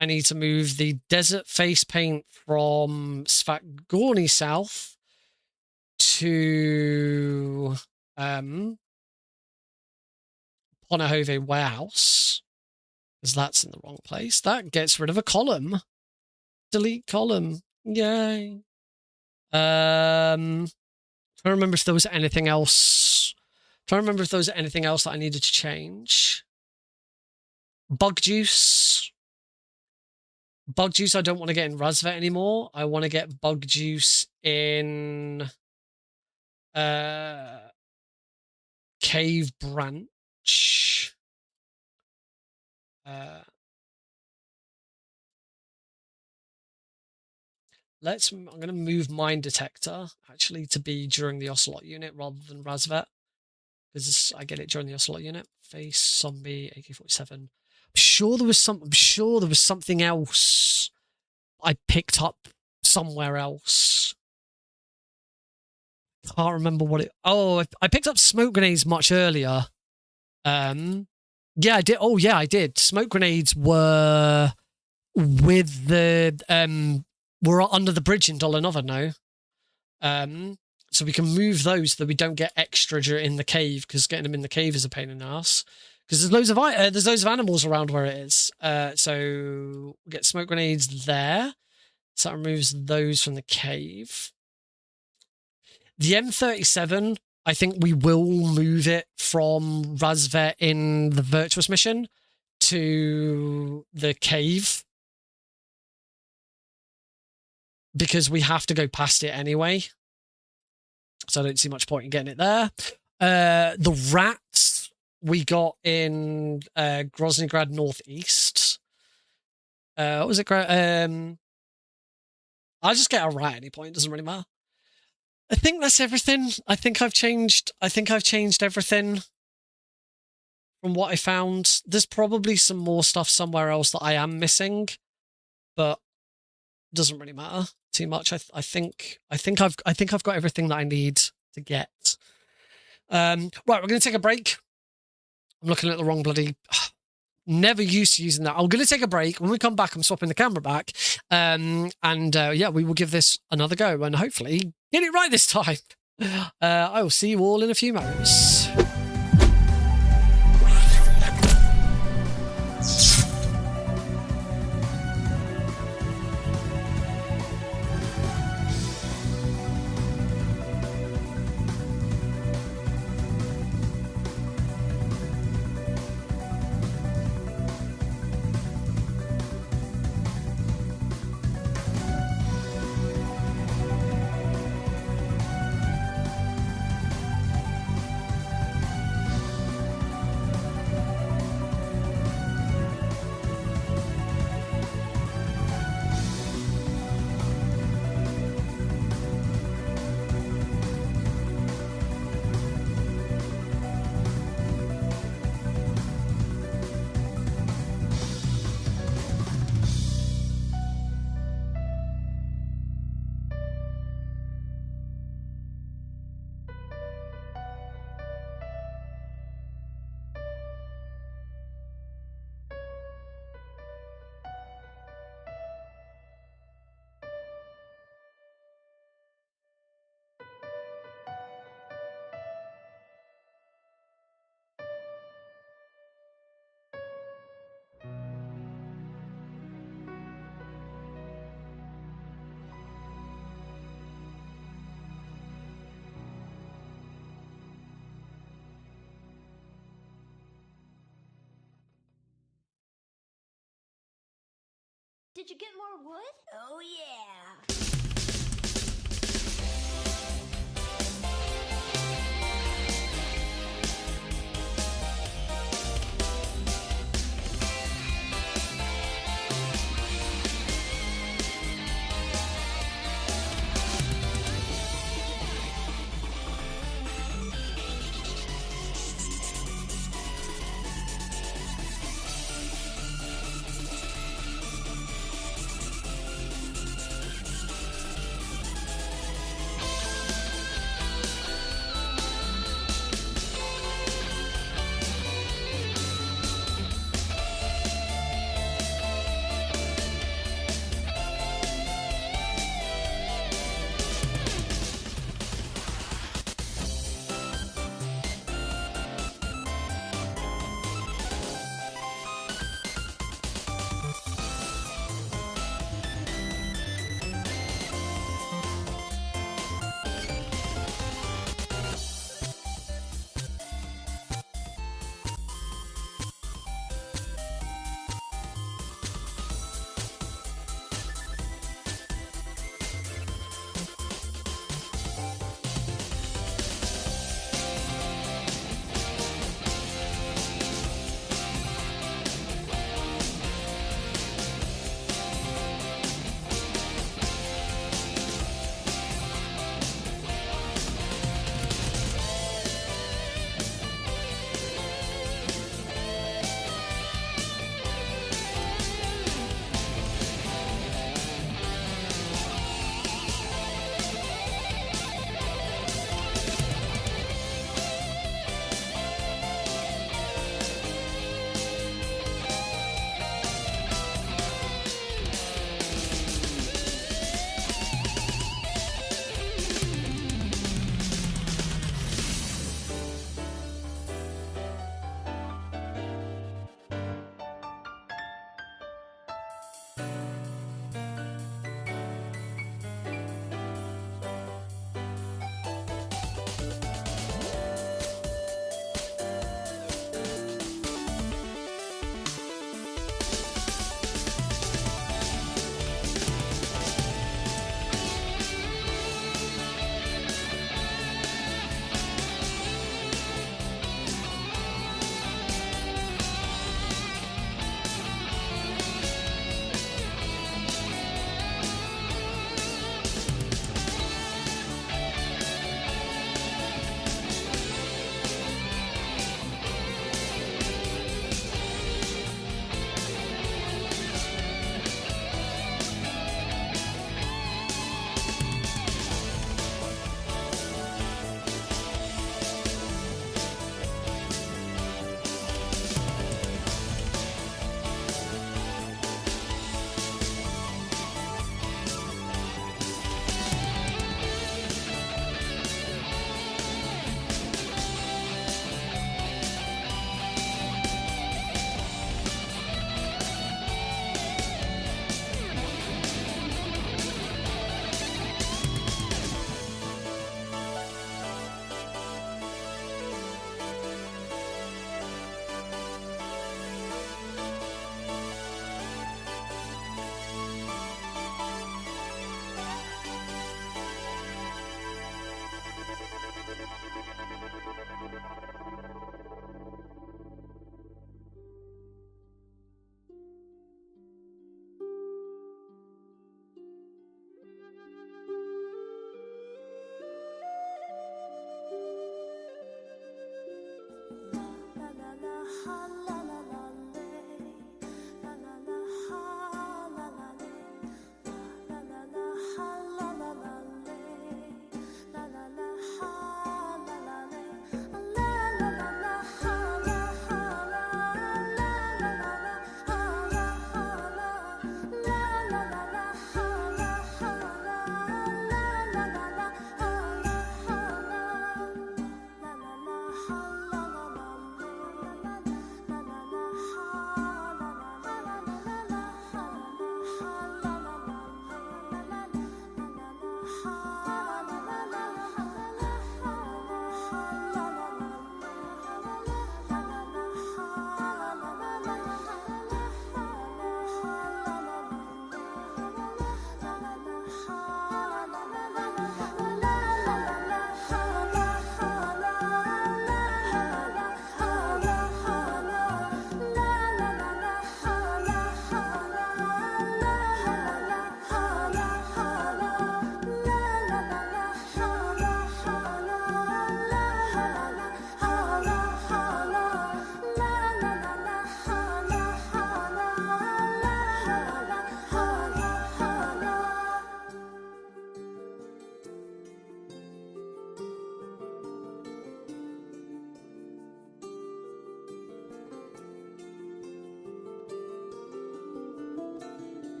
I need to move the desert face paint from Svatgorny South to Ponahove Warehouse Because that's in the wrong place. That gets rid of a column. Delete column. Yay. Trying to remember if there was anything else. Trying to remember if there was anything else that I needed to change. Bug juice. Bug juice I don't want to get in Razvet anymore. I want to get bug juice in Cave Branch. I'm going to move Mine Detector actually to be during the Ocelot unit rather than Razvet, because I get it during the Ocelot unit. Face zombie AK-47. I'm sure there was something else I picked up somewhere else. Can't remember what it. Oh, I picked up smoke grenades much earlier. Yeah, I did. Oh, yeah, I did. Smoke grenades were with the we're under the bridge in Dollar now. So we can move those so that we don't get extra in the cave, because getting them in the cave is a pain in the ass. Because there's loads of animals around where it is. So we get smoke grenades there. So that removes those from the cave. The M37, I think we will move it from Razvet in the Virtuous mission to the cave, because we have to go past it anyway. So I don't see much point in getting it there. The rats we got in Groznygrad Northeast. What was it? I'll just get a rat at any point. It doesn't really matter. I think that's everything. I think I've changed everything from what I found. There's probably some more stuff somewhere else that I am missing, but it doesn't really matter too much. I think I've got everything that I need to get. Right, we're going to take a break. I'm looking at the wrong bloody. Never used to using that. I'm going to take a break. When we come back, I'm swapping the camera back. Yeah, we will give this another go and hopefully get it right this time. I will see you all in a few moments. Did you get more wood? Oh, yeah.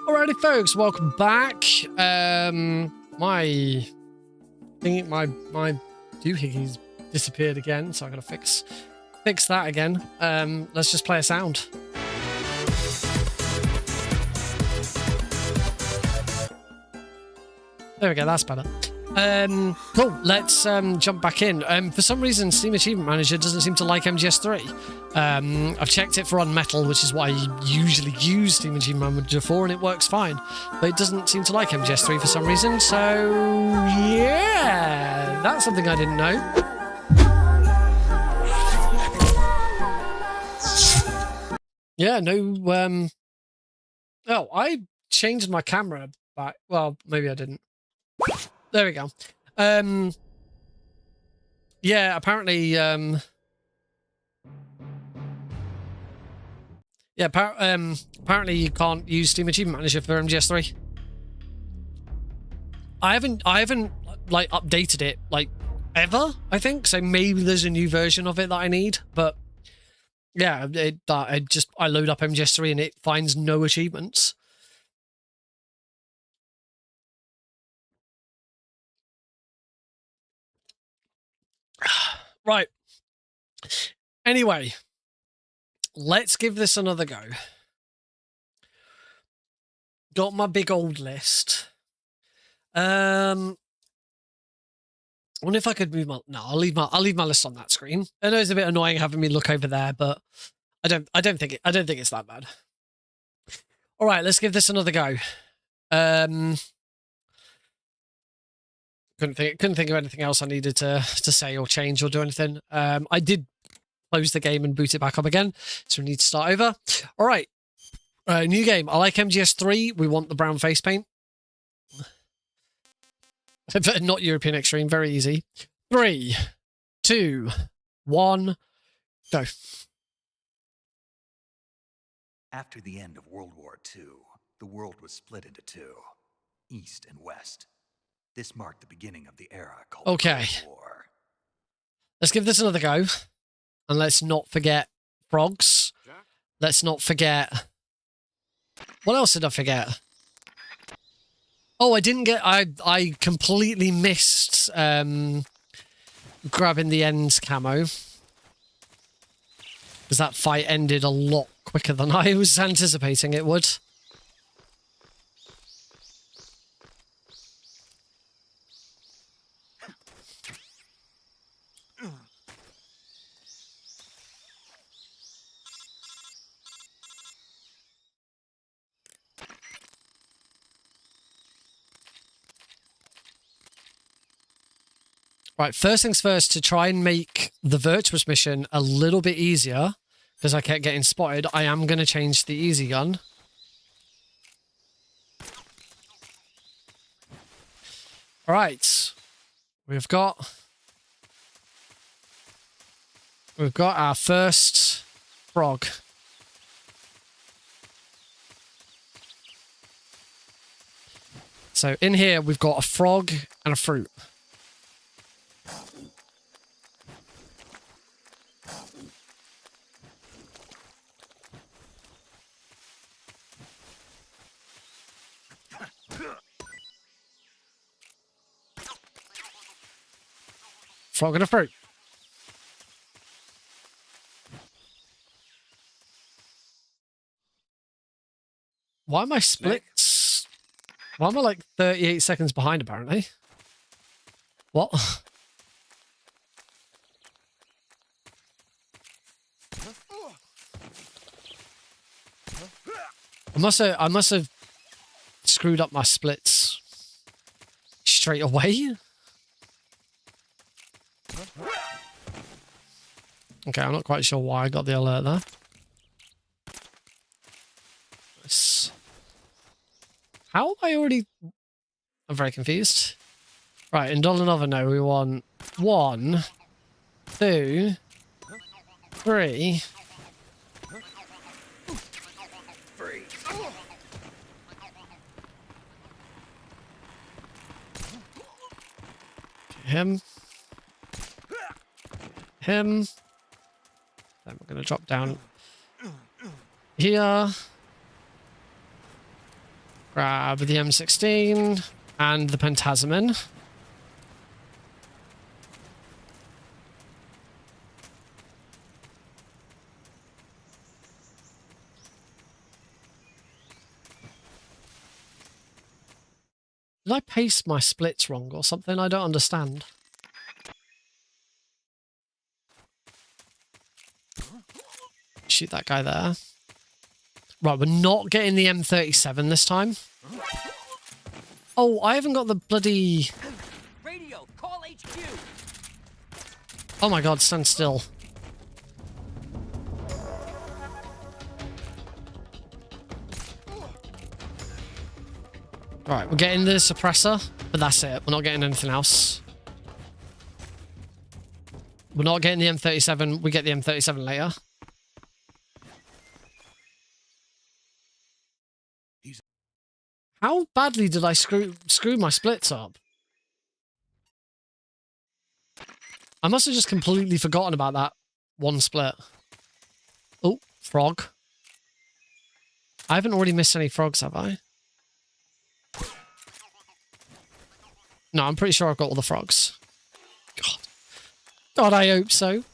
Alrighty, folks, welcome back. My doohickeys disappeared again, so I gotta fix that again. Let's just play a sound. There we go, that's better. Cool, let's jump back in. For some reason, Steam Achievement Manager doesn't seem to like MGS3. I've checked it for unmetal, which is what I usually use Steam Achievement Manager for, and it works fine. But it doesn't seem to like MGS3 for some reason, so yeah, that's something I didn't know. Yeah, no, oh, I changed my camera back. Well, maybe I didn't. There we go. Yeah, apparently, yeah, apparently you can't use Steam Achievement Manager for MGS3. I haven't like updated it like ever, I think. So maybe there's a new version of it that I need, but yeah, I load up MGS3 and it finds no achievements. Right. Anyway, let's give this another go. Got my big old list. I wonder if I could move my. No, I'll leave my list on that screen. I know it's a bit annoying having me look over there, but I don't think it's that bad. All right, let's give this another go. Couldn't think of anything else I needed to say or change or do anything. I did close the game and boot it back up again, so we need to start over. All right, new game. I like MGS3. We want the brown face paint. Not European Extreme. Very easy. 3, 2, 1, go. After the end of World War II, the world was split into two, East and West. This marked the beginning of the era called Okay. Cold War. Let's give this another go. And let's not forget frogs. Let's not forget... What else did I forget? Oh, I didn't get... I completely missed grabbing the ends camo. Because that fight ended a lot quicker than I was anticipating it would. Right, first things first, to try and make the Virtuous mission a little bit easier, because I kept getting spotted, I am going to change the easy gun. Alright, we've got our first frog. So in here, we've got a frog and a fruit. Frog and a fruit. Why am I splits? Why am I like 38 seconds behind, apparently? What? I must have screwed up my splits straight away. Okay, I'm not quite sure why I got the alert there. How am I already... I'm very confused. Right, in $1 no, we want 1, 2, 3. Him. Then we're going to drop down here. Grab the M16 and the Pentasamin. Did I paste my splits wrong or something? I don't understand. Shoot that guy there. Right, we're not getting the M37 this time. Oh, I haven't got the bloody... Radio, call HQ. Oh my god, stand still. Right, we're getting the suppressor, but that's it. We're not getting anything else. We're not getting the M37. We get the M37 later. How badly did I screw my splits up? I must have just completely forgotten about that one split. Oh, frog. I haven't already missed any frogs, have I? No, I'm pretty sure I've got all the frogs. God. God, I hope so.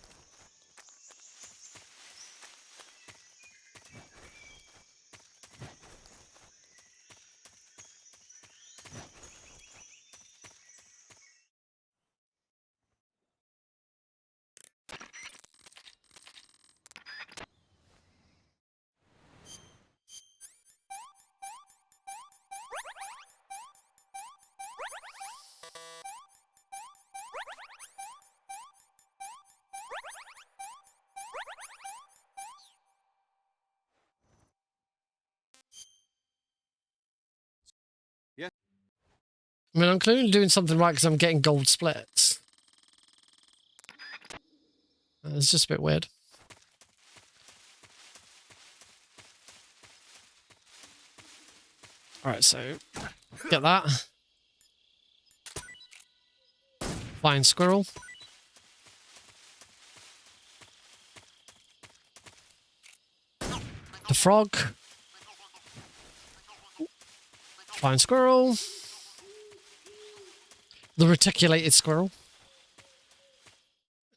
I mean, I'm clearly doing something right because I'm getting gold splits. It's just a bit weird. Alright, so get that. Flying squirrel. The frog. Flying squirrel. The reticulated squirrel.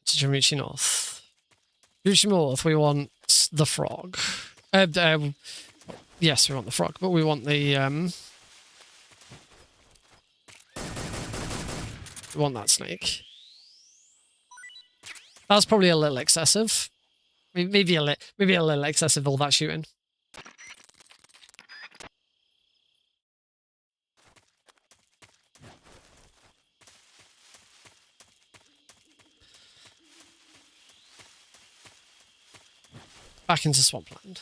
To Jimichi North. Jimichi North, we want the frog. Yes, we want the frog, but we want the we want that snake. That was probably a little excessive. Maybe a little excessive, all that shooting. Back into swampland.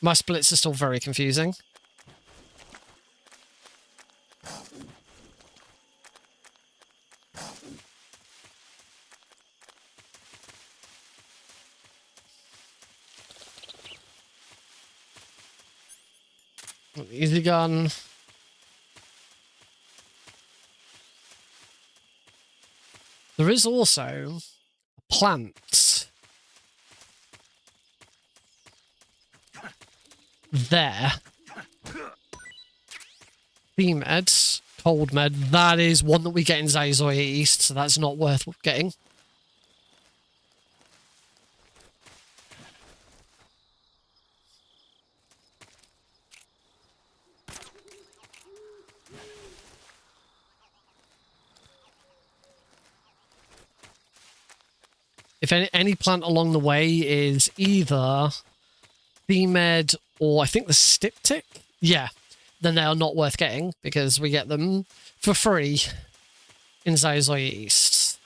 My splits are still very confusing. Easy gun. There is also plants there. Beam meds, cold med. That is one that we get in Zaizoya East, so that's not worth getting. If any plant along the way is either B-Med or I think the Styptic, yeah, then they are not worth getting because we get them for free in Zaizoya East.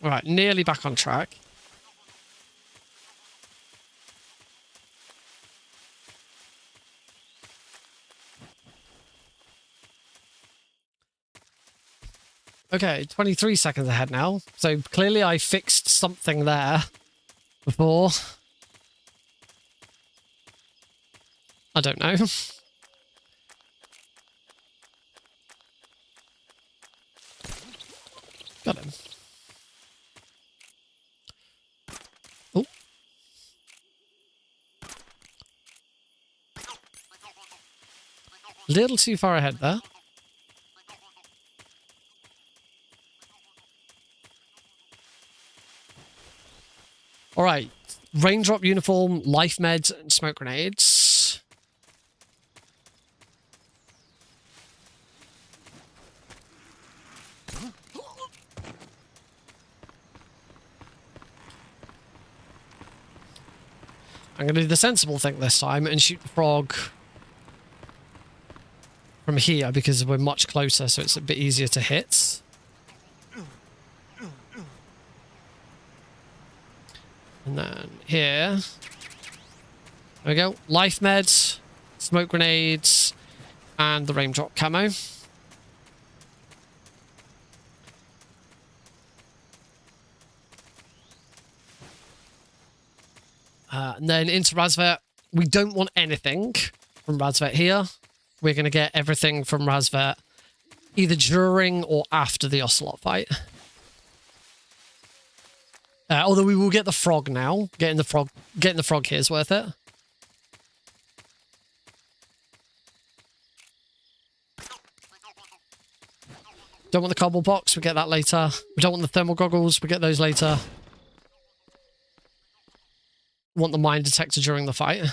All right, nearly back on track. Okay, 23 seconds ahead now. So clearly I fixed something there before. I don't know. Got him. Oh. Little too far ahead there. All right. Raindrop uniform, life meds, and smoke grenades. I'm going to do the sensible thing this time and shoot the frog from here because we're much closer, so it's a bit easier to hit. And then here. There we go. Life meds, smoke grenades, and the raindrop camo. And then into Razvet. We don't want anything from Razvet here. We're going to get everything from Razvet either during or after the Ocelot fight. Although we will get the frog now. Getting the frog here is worth it. Don't want the cobble box, we get that later. We don't want the thermal goggles, we get those later. Want the mine detector during the fight.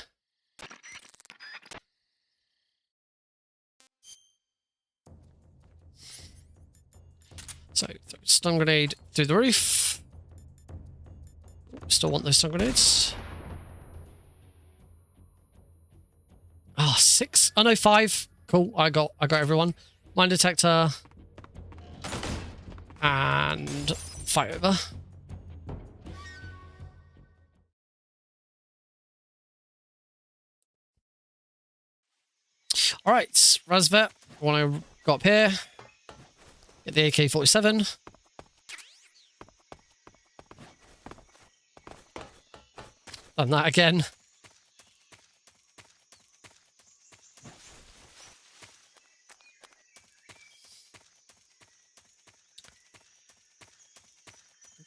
So, throw stun grenade through the roof. Still want those stun grenades. Ah, 6. Oh no, 5. Cool, I got everyone. Mine detector. And fight over. All right, Razvet. When I go up here, get the AK-47. Done that again.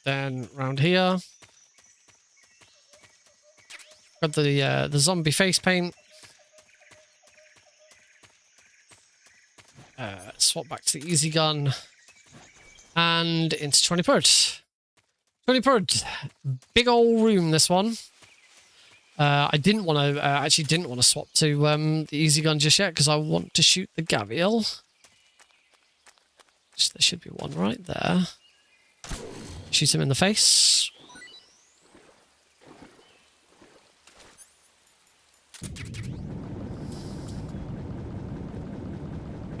Then round here, got the zombie face paint. Swap back to the easy gun and into 20 Purd. Big old room, this one. I didn't want to actually didn't want to swap to the easy gun just yet because I want to shoot the Gavial. So there should be one right there. Shoot him in the face.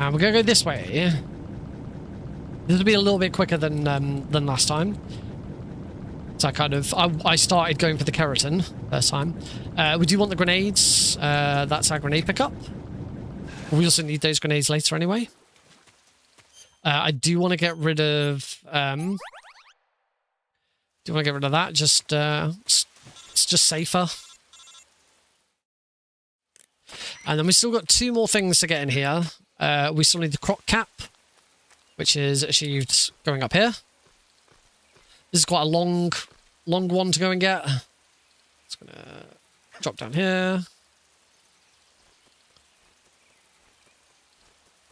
And we're going to go this way. This will be a little bit quicker than last time. So I started going for the keratin first time. We do want the grenades. That's our grenade pickup. We also need those grenades later anyway. I do want to get rid of... do want to get rid of that? Just it's just safer. And then we still got 2 more things to get in here. We still need the croc cap, which is achieved going up here. This is quite a long one to go and get. It's gonna drop down here.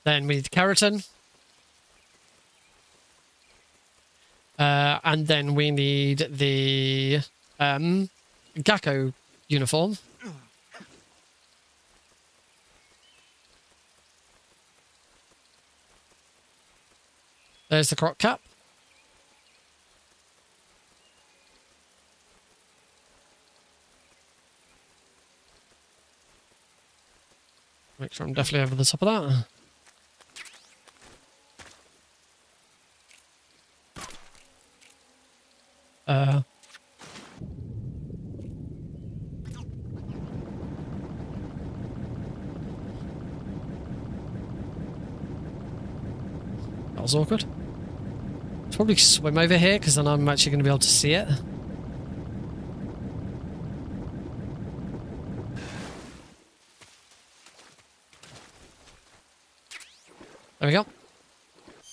Then we need the keratin. And then we need the Gakko uniform. There's the croc cap. Make sure I'm definitely over the top of that. That was awkward. probably swim over here because then I'm actually going to be able to see it. There we go.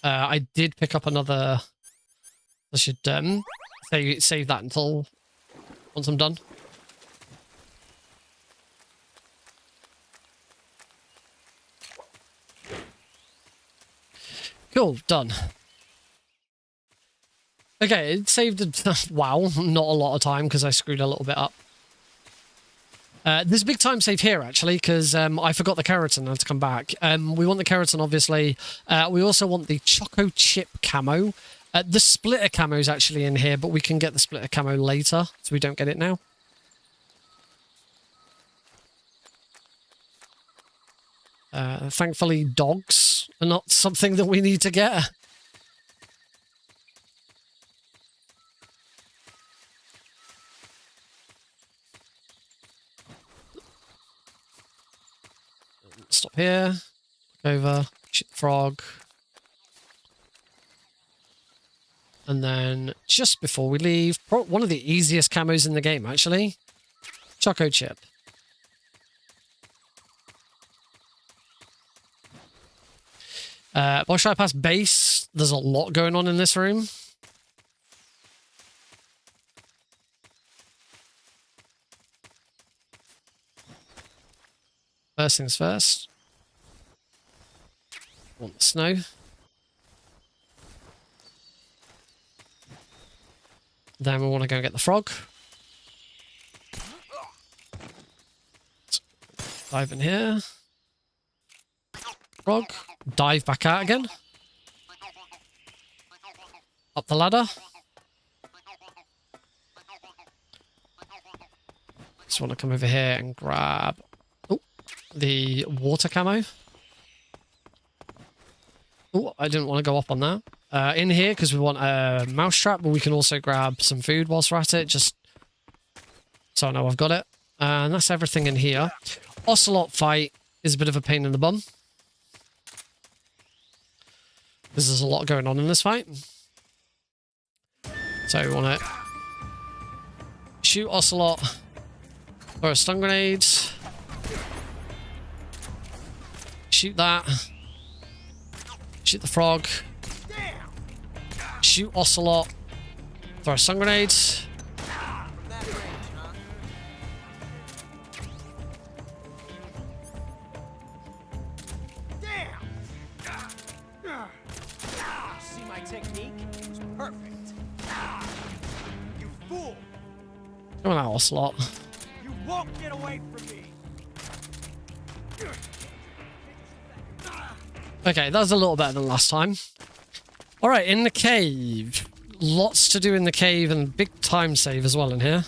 I did pick up another. I should save that until once I'm done. Cool, done. Okay, it saved, wow, not a lot of time because I screwed a little bit up. There's a big time save here, actually, because I forgot the keratin. I had to come back. We want the keratin, obviously. We also want the Choco Chip camo. The splitter camo is actually in here, but we can get the splitter camo later, so we don't get it now. Thankfully, dogs are not something that we need to get. Stop here. Over. Shoot the frog. And then, just before we leave, one of the easiest camos in the game, actually. Choco Chip. Why should I pass base? There's a lot going on in this room. First things first. Want the snow. Then we want to go and get the frog. Dive in here. Frog. Dive back out again. Up the ladder. Just want to come over here and grab the water camo. Oh, I didn't want to go up on that. In here, because we want a mousetrap, but we can also grab some food whilst we're at it, just so I know I've got it. And that's everything in here. Ocelot fight is a bit of a pain in the bum, because there's a lot going on in this fight. So we want to shoot Ocelot for a stun grenade. Shoot that. Shoot the frog. Shoot Ocelot. Throw a stun grenade. See my technique? It was perfect. You fool! Come on, Ocelot. You won't get away from me! Okay, that was a little better than last time. Alright, in the cave. Lots to do in the cave and big time save as well in here.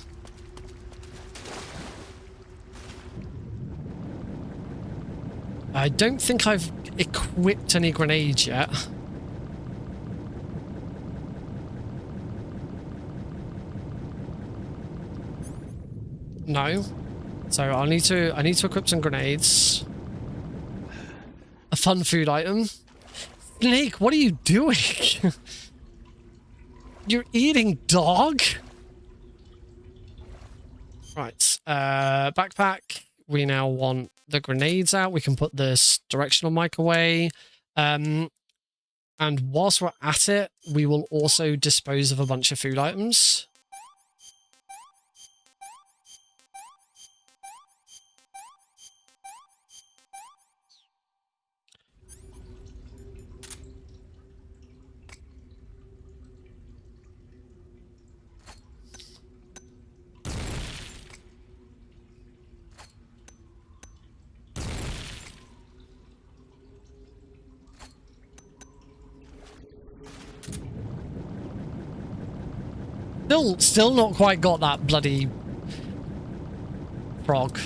I don't think I've equipped any grenades yet. No. So I need to equip some grenades. A fun food item. Snake, what are you doing? You're eating dog? Right. Backpack. We now want the grenades out. We can put this directional mic away. And whilst we're at it, we will also dispose of a bunch of food items. Still not quite got that bloody frog.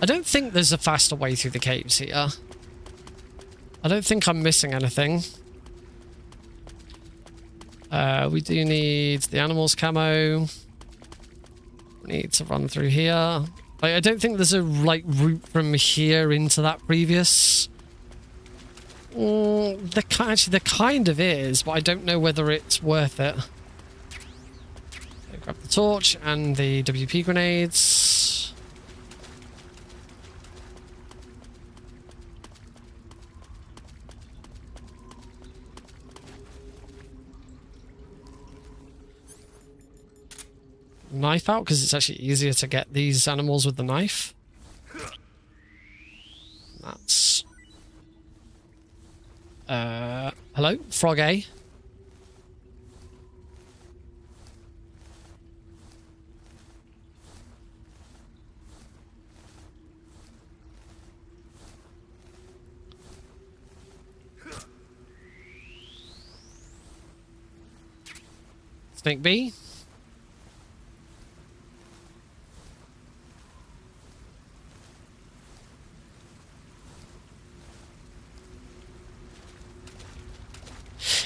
I don't think there's a faster way through the caves here. I don't think I'm missing anything. We do need the animals camo. We need to run through here. Like, I don't think there's a like route from here into that previous. Actually, there kind of is, but I don't know whether it's worth it. Okay, grab the torch and the WP grenades. Knife out because it's actually easier to get these animals with the knife. That's hello, Frog A. Snake B.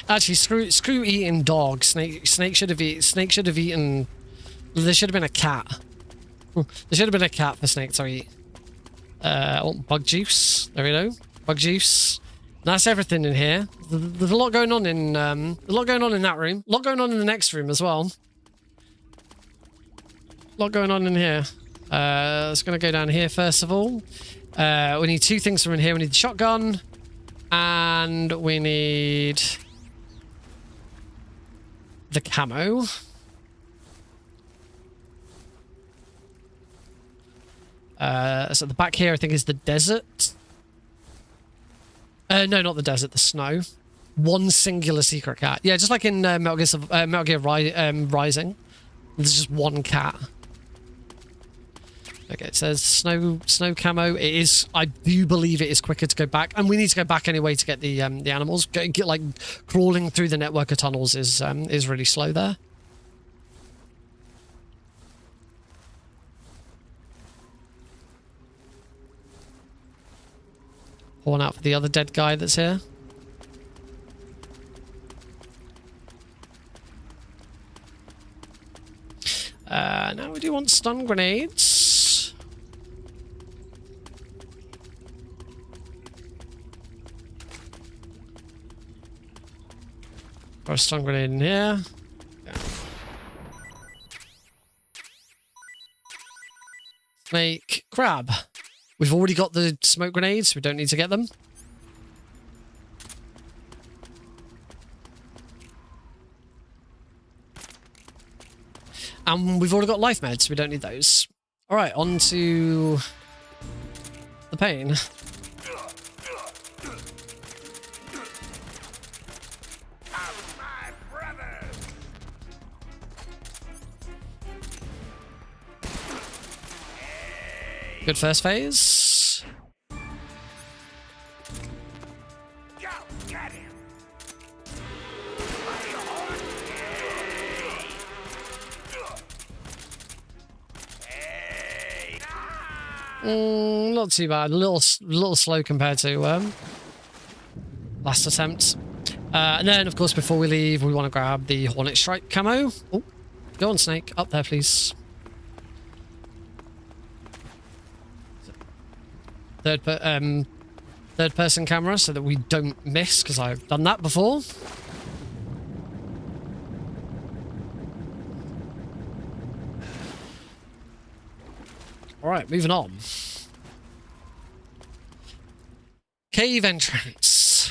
Actually, screw eating dog. Snake should have eaten. There should have been a cat. There should have been a cat for Snake to eat. Oh, bug juice. There we go. Bug juice. That's everything in here. There's a lot going on in that room. A lot going on in the next room as well. A lot going on in here. It's gonna go down here first of all. We need two things from in here. We need the shotgun, and we need the camo. So the back here I think is the desert. No, not the desert, the snow. One singular secret cat. Yeah, just like in Metal Gear Rising. There's just one cat. Okay, it says snow camo. It is, I do believe it is quicker to go back, and we need to go back anyway to get the animals. Get like crawling through the network of tunnels is really slow there. Horn out for the other dead guy that's here. Now we do want stun grenades. Throw a stun grenade in here. Yeah. Snake, crab. We've already got the smoke grenades, we don't need to get them. And we've already got life meds, we don't need those. Alright, on to the pain. Good first phase. Go, get him. Not too bad. A little slow compared to last attempt. And then, of course, before we leave, we want to grab the Hornet Strike camo. Oh, go on, Snake. Up there, please. Third person camera so that we don't miss, because I've done that before. Alright, moving on. Cave entrance.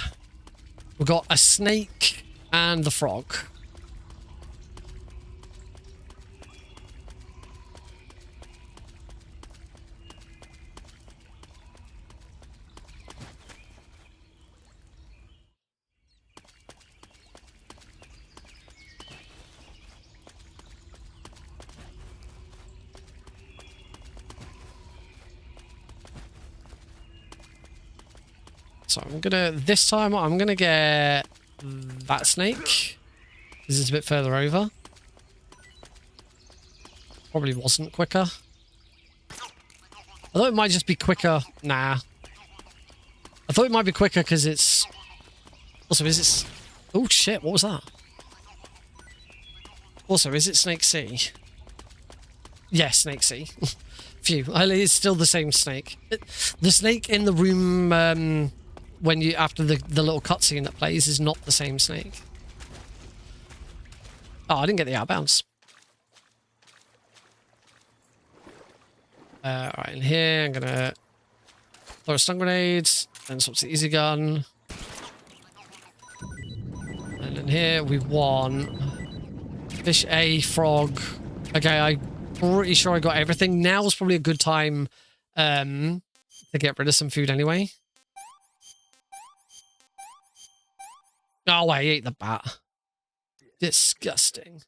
We've got a snake and the frog. So this time I'm gonna get that snake. This is a bit further over. Probably wasn't quicker. I thought it might just be quicker. Nah. I thought it might be quicker because it's... Also, is it... Oh shit, what was that? Also, is it Snake C? Yeah, snake sea. Phew. It's still the same snake. The snake in the room when you after the little cutscene that plays is not the same snake. Oh, I didn't get the out of bounds. Alright, in here I'm gonna throw a stun grenade, then swap to easy gun. And in here we want fish A, frog. Okay, I'm pretty sure I got everything. Now's probably a good time to get rid of some food anyway. Oh, I ate the bat. Disgusting.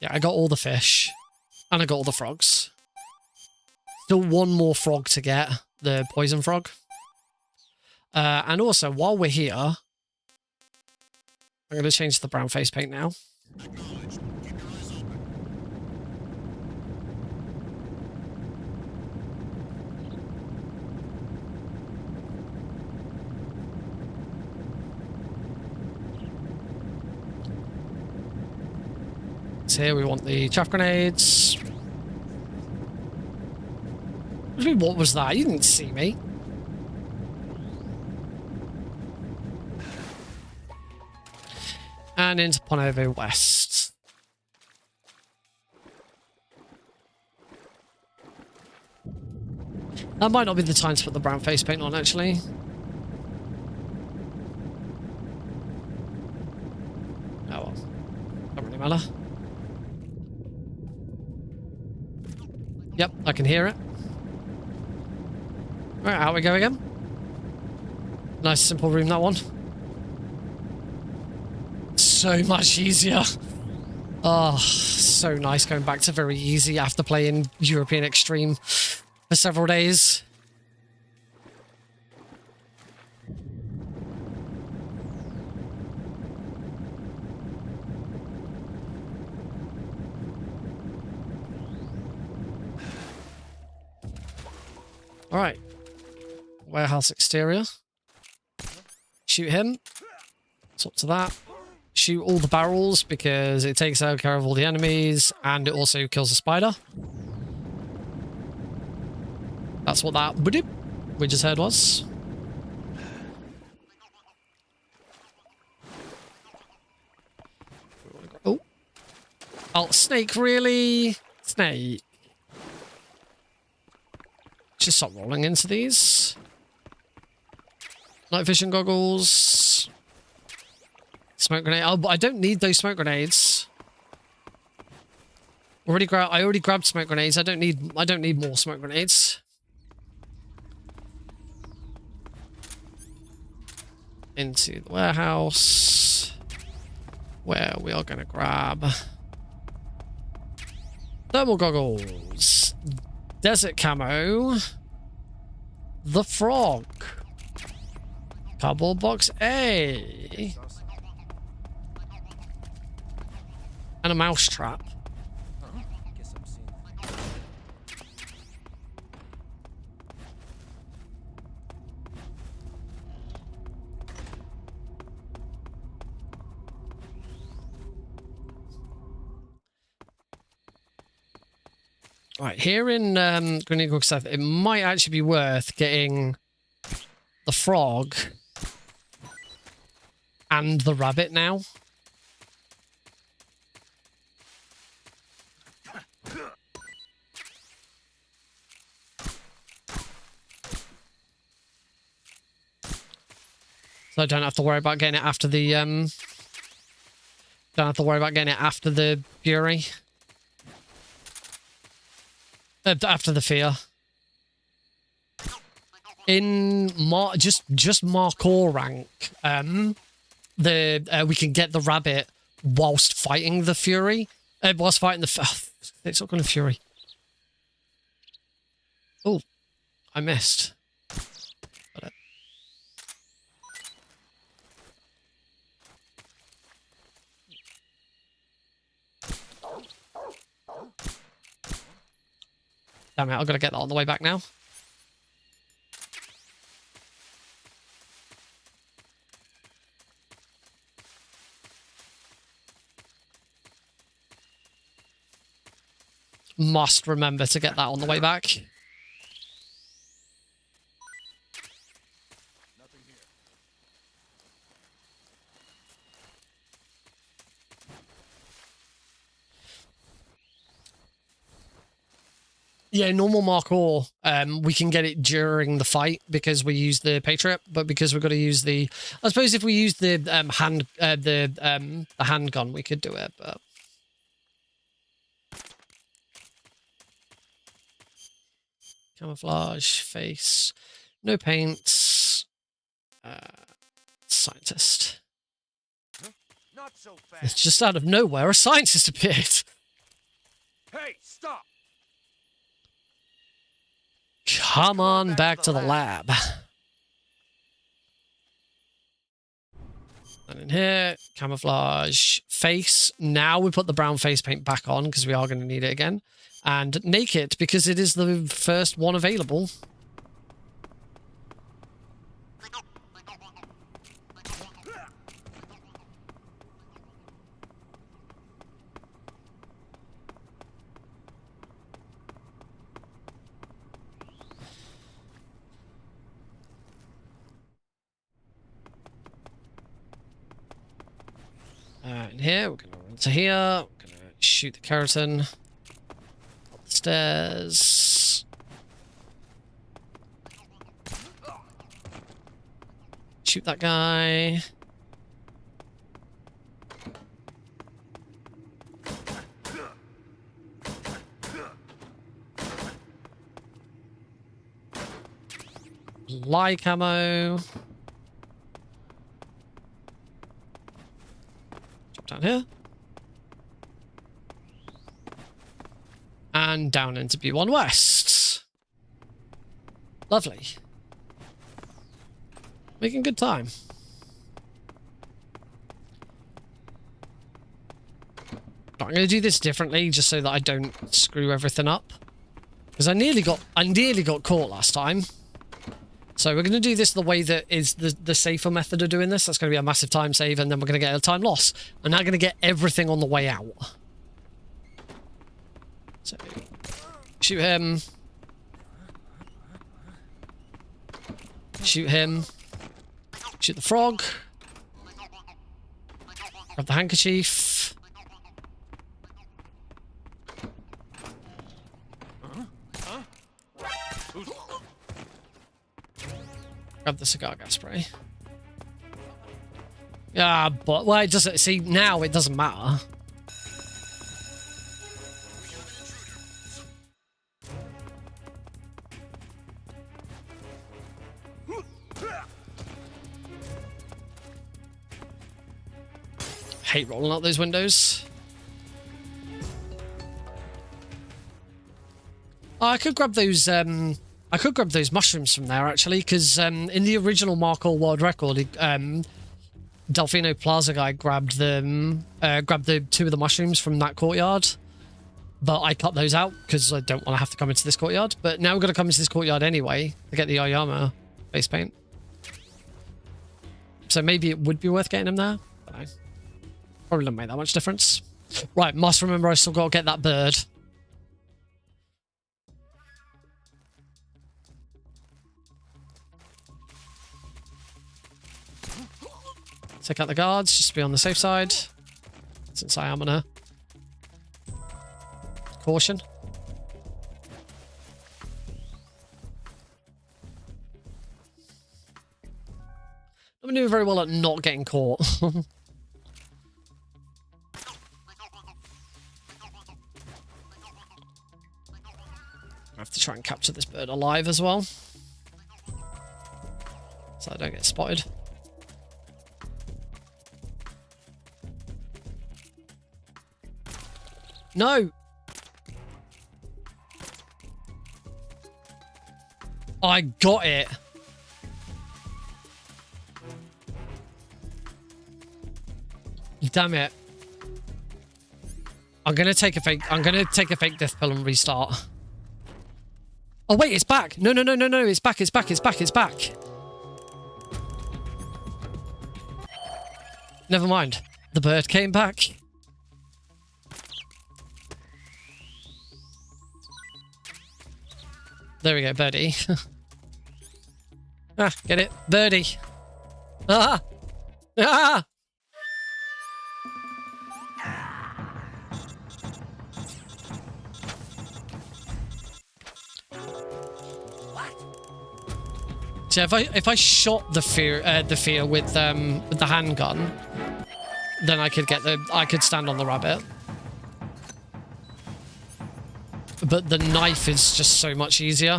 Yeah, I got all the fish. And I got all the frogs. Still one more frog to get. The poison frog. And also, while we're here, I'm going to change the brown face paint now. So here we want the chaff grenades. What was that? You didn't see me. And into Ponovo West. That might not be the time to put the brown face paint on, actually. Oh well. Don't really matter. Yep, I can hear it. Right, out we go again. Nice simple room, that one. So much easier. Oh, so nice going back to very easy after playing European Extreme for several days. All right. Warehouse exterior. Shoot him. Swap to that. Shoot all the barrels because it takes care of all the enemies and it also kills the spider. That's what that we just heard was. Oh. Oh, snake, really? Snake. Just stop rolling into these. Night vision goggles. Smoke grenade. Oh, but I don't need those smoke grenades. I already grabbed smoke grenades. I don't need more smoke grenades. Into the warehouse. Where we are gonna grab thermal goggles. Desert camo. The frog. Cardboard box A. And a mouse trap. Right, here in Green Eagle stuff, it might actually be worth getting the frog and the rabbit now. So I don't have to worry about getting it after the don't have to worry about getting it after the Fury. After the fear. In just Markor rank, we can get the rabbit whilst fighting the Fury. Whilst fighting the it's not going to Fury. Oh, I missed. Got it. Damn it, I've got to get that on the way back now. must remember to get that on the way back. Yeah, normal mark-or, we can get it during the fight because we use the Patriot, but because we've got to use the... I suppose if we use the handgun, we could do it, but... Camouflage, face, no paints, scientist. Not so fast. It's just out of nowhere, a scientist appeared. Hey, stop! Come on back to the lab. And in here, camouflage, face. Now we put the brown face paint back on because we are going to need it again. And naked because it is the first one available. In here, we're going to run to here. We're going to shoot the keratin. Up the stairs. Shoot that guy. Lie camo. Down here. And down into B1 West. Lovely. Making good time. I'm going to do this differently just so that I don't screw everything up. Because I nearly got caught last time. So we're going to do this the way that is the safer method of doing this. That's going to be a massive time save, and then we're going to get a time loss. We're now going to get everything on the way out. So, shoot him. Shoot him. Shoot the frog. Grab the handkerchief. Grab the cigar gas spray. Yeah, but well, it doesn't. See, now it doesn't matter. Hate rolling out those windows. Oh, I could grab those. I could grab those mushrooms from there, actually, because in the original Mark-or World Record, Delfino Plaza guy grabbed the two of the mushrooms from that courtyard. But I cut those out because I don't want to have to come into this courtyard. But now we've got to come into this courtyard anyway to get the Ayama face paint. So maybe it would be worth getting him there. I don't know. Probably doesn't make that much difference. Right, must remember I still got to get that bird. Take out the guards, just to be on the safe side. Since I am on a caution. I'm doing very well at not getting caught. I have to try and capture this bird alive as well. So I don't get spotted. No! I got it. Damn it. I'm gonna take a fake death pill and restart. Oh wait, it's back. No, it's back, it's back. Never mind. The bird came back. There we go, birdie. Ah, get it? Birdie. Ah! Ah! So if I shot the fear with the handgun, then I could stand on the rabbit. But the knife is just so much easier.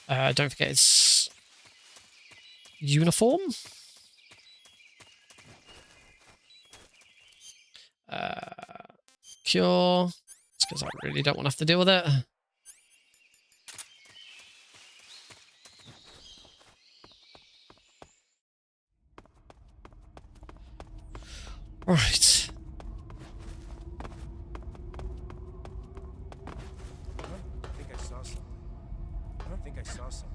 Don't forget it's uniform. Cure. It's because I really don't want to have to deal with it. Right. I don't think I saw something.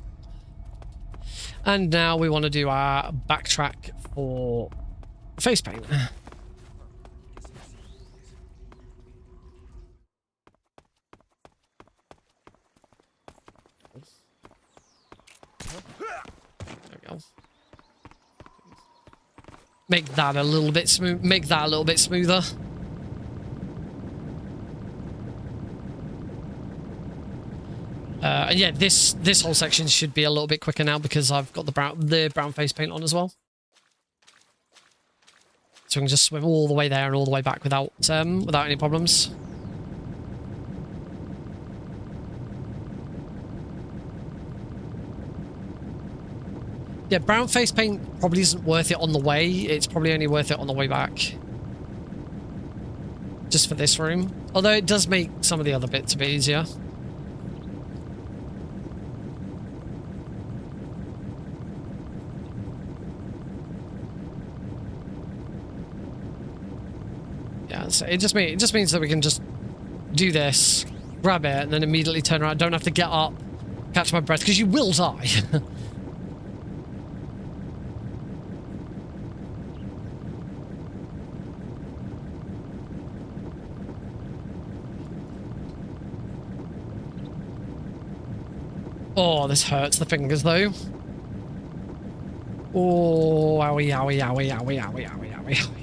And now we want to do our backtrack for face paint. There we go. Make that a little bit smooth. Make that a little bit smoother. And yeah, this whole section should be a little bit quicker now because I've got the brown face paint on as well. So we can just swim all the way there and all the way back without any problems. Yeah, brown face paint probably isn't worth it on the way. It's probably only worth it on the way back. Just for this room. Although it does make some of the other bits a bit easier. Yeah, so it just means that we can just do this, grab it, and then immediately turn around. Don't have to get up, catch my breath, because you will die. Oh, this hurts the fingers, though. Oh, owie, owie, owie, owie, owie, owie, owie, owie.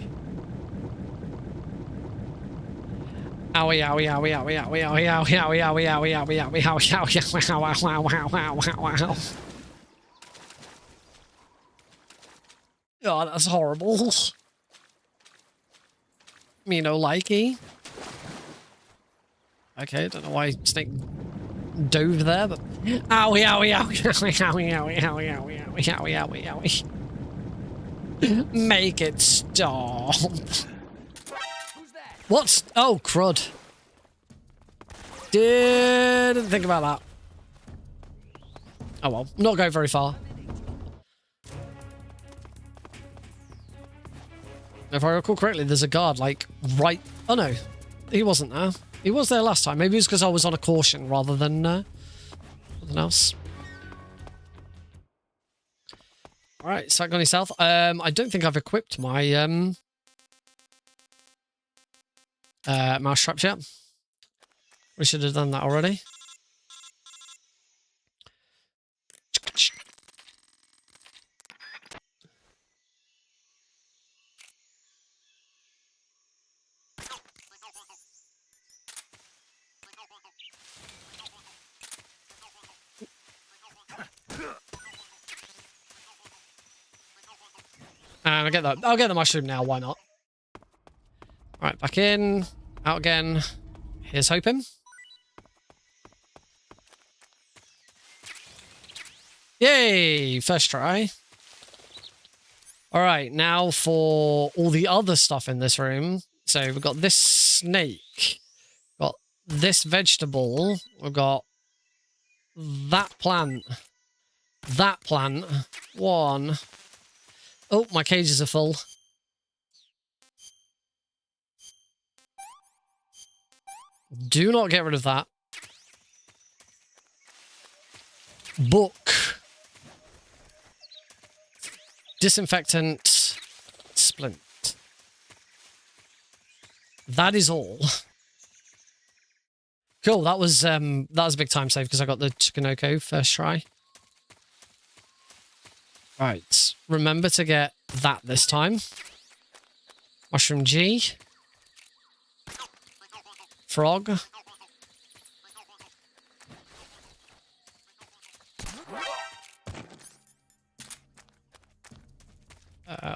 Owie, owie, owie, owie, owie, owie, owie, owie, owie, owie, owie, owie, owie, owie, owie, owie. Oh, that's horrible. Me no likey. Okay, don't know why Snake dove there, but owie, owie, owie, owie, owie, owie, owie, owie, owie, owie, owie, owie. Make it stop. What? Oh, crud. Didn't think about that. Oh well, not going very far. If I recall correctly, there's a guard, like, right... Oh, no. He wasn't there. He was there last time. Maybe it's because I was on a caution rather than something else. Alright, so gone south. I don't think I've equipped my mouse traps yet. We should have done that already. And I'll get the mushroom now, why not? Alright, back in, out again. Here's hoping. Yay! First try. Alright, now for all the other stuff in this room. So we've got this snake. Got this vegetable. We've got that plant. That plant. One. Oh, my cages are full. Do not get rid of that. Book. Disinfectant. Splint. that is all. Cool. That was a big time save because I got the Chikanoko first try. Right. Remember to get that this time. Mushroom G. Frog.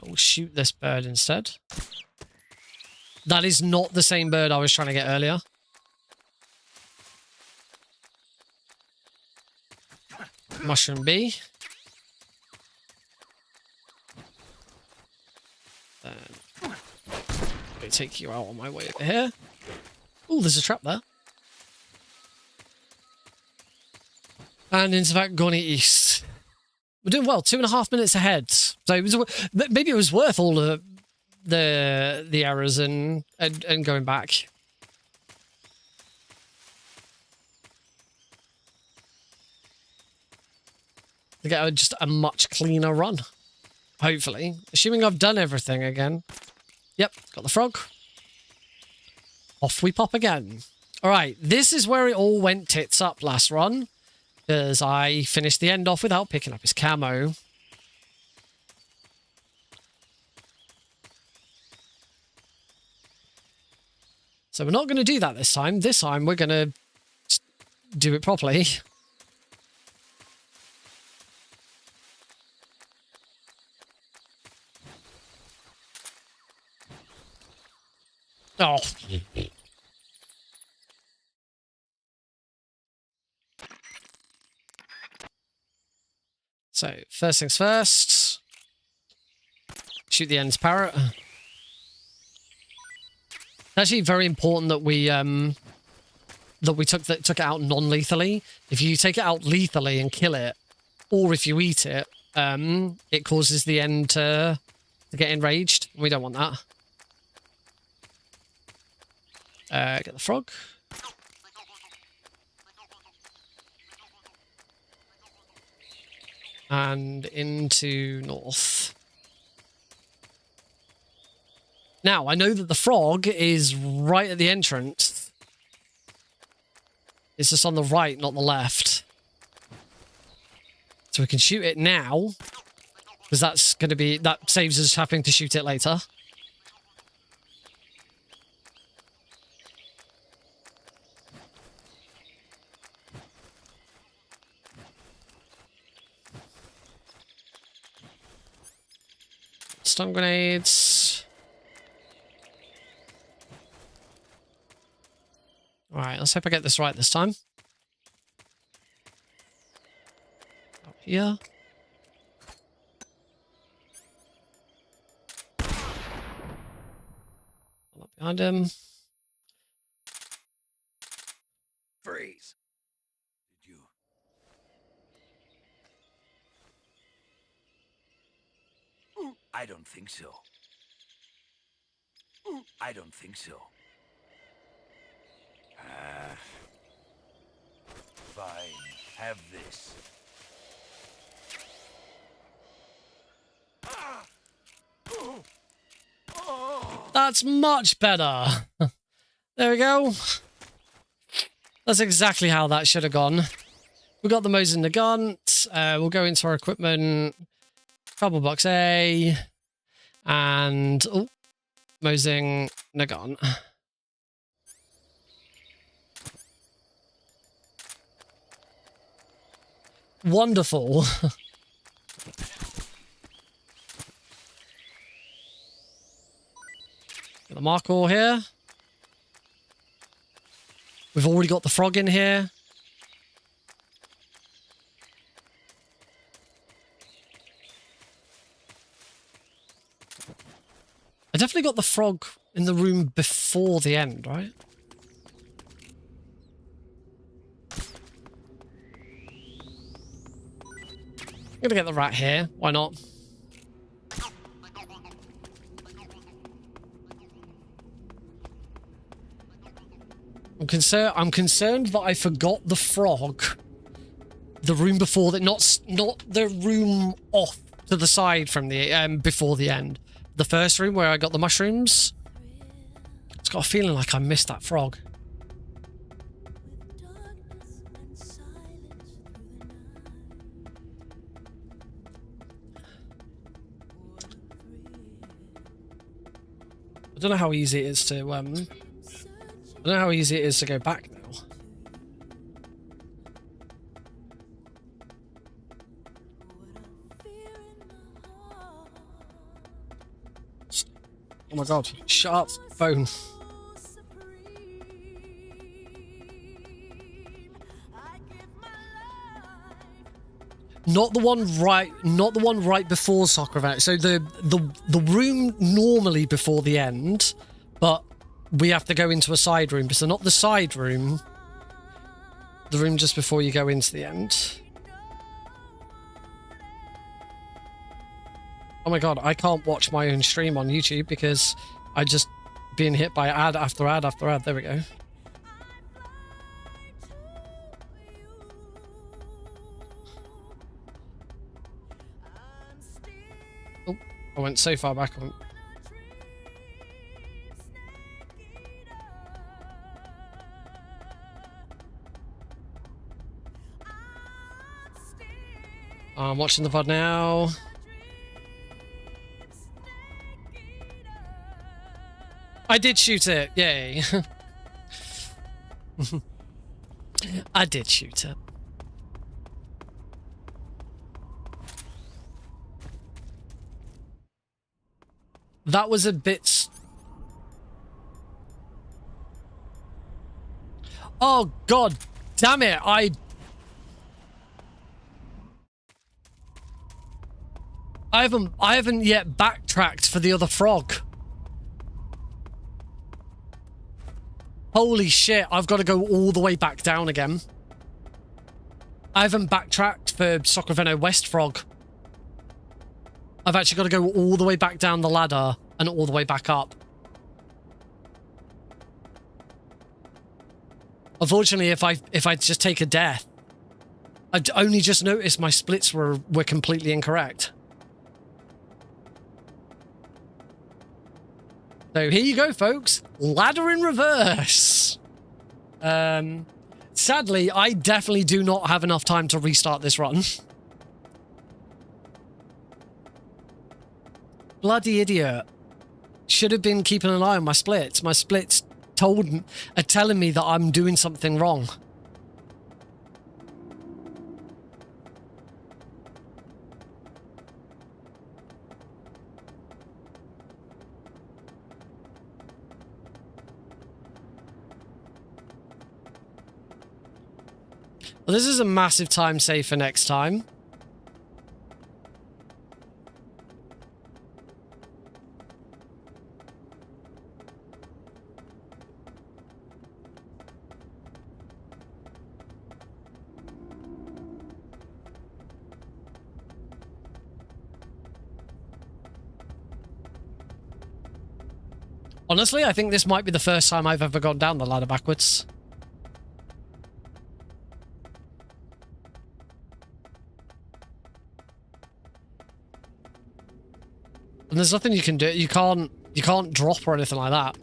We'll shoot this bird instead. That is not the same bird I was trying to get earlier. Mushroom B. Then let me take you out on my way over here. Oh, there's a trap there. And into that Goni East. We're doing well, 2.5 minutes ahead. So it was, maybe it was worth all the errors and going back. To get just a much cleaner run. Hopefully. Assuming I've done everything again. Yep, got the frog. Off we pop again. Alright, this is where it all went tits up last run. Because I finished the end off without picking up his camo. So we're not going to do that this time. This time we're going to do it properly. Oh. So, first things first. Shoot the ends parrot. It's actually very important that we took it out non-lethally. If you take it out lethally and kill it, or if you eat it, it causes the end to get enraged. We don't want that. Get the frog. And into north. Now, I know that the frog is right at the entrance. It's just on the right, not the left. So we can shoot it now. Because that's going to be... That saves us having to shoot it later. Stun grenades. Alright, let's hope I get this right this time. Out here. Up behind him. Freeze. Did you? I don't think so. I don't think so. Fine. Have this. That's much better. There we go. That's exactly how that should have gone. We got the Mosin Nagant. We'll go into our equipment. Trouble box A. And... Oh. Mosin Nagant. Wonderful. Got the Markor here. We've already got the frog in here. I definitely got the frog in the room before the end, right? I'm gonna get the rat here. Why not? I'm concerned that I forgot the frog. The room before that, not the room off to the side from the before the end. The first room where I got the mushrooms. got a feeling like I missed that frog. I don't know how easy it is to I don't know how easy it is to go back now. Oh my god, shut up, phone. Not the one right before soccer event. So the room normally before the end, but we have to go into a side room. So not the side room, the room just before you go into the end. Oh my god, I can't watch my own stream on YouTube because I just being hit by ad after ad after ad. There we go. Oh, I went so far back on. I'm watching the VOD now. I did shoot it, yay. I did shoot it. That was a bit... Oh god damn it, I haven't yet backtracked for the other frog. Holy shit, I've got to go all the way back down again. I haven't backtracked for Sacramento West Frog. I've actually got to go all the way back down the ladder and all the way back up. Unfortunately, if I just take a death, I'd only just noticed my splits were completely incorrect. So here you go, folks. Ladder in reverse. Sadly, I definitely do not have enough time to restart this run. Bloody idiot. Should have been keeping an eye on my splits. My splits are telling me that I'm doing something wrong. Well, this is a massive time save for next time. Honestly, I think this might be the first time I've ever gone down the ladder backwards. And there's nothing you can do. You can't drop or anything like that.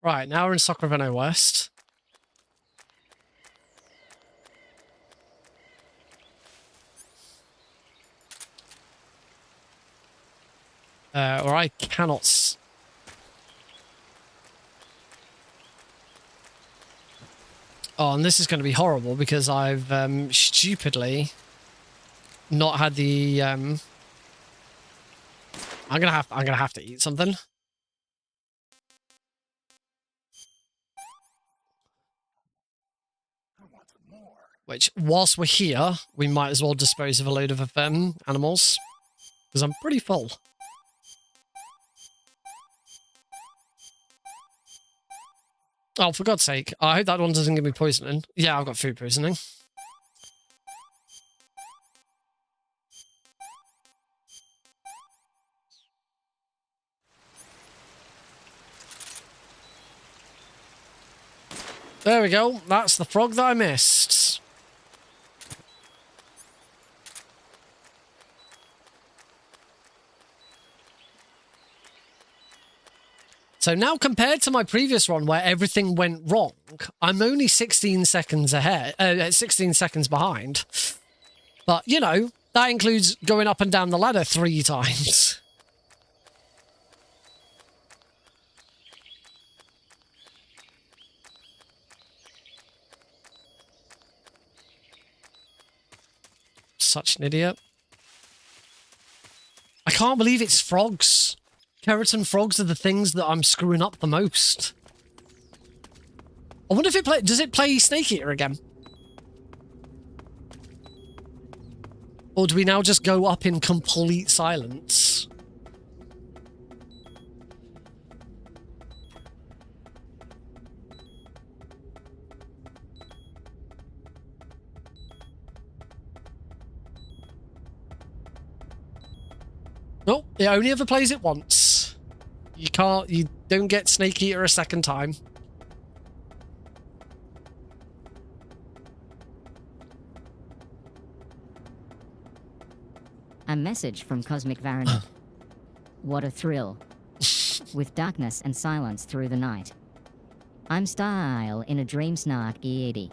Right, now we're in Sacramento West. Or I cannot... Oh, and this is going to be horrible because I've stupidly not had the... I'm gonna have to eat something. I want more. Which, whilst we're here, we might as well dispose of a load of animals. Because I'm pretty full. Oh, for God's sake. I hope that one doesn't give me poisoning. Yeah, I've got food poisoning. There we go. That's the frog that I missed. So now compared to my previous run where everything went wrong, I'm only 16 seconds ahead, 16 seconds behind. But, you know, that includes going up and down the ladder 3 times. Such an idiot. I can't believe it's frogs. Keratin frogs are the things that I'm screwing up the most. I wonder if it does it play Snake Eater again? Or do we now just go up in complete silence? Nope, it only ever plays it once. You don't get Snake Eater a second time. A message from Cosmic Varina. What a thrill. With darkness and silence through the night. I'm style in a dream snark eady.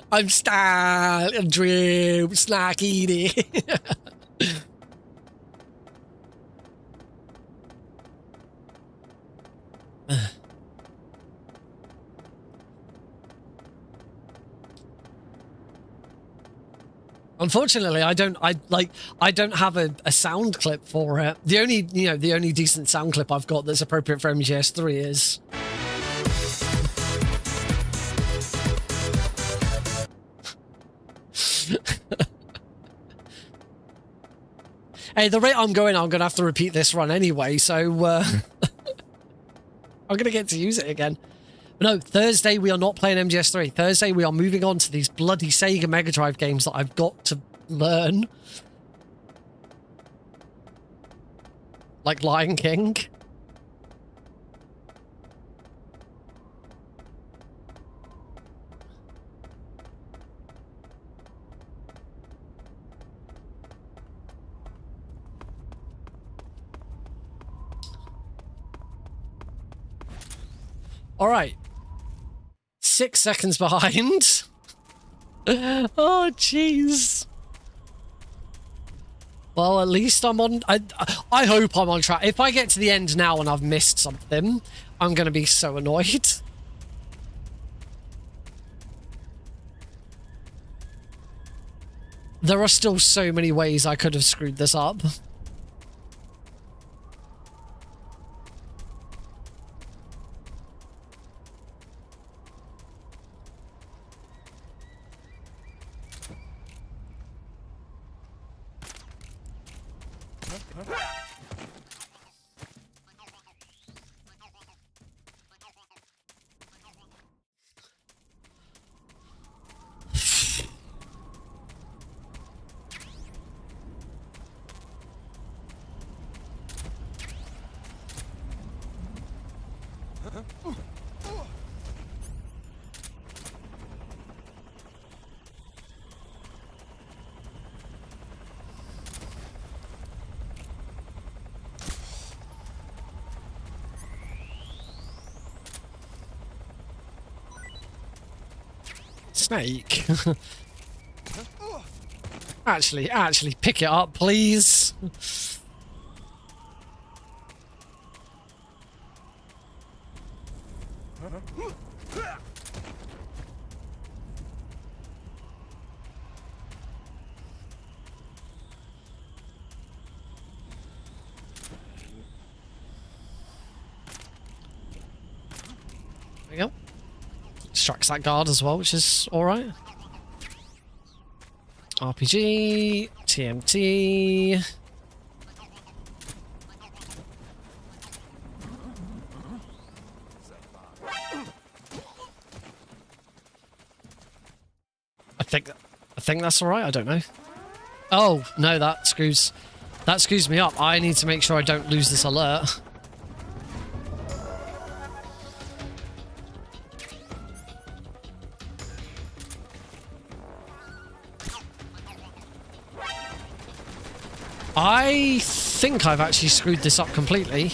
I'm style and dream snacky. Unfortunately, I don't have a sound clip for it. The only decent sound clip I've got that's appropriate for MGS3 is hey, the rate I'm going to have to repeat this run anyway, so I'm going to get to use it again. But no, Thursday we are not playing MGS3. Thursday we are moving on to these bloody Sega Mega Drive games that I've got to learn. Like Lion King. All right. 6 seconds behind. Oh, jeez. Well, at least I'm on... I hope I'm on track. If I get to the end now and I've missed something, I'm going to be so annoyed. There are still so many ways I could have screwed this up. Snake. Actually, pick it up, please. There we go. distracts that guard as well, which is alright. RPG, TMT. I think that's alright, I don't know. Oh, no, that screws me up. I need to make sure I don't lose this alert. I think I've actually screwed this up completely.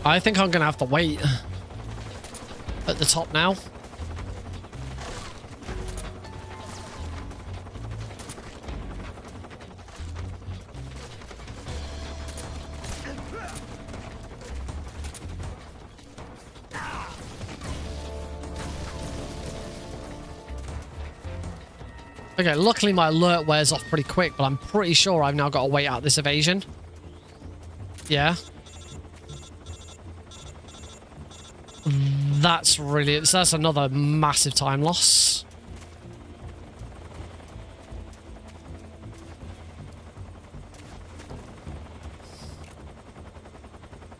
I think I'm going to have to wait at the top now. Okay, luckily my alert wears off pretty quick, but I'm pretty sure I've now got to wait out this evasion. Yeah. That's another massive time loss.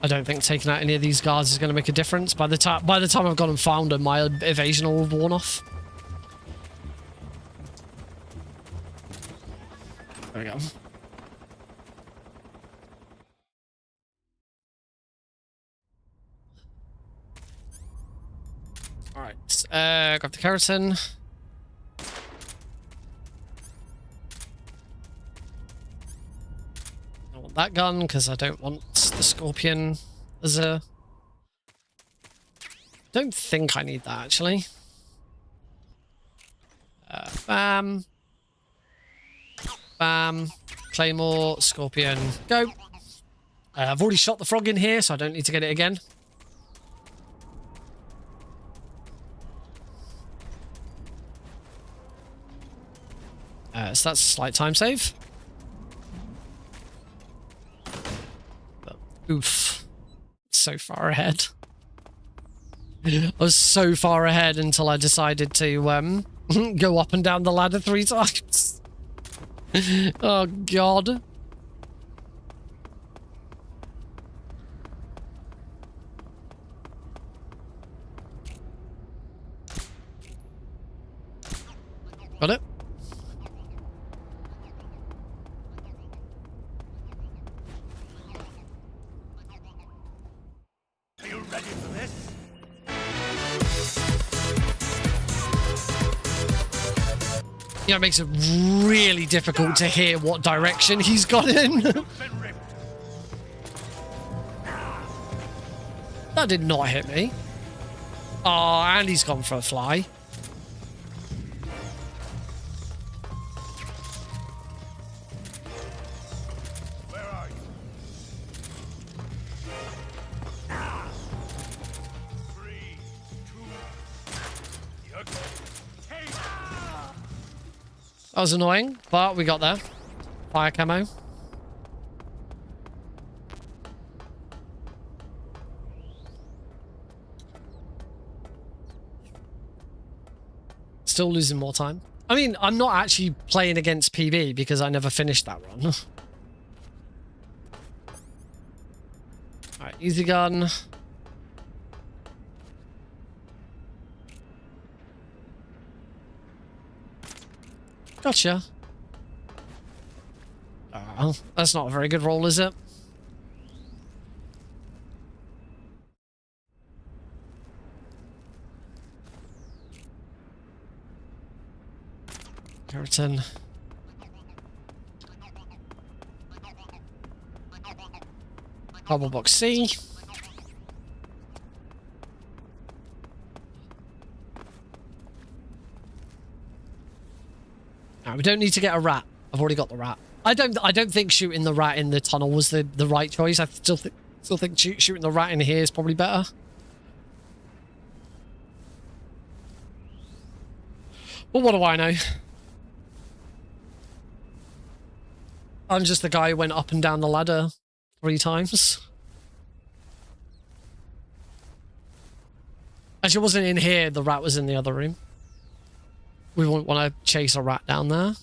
I don't think taking out any of these guards is going to make a difference. By the time I've gone and found them, my evasion will have worn off. There we go. Alright, grab the keratin. I want that gun because I don't want the scorpion as a... Don't think I need that actually. Bam. Bam. Claymore, scorpion, go. I've already shot the frog in here, so I don't need to get it again. So that's a slight time save. But, oof. So far ahead. I was so far ahead until I decided to go up and down the ladder 3 times. Oh, God. Got it. Are you ready for this? You know, it makes it really difficult to hear what direction he's gone in. That did not hit me. Oh, and he's gone for a fly. Where are you? 3, 2, you're take. That was annoying, but we got there. Fire camo. Still losing more time. I mean, I'm not actually playing against PB because I never finished that run. Alright, easy gun. Gotcha. Oh, that's not a very good roll, is it? Keratin. Bubble box C. No, we don't need to get a rat. I've already got the rat. I don't think shooting the rat in the tunnel was the right choice. I still think shooting the rat in here is probably better. But what do I know? I'm just the guy who went up and down the ladder 3 times. Actually, it wasn't in here. The rat was in the other room. We wouldn't want to chase a rat down there.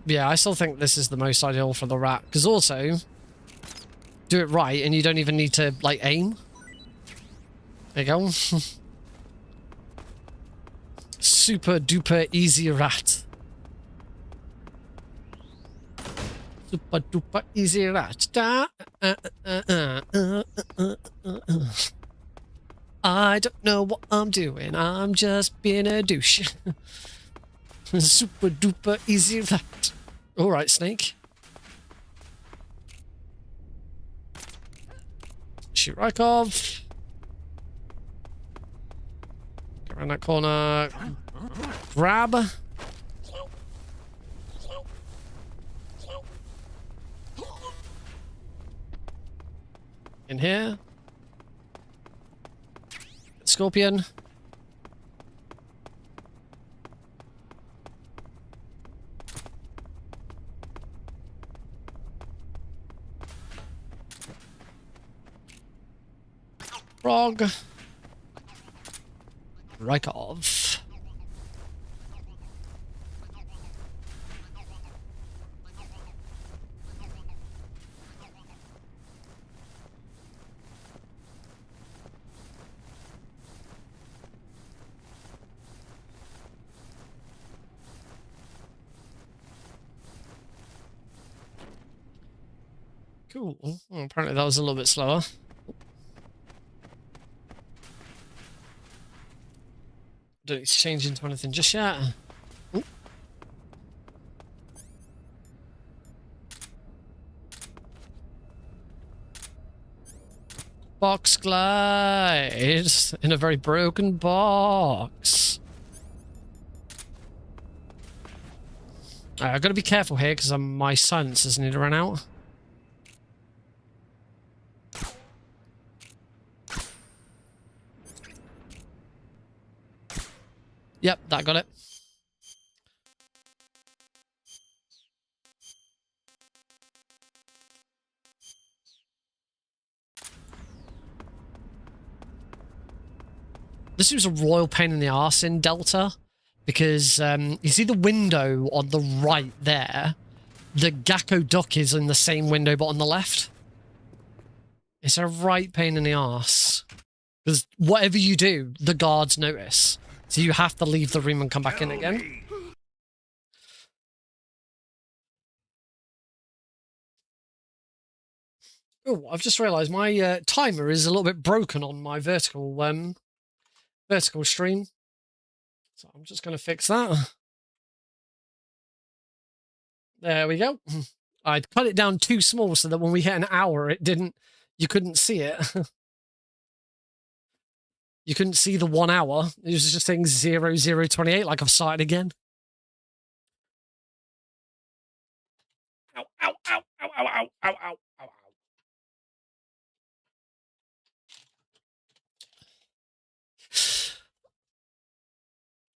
Yeah, I still think this is the most ideal for the rat, because also do it right and you don't even need to like aim. There you go. Super duper easy rat. Super duper easy rat. I don't know what I'm doing. I'm just being a douche. Super duper easy rat. Alright, Snake. Shoot Rykov. Go around that corner. Grab. In here. Scorpion. Frog. Rykov. Cool. Well, apparently that was a little bit slower. Don't need to change into anything just yet. Ooh. Box glide in a very broken box. I've got to be careful here because my silencers need to run out. Yep, that got it. This was a royal pain in the arse in Delta because you see the window on the right there. The Gakko duck is in the same window but on the left. It's a right pain in the arse because whatever you do, the guards notice. So you have to leave the room and come back in again. Oh, I've just realised my timer is a little bit broken on my vertical stream. So I'm just going to fix that. There we go. I'd cut it down too small so that when we hit an hour, you couldn't see it. You couldn't see the 1 hour. It was just saying 0028, like I've started again. Ow, ow, ow, ow, ow, ow, ow, ow, ow, ow.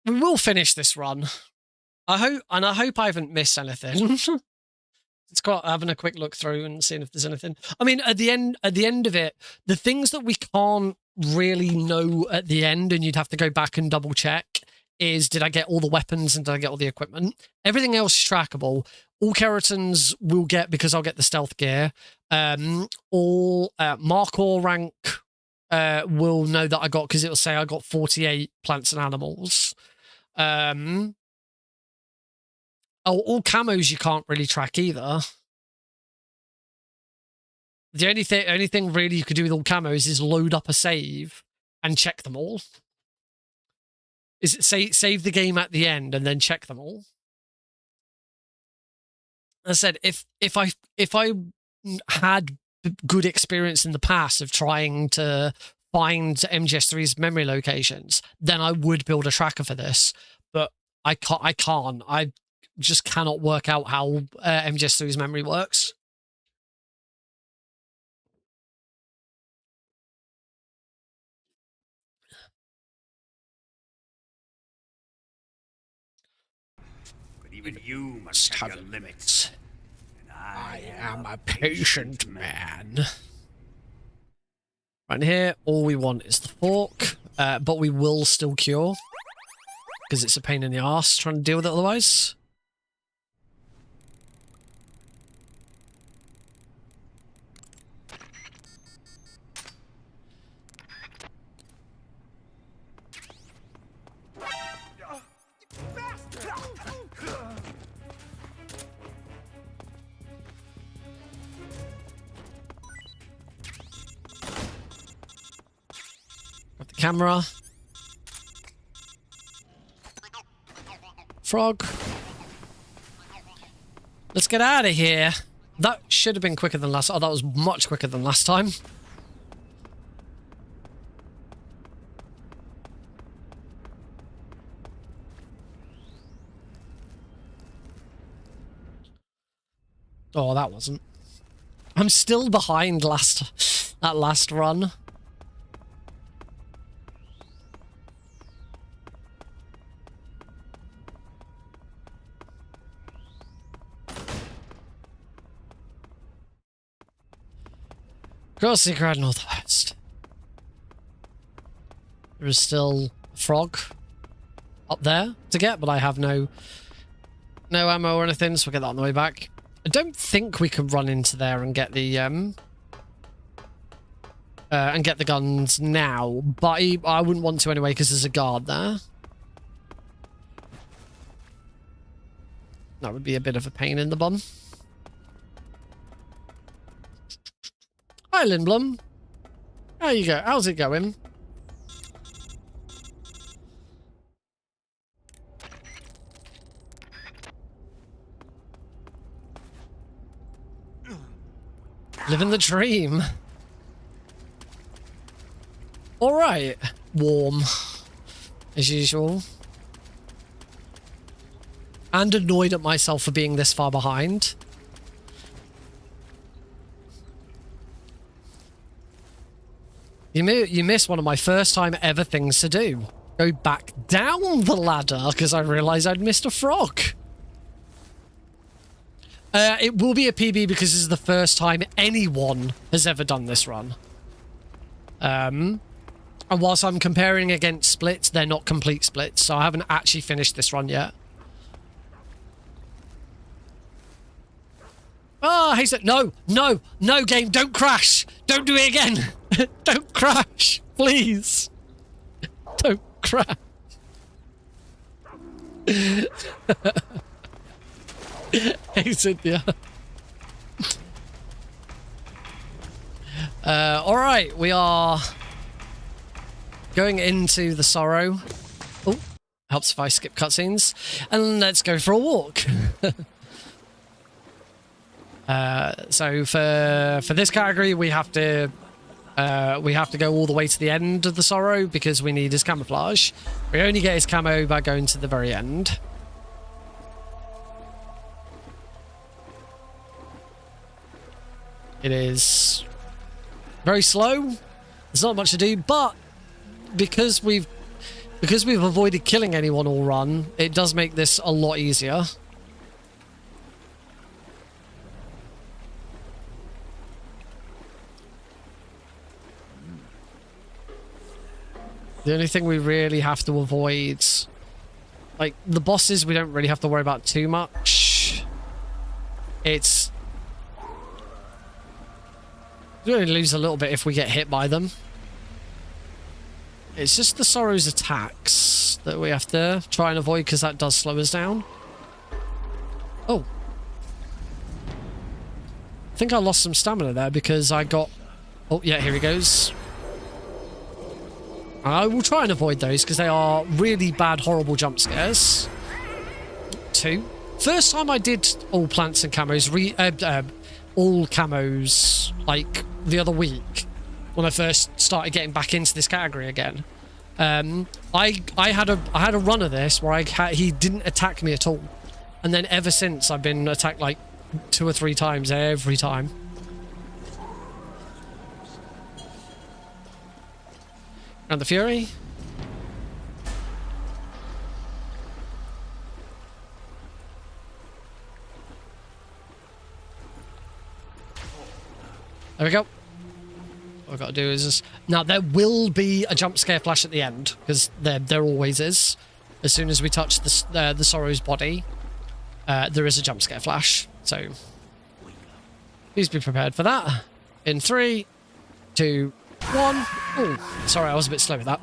We will finish this run. I hope I haven't missed anything. It's got having a quick look through and seeing if there's anything. I mean, at the end of it, the things that we can't really know at the end, and you'd have to go back and double check, is did I get all the weapons and did I get all the equipment? Everything else is trackable. All keratins will get because I'll get the stealth gear. All Markor rank will know that I got because it'll say I got 48 plants and animals. All camos you can't really track either. The only thing really you could do with all camos is load up a save and check them all. Is it save the game at the end and then check them all? As I said, if I had good experience in the past of trying to find MGS3's memory locations, then I would build a tracker for this. But I can't. I just cannot work out how MGS3's memory works. But even you must have your limits. And I am a patient man. Right here, all we want is the fork, but we will still cure. Because it's a pain in the arse trying to deal with it otherwise. Got the camera. Frog. Let's get out of here. That should have been quicker than last. Oh, that was much quicker than last time. Oh, that wasn't. I'm still behind that last run. Across the Grand Northwest. There is still a frog up there to get, but I have no ammo or anything, so we'll get that on the way back. I don't think we can run into there and get the guns now, but I wouldn't want to anyway because there's a guard there. That would be a bit of a pain in the bum. Hi, Lindblom. How you go? How's it going? Living the dream. All right. Warm, as usual. And annoyed at myself for being this far behind. You miss one of my first time ever things to do. Go back down the ladder because I realised I'd missed a frog. It will be a PB because this is the first time anyone has ever done this run. And whilst I'm comparing against splits, they're not complete splits, so I haven't actually finished this run yet. Oh, hey, no, game, don't crash. Don't do it again. Don't crash, please. Don't crash. Hey, Cynthia. Alright, we are going into the Sorrow. Oh, helps if I skip cutscenes. And let's go for a walk. So for this category, we have to go all the way to the end of the Sorrow because we need his camouflage. We only get his camo by going to the very end. It is very slow. There's not much to do, but because we've avoided killing anyone all run, it does make this a lot easier. The only thing we really have to avoid, like the bosses, we don't really have to worry about too much. It's we only lose a little bit if we get hit by them. It's just the Sorrow's attacks that we have to try and avoid because that does slow us down. Oh. I think I lost some stamina there because I got... Oh, yeah, here he goes. I will try and avoid those because they are really bad, horrible jump scares. 2. First time I did all plants and camos, all camos like the other week when I first started getting back into this category again. I had a run of this where he didn't attack me at all, and then ever since I've been attacked like 2 or 3 times every time. And the Fury. There we go. What I've got to do is just... Now, there will be a jump scare flash at the end, because there always is. As soon as we touch the Sorrow's body, there is a jump scare flash. So, please be prepared for that. In 3, 2, 1. Oh, sorry, I was a bit slow with that.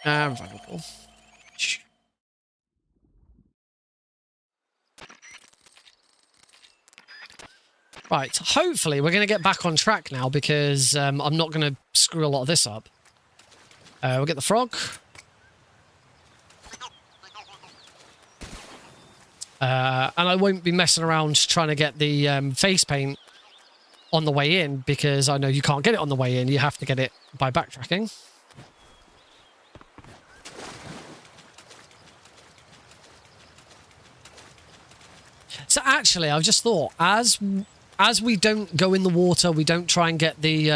Vulnerable. Right, hopefully we're going to get back on track now, because I'm not going to screw a lot of this up. We'll get the frog. And I won't be messing around trying to get the face paint on the way in, because I know you can't get it on the way in. You have to get it by backtracking. So actually, I've just thought, as we don't go in the water, we don't try and get the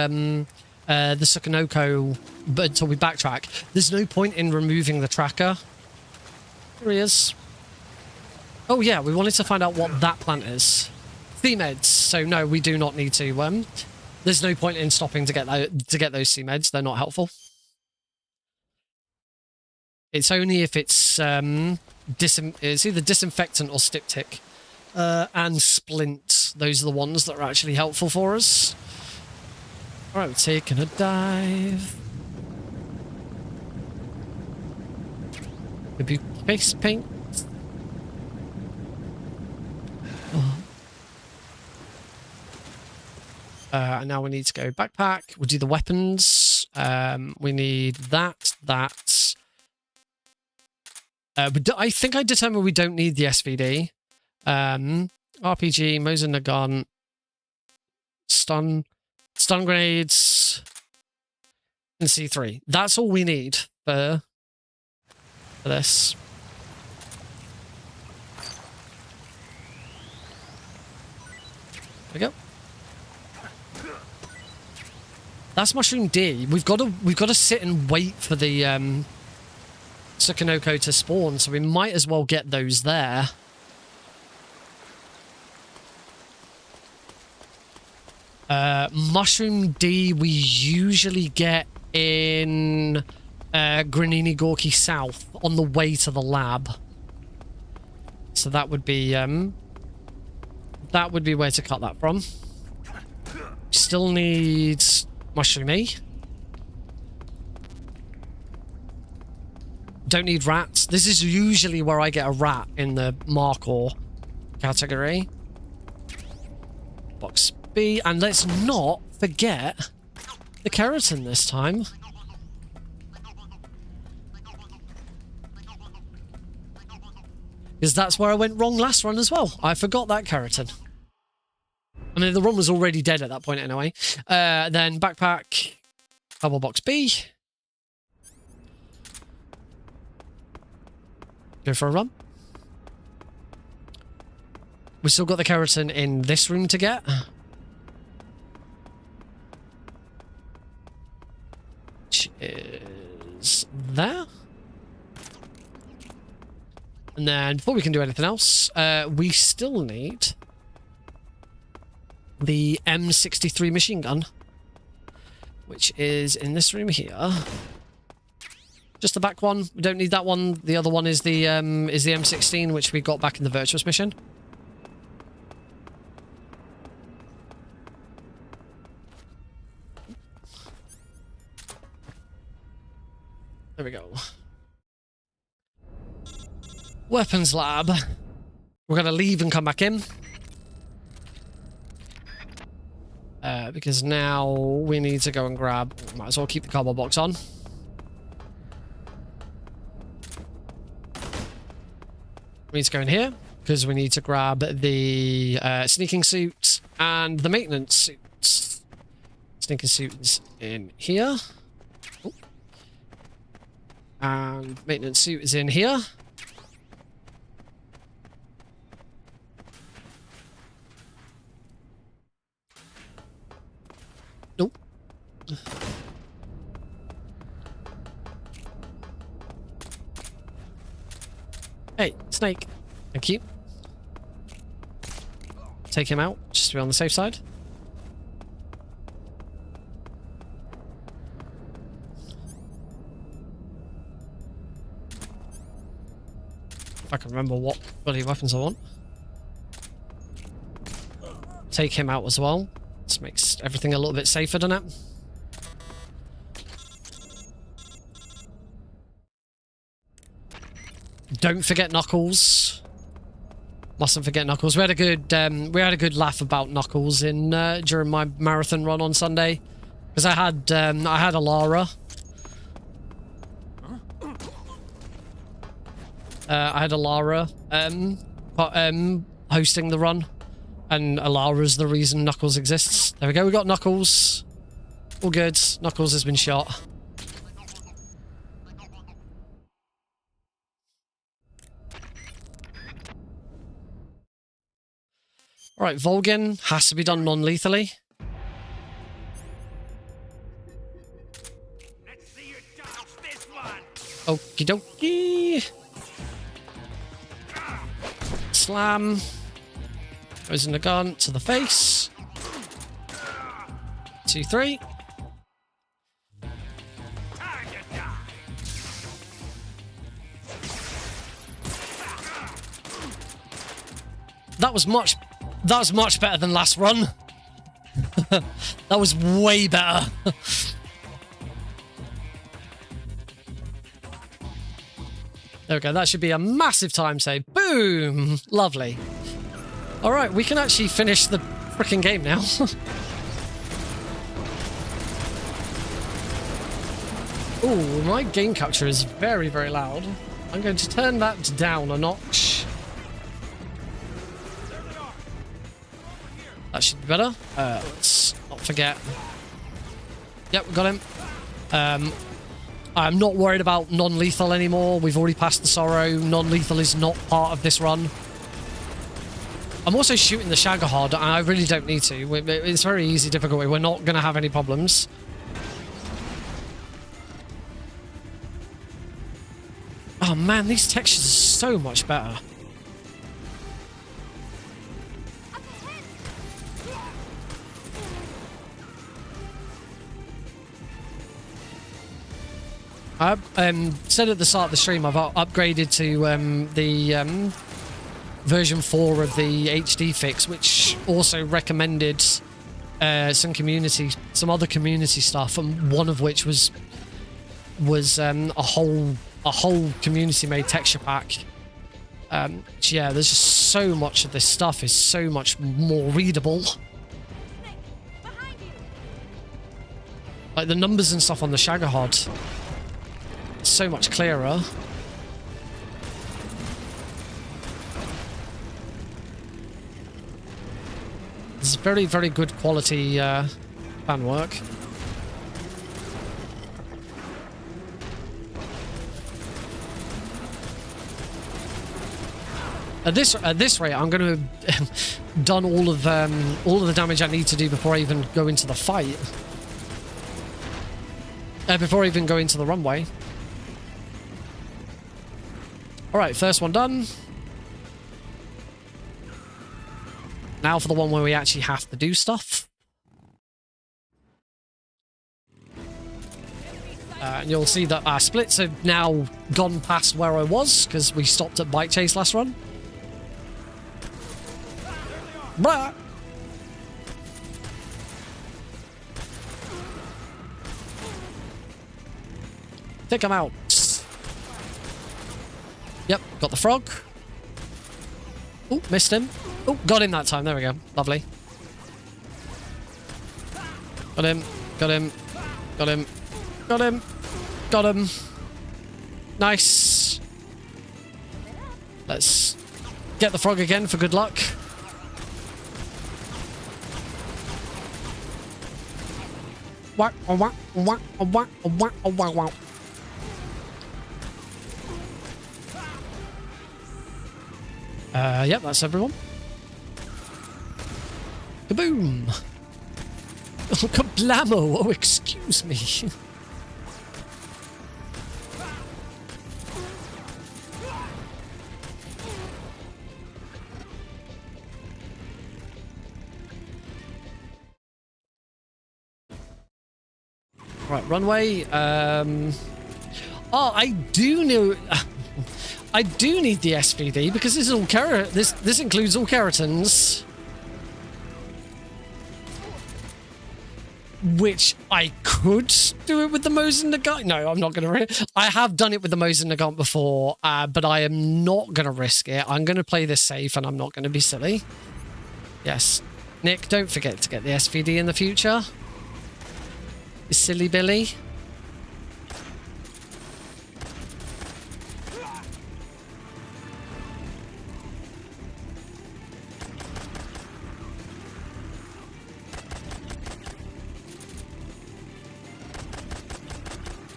Sukanoko until we backtrack, there's no point in removing the tracker. Here he is. Oh yeah, we wanted to find out what that plant is. C-meds. So no, we do not need to. There's no point in stopping to get those C-meds. They're not helpful. It's only if it's it's either disinfectant or styptic. And splint. Those are the ones that are actually helpful for us. Alright, we're taking a dive. Maybe face paint. Oh. And now we need to go backpack. We'll do the weapons. We need that. I think I determined we don't need the SVD. RPG, Mosin Nagan, stun grenades, and C3. That's all we need for this. There we go. That's Mushroom D. We've got to sit and wait for the Sukanoko to spawn, so we might as well get those there. Mushroom D we usually get in Granini Gorky South on the way to the lab. So that would be where to cut that from. Still needs Mushroom E. Don't need rats. This is usually where I get a rat in the Markor category. Box B, and let's not forget the keratin this time. Because that's where I went wrong last run as well. I forgot that keratin. I mean, the run was already dead at that point anyway. Then backpack, double box B. Go for a run. We still got the keratin in this room to get. Which is there. And then, before we can do anything else, we still need the M63 machine gun, which is in this room here. Just the back one. We don't need that one. The other one is the M16, which we got back in the Virtuous mission. There we go. Weapons lab. We're going to leave and come back in. Because now we need to go and grab... Might as well keep the cardboard box on. We need to go in here because we need to grab the sneaking suit and the maintenance suits. Sneaking suit is in here. Ooh. And maintenance suit is in here. Nope. Hey, snake. Thank you. Take him out, just to be on the safe side. If I can remember what bloody weapons I want. Take him out as well. This makes everything a little bit safer, doesn't it? Don't forget Knuckles. Mustn't forget Knuckles. We had a good laugh about Knuckles in during my marathon run on Sunday, because I had Alara. I had Alara hosting the run, and Alara's the reason Knuckles exists. There we go. We got Knuckles. All good. Knuckles has been shot. Alright, Volgin has to be done non-lethally. Let's see you dodge this one. Okie dokie. Slam. Goes in the gun to the face. 2, 3. Time to die. That was much better than last run. That was way better. There we go. That should be a massive time save. Boom! Lovely. All right, we can actually finish the freaking game now. Ooh, my game capture is very, very loud. I'm going to turn that down a notch. That should be better. Let's not forget. Yep, we got him. I'm not worried about non-lethal anymore. We've already passed the sorrow. Non-lethal is not part of this run. I'm also shooting the Shagahod, and I really don't need to. It's very easy difficulty. We're not going to have any problems. Oh man, these textures are so much better. I said at the start of the stream I've upgraded to the version 4 of the HD fix, which also recommended some other community stuff, and one of which was a whole community made texture pack. Yeah, there's just so much of this stuff is so much more readable. Like the numbers and stuff on the Shagahod, so much clearer. It's very, very good quality fan work. At this rate, I'm going to have done all of the damage I need to do before I even go into the fight. Before I even go into the runway. Alright, first one done. Now for the one where we actually have to do stuff. And you'll see that our splits have now gone past where I was, because we stopped at Bike Chase last run. Blah. Take him out. Yep, got the frog. Oh, missed him. Oh, got him that time. There we go. Lovely. Got him. Got him. Got him. Got him. Got him. Nice. Let's Get the frog again for good luck. Wah, wah, wah, wah, wah, wah, wah. Yep, that's everyone. Kaboom! Oh, kablamo! Oh, excuse me. Right, runway. Oh, I do know. I do need the SVD because this is all this includes all keratins, which I could do it with the Mosin Nagant. No, I'm not going to. I have done it with the Mosin Nagant before, but I am not going to risk it. I'm going to play this safe, and I'm not going to be silly. Yes, Nick, don't forget to get the SVD in the future. You silly Billy.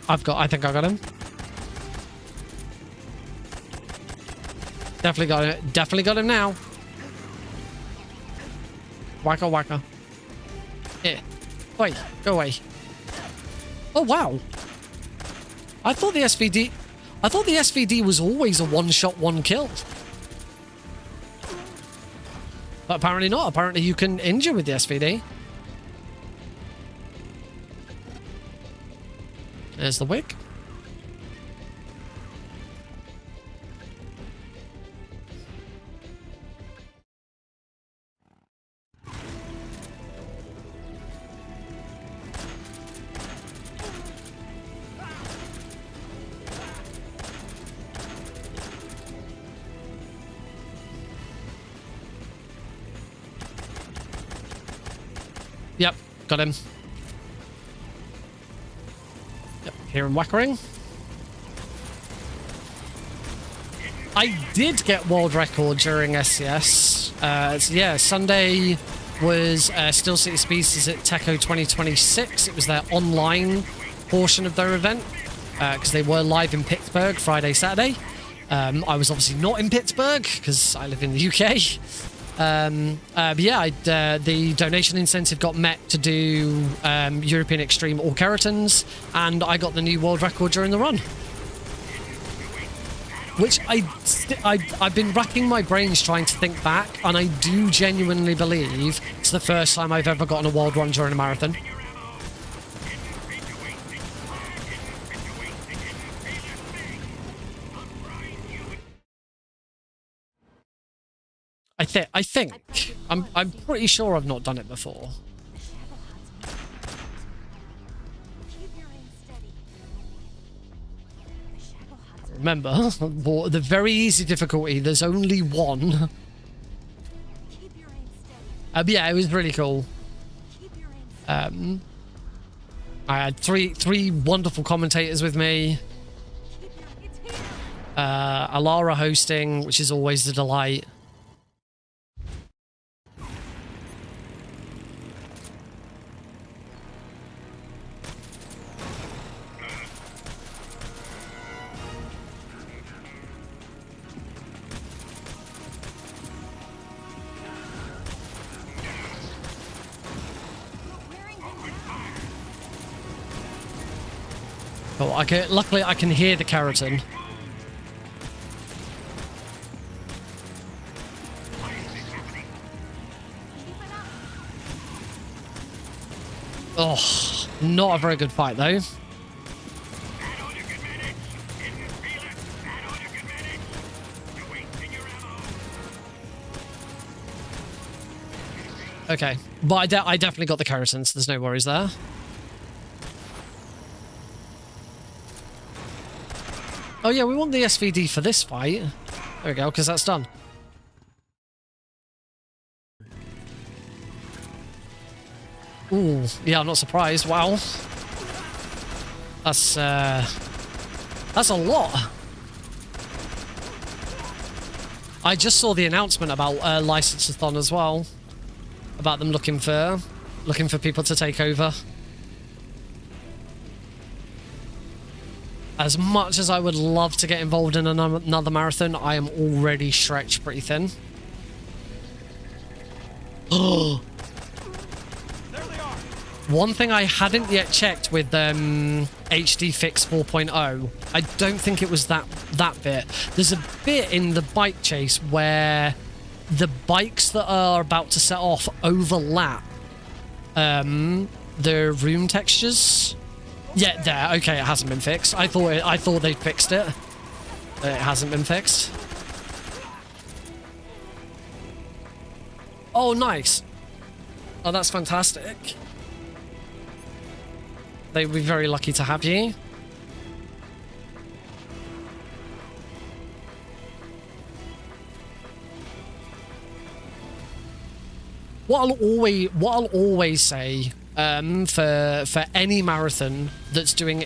I think I got him. Definitely got him now. Wacka wacka. Here. Wait, go away. Oh wow. I thought the SVD was always a one-shot, one-kill. But apparently not. Apparently you can injure with the SVD. There's the wig. Yep, got him. Yep, here in Wackering. I did get world record during SCS. So yeah, Sunday was Steel City Speedsters at Teco 2026. It was their online portion of their event because they were live in Pittsburgh Friday, Saturday. I was obviously not in Pittsburgh because I live in the UK. But yeah, the donation incentive got met to do European Extreme All Keratins, and I got the new world record during the run. Which I've been racking my brains trying to think back, and I do genuinely believe it's the first time I've ever gotten a world run during a marathon. I think. I'm pretty sure I've not done it before. Remember, the very easy difficulty, there's only one. Yeah, it was really cool. I had three wonderful commentators with me. Alara hosting, which is always a delight. Oh, luckily I can hear the keratin. Oh, not a very good fight though. Okay, but I definitely got the keratins. There's no worries there. Oh yeah, we want the SVD for this fight. There we go, because that's done. Ooh, yeah, I'm not surprised. Wow. That's a lot. I just saw the announcement about license-a-thon as well, about them looking for people to take over. As much as I would love to get involved in another marathon, I am already stretched pretty thin. Oh. One thing I hadn't yet checked with HD Fix 4.0, I don't think it was that bit. There's a bit in the bike chase where the bikes that are about to set off overlap the room textures. Yeah, there. Okay, it hasn't been fixed. I thought they'd fixed it. It hasn't been fixed. Oh, nice. Oh, that's fantastic. They would be very lucky to have you. What I'll always say for any marathon that's doing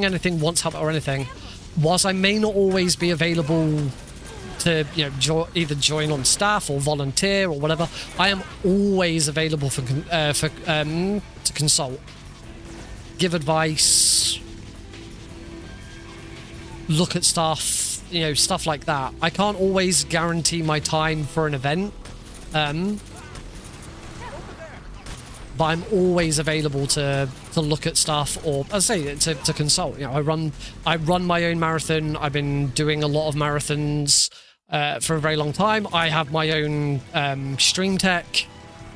anything once hub or anything, whilst I may not always be available to either join on staff or volunteer or whatever, I am always available to consult, give advice, look at stuff, stuff like that. I can't always guarantee my time for an event, but I'm always available to look at stuff, or as I say, to consult. I run my own marathon. I've been doing a lot of marathons for a very long time. I have my own stream tech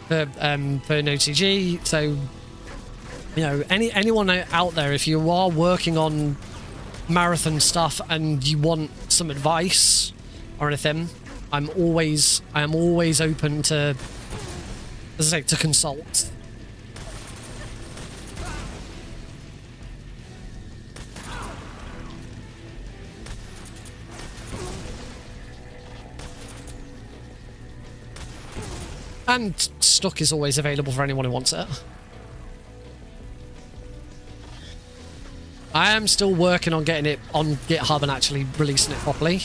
for NoTG. So anyone out there, if you are working on marathon stuff and you want some advice or anything, I am always open to, as I say, to consult. And stock is always available for anyone who wants it. I am still working on getting it on GitHub and actually releasing it properly.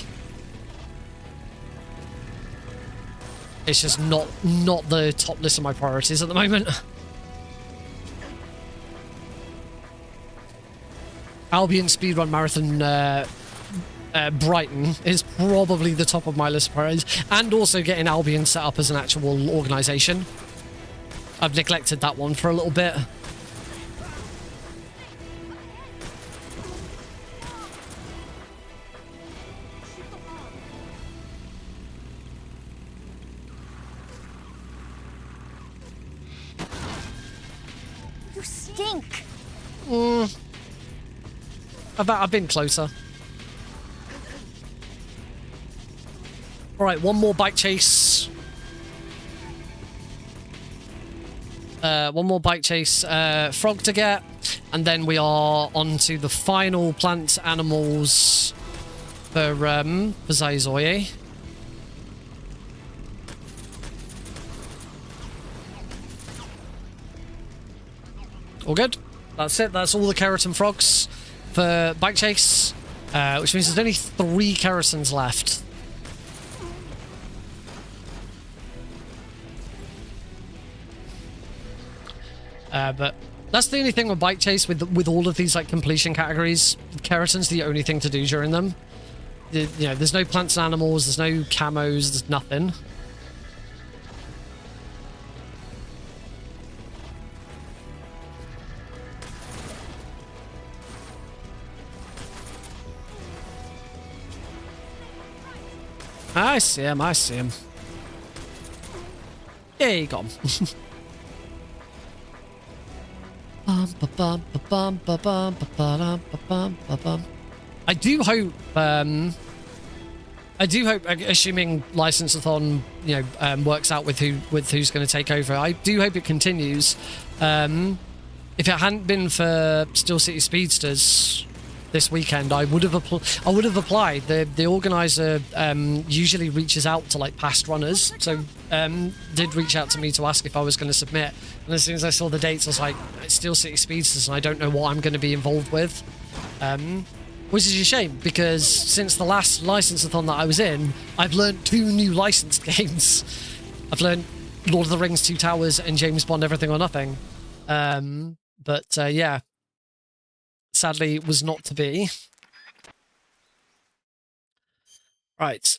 It's just not the top list of my priorities at the moment. Albion Speedrun Marathon Brighton is probably the top of my list of priorities, and also getting Albion set up as an actual organisation. I've neglected that one for a little bit. You stink. I've been closer. Alright, one more bike chase. One more bike chase frog to get, and then we are on to the final plants, animals for Zaizoye. All good. That's it. That's all the keratin frogs for bike chase, which means there's only 3 keratins left. But that's the only thing with bike chase with all of these like completion categories. Keratin's the only thing to do during them. There's no plants and animals, there's no camos, there's nothing. I see him, I see him. Yeah, he gone. I do hope, assuming license-a-thon, works out with who's going to take over. I do hope it continues. If it hadn't been for Steel City Speedsters this weekend, I would have applied. The organizer usually reaches out to like past runners, so did reach out to me to ask if I was going to submit. And as soon as I saw the dates, I was like, it's Steel City Speedsters, and I don't know what I'm going to be involved with. Which is a shame, because since the last license-a-thon that I was in, I've learned 2 new licensed games. I've learned Lord of the Rings, 2 Towers, and James Bond Everything or Nothing. Yeah. Sadly, it was not to be. Right.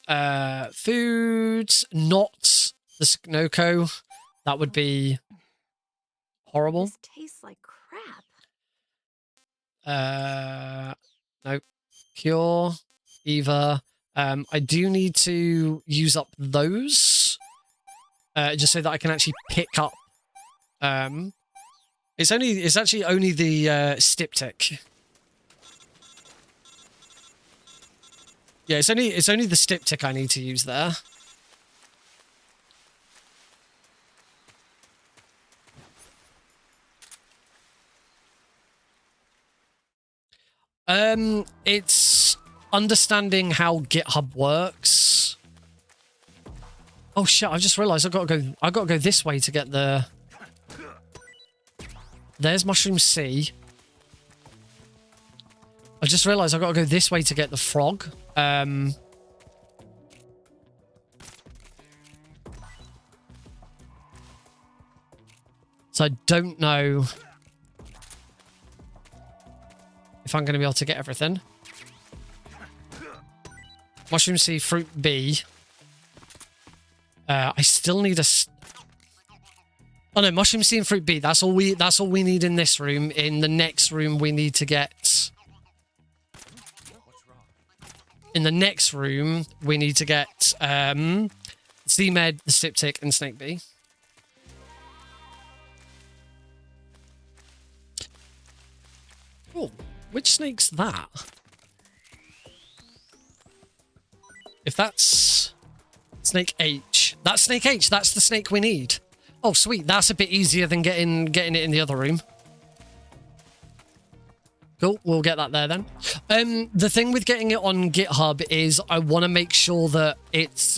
Foods, not the Sunoco. That would be horrible. This tastes like crap. No. Cure. Eva. I do need to use up those. Just so that I can actually pick up. It's actually only the Styptic. Yeah, it's only the Styptic I need to use there. It's understanding how GitHub works. Oh shit, I just realized I gotta go this way to get the... There's Mushroom C. I just realized I gotta go this way to get the frog. So I don't know if I'm going to be able to get everything. Mushroom C, fruit B. I still need a... Oh no, mushroom C and fruit B. That's all we need in this room. In the next room, we need to get... In the next room, we need to get C-Med, the Styptic, and Snake B. Oh, which snake's that? If that's Snake H, that's Snake H. That's the snake we need. Oh, sweet. That's a bit easier than getting it in the other room. Cool. We'll get that there then. The thing with getting it on GitHub is I want to make sure that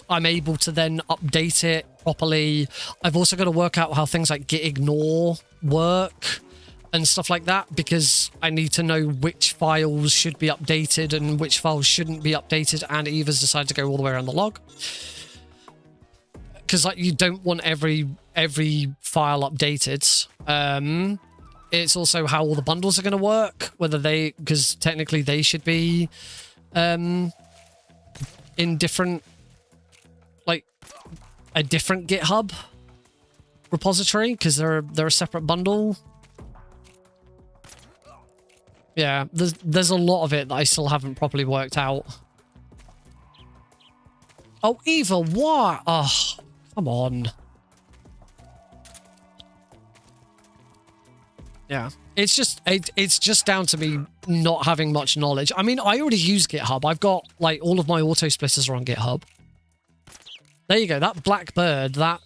I'm able to then update it properly. I've also got to work out how things like git ignore work and stuff like that, because I need to know which files should be updated and which files shouldn't be updated, and Eva's decided to go all the way around the log. Because like you don't want every file updated. It's also how all the bundles are going to work, because technically they should be in different, like a different GitHub repository, because they're a separate bundle. Yeah, there's a lot of it that I still haven't properly worked out. Oh, Eva, what? Oh, come on. Yeah, it's just down to me not having much knowledge. I mean, I already use GitHub. I've got, like, all of my auto splitters are on GitHub. There you go. That black bird, that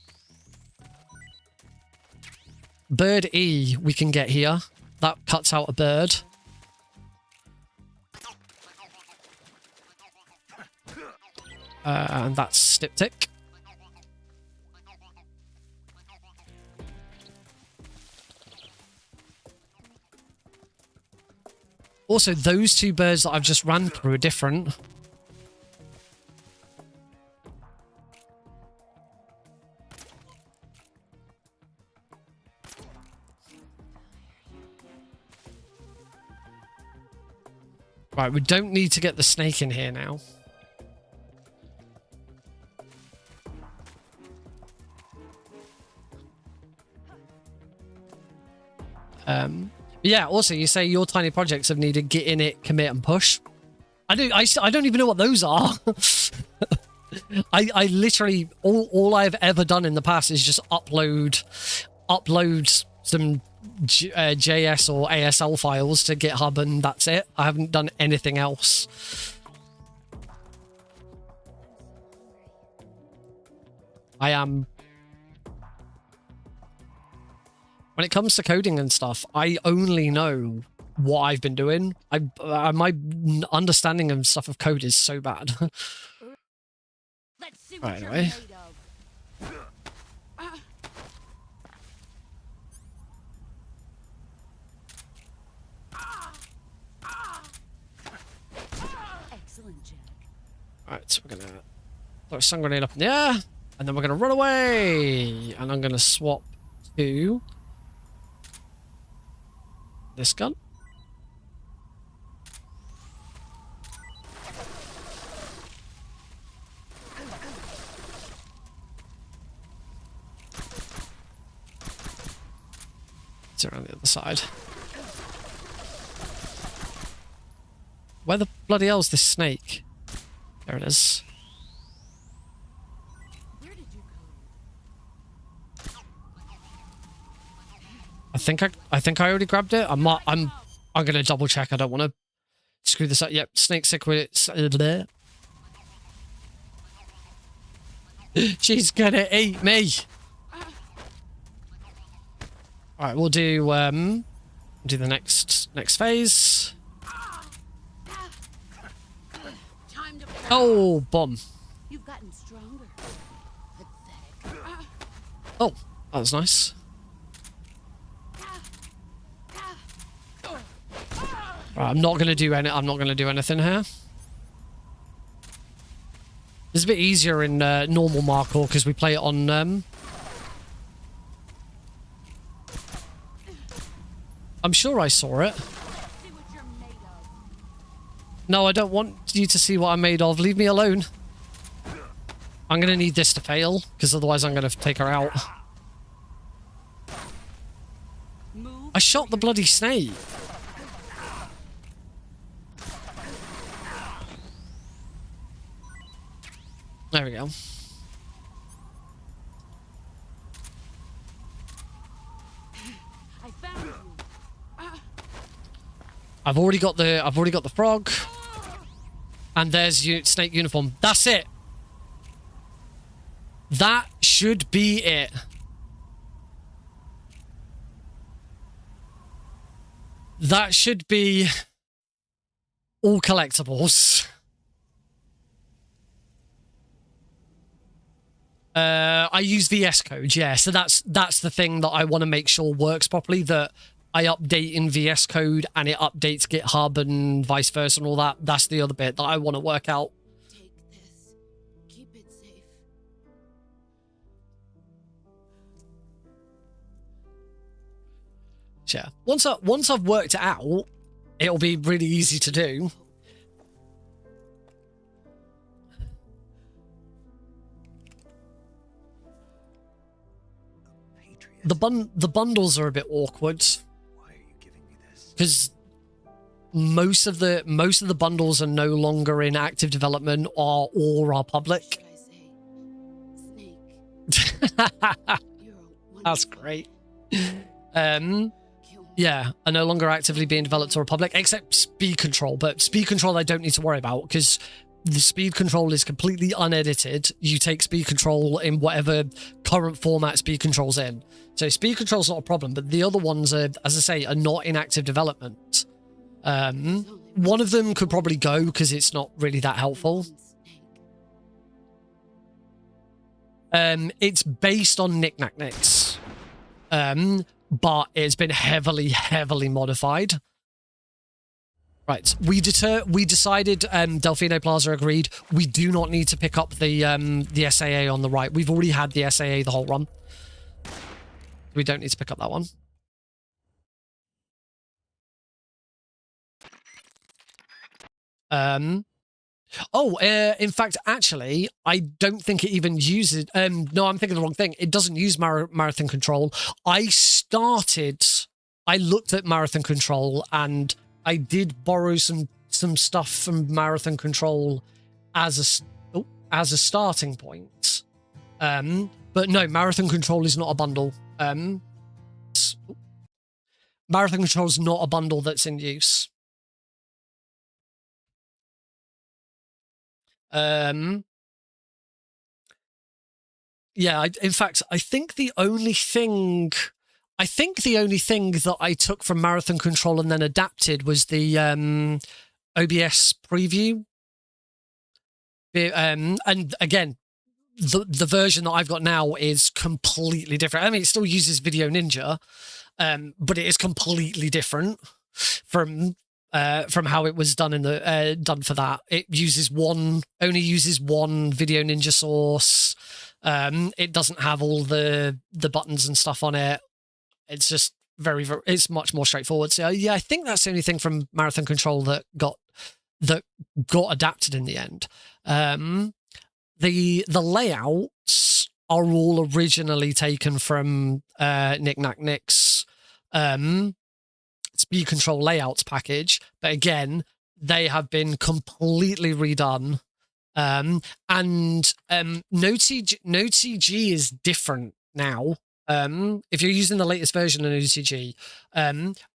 bird E we can get here. That cuts out a bird. And that's Styptic. Also, those 2 birds that I've just ran through are different. Right, we don't need to get the snake in here now. Yeah, also, you say your tiny projects have needed git init, commit, and push. I don't even know what those are. I literally, all I've ever done in the past is just upload some JS or ASL files to GitHub, and that's it. I haven't done anything else. When it comes to coding and stuff, I only know what I've been doing. My understanding of stuff of code is so bad. Let's see what Right, you're anyway. made of. So we're gonna throw a stun grenade up in the air, and then we're gonna run away. And I'm gonna swap to this gun. It's around the other side. Where the bloody hell's this snake? There it is. Where did you go? I think I already grabbed it. I'm gonna double check. I don't want to screw this up. Yep, snake sick with it. She's gonna eat me. All right, we'll do the next phase. Time to Oh, bomb. You've gotten stronger. Pathetic. Oh, that was nice. Right, I'm not gonna do anything here. It's a bit easier in normal Markor because we play it on. I'm sure I saw it. See what you're made of. No, I don't want you to see what I'm made of. Leave me alone. I'm gonna need this to fail because otherwise I'm gonna take her out. Move. I shot the bloody snake. There we go. I found you. I've already got the frog. And there's snake uniform. That's it. That should be it. That should be all collectibles. I use VS Code, yeah. So that's the thing that I want to make sure works properly, that I update in VS Code and it updates GitHub and vice versa and all that. That's the other bit that I want to work out. Take this. Keep it safe. Yeah. Once I've worked it out, it'll be really easy to do. Patriot. The bundles are a bit awkward Why are you giving me this? because most of the bundles are no longer in active development or are public. Should I say? Snake. You're a That's wonderful great. kill me. Yeah, are no longer actively being developed or public, except speed control. But speed control I don't need to worry about because the speed control is completely unedited. You take speed control in whatever current format speed control's in. So speed control's not a problem, but the other ones are, as I say, are not in active development. One of them could probably go because it's not really that helpful. It's based on Knick Knack Nicks. But it's been heavily modified. Right, we decided, Delfino Plaza agreed, we do not need to pick up the SAA on the right. We've already had the SAA the whole run. We don't need to pick up that one. In fact, actually, I don't think it even uses... no, I'm thinking the wrong thing. It doesn't use Marathon Control. I looked at Marathon Control, and I did borrow some stuff from Marathon Control as a starting point. But no, Marathon Control is not a bundle. Marathon Control is not a bundle that's in use. Yeah, in fact, I think the only thing that I took from Marathon Control and then adapted was the OBS preview. And again, the version that I've got now is completely different. I mean, it still uses Video Ninja, but it is completely different from from how it was done in the done for that. It only uses one Video Ninja source. It doesn't have all the buttons and stuff on it. It's just it's much more straightforward. So yeah, I think that's the only thing from Marathon Control that got adapted in the end. The layouts are all originally taken from Nick Knack Nick's Speed Control layouts package, but again, they have been completely redone. And NoTG is different now. If you're using the latest version of NoTG,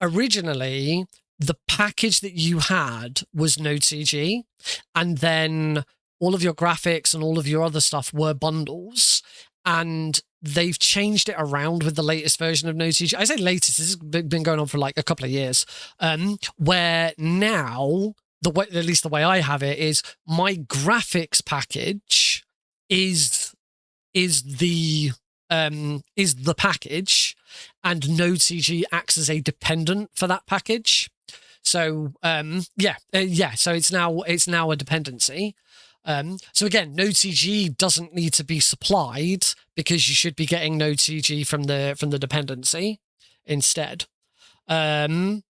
originally the package that you had was NoTG, and then all of your graphics and all of your other stuff were bundles, and they've changed it around with the latest version of NoTG. I say latest, this has been going on for like a couple of years, where now, at least the way I have it, is my graphics package is the package, and NoTG acts as a dependent for that package. So so it's now a dependency. So again, NoTG doesn't need to be supplied because you should be getting NoTG from the dependency instead. So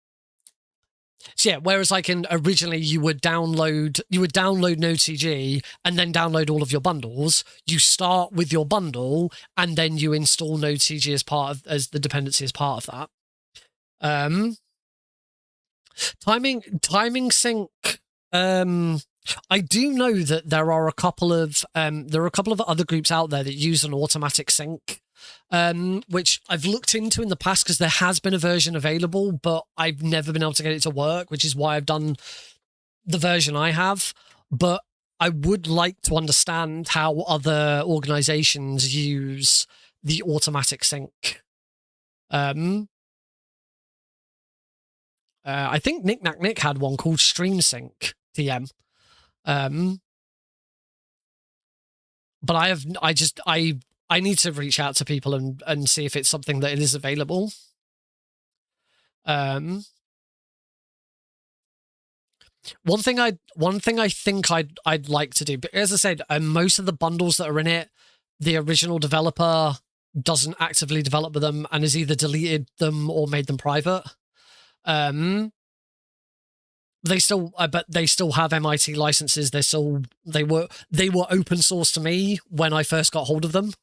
yeah, whereas like originally you would download NoTG and then download all of your bundles. You start with your bundle and then you install NoTG as the dependency as part of that. Timing sync. I do know that there are a couple of other groups out there that use an automatic sync, which I've looked into in the past because there has been a version available, but I've never been able to get it to work, which is why I've done the version I have. But I would like to understand how other organizations use the automatic sync. I think Nick Knack Nick had one called Stream Sync TM. But I need to reach out to people and see if it's something that is available. One thing I think I'd like to do, but as I said, most of the bundles that are in it, the original developer doesn't actively develop them and has either deleted them or made them private. They still have MIT licenses. They were open source to me when I first got hold of them.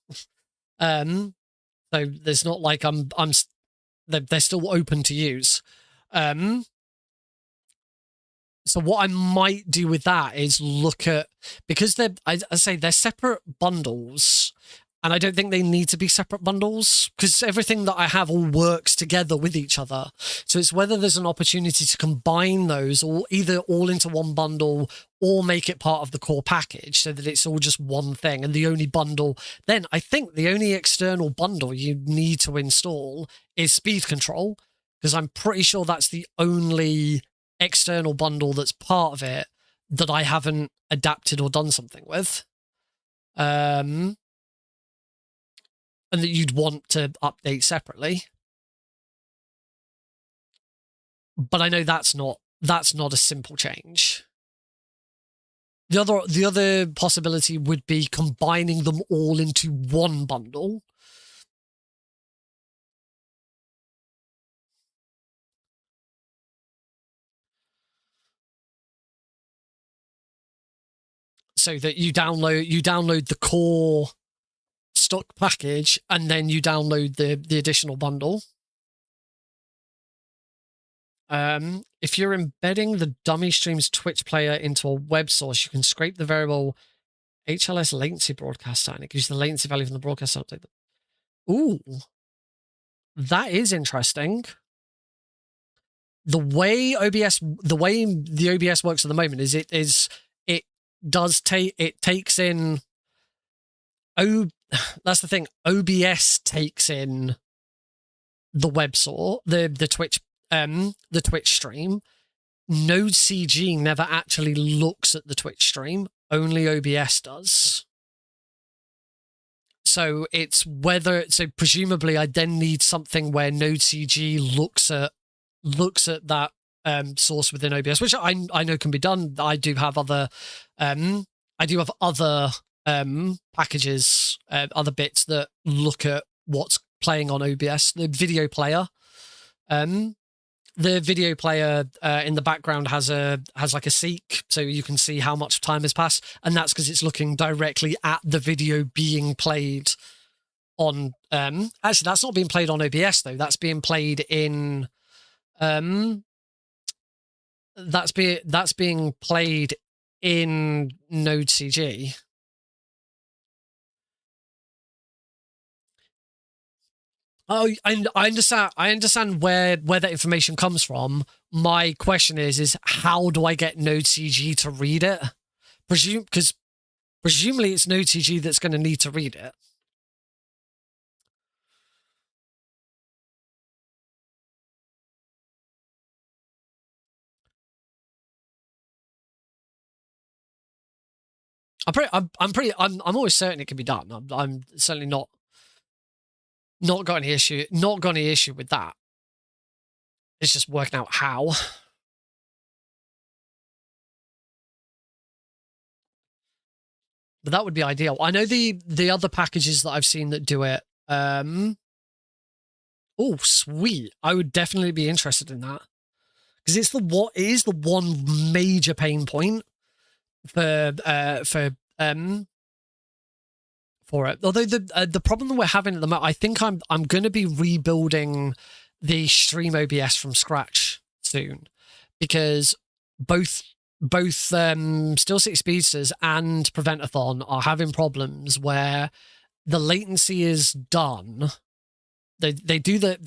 So there's not like they're still open to use. So what I might do with that is look at, because I say they're separate bundles, and I don't think they need to be separate bundles because everything that I have all works together with each other. So it's whether there's an opportunity to combine those or either all into one bundle or make it part of the core package so that it's all just one thing. And the only bundle, then I think the only external bundle you need to install is Speed Control, because I'm pretty sure that's the only external bundle that's part of it that I haven't adapted or done something with. And that you'd want to update separately. But I know that's not a simple change. The other possibility would be combining them all into one bundle. So that you download the core stock package and then you download the additional bundle. If you're embedding the dummy stream's Twitch player into a web source, you can scrape the variable HLS latency broadcaster and it gives you the latency value from the broadcast update. Ooh, that is interesting. The way the OBS works at the moment is it takes in that's the thing. OBS takes in the web source, the Twitch stream. NodeCG never actually looks at the Twitch stream. Only OBS does. So presumably I then need something where NodeCG looks at that source within OBS, which I know can be done. I do have other packages, other bits that look at what's playing on OBS. The video player, in the background has like a seek, so you can see how much time has passed, and that's because it's looking directly at the video being played on. Actually, that's not being played on OBS though. That's being played in. That's being played in NodeCG. Oh, and I understand where that information comes from. My question is how do I get NodeCG to read it? Because presumably it's NodeCG that's going to need to read it. I'm always certain it can be done. I'm certainly not got any issue with that. It's just working out how. But that would be ideal. I know the other packages that I've seen that do it. Oh, sweet! I would definitely be interested in that because it is the one major pain point for it. Although the problem that we're having at the moment, I think I'm going to be rebuilding the stream OBS from scratch soon, because both Still City Speedsters and Preventathon are having problems where the latency is done. They do the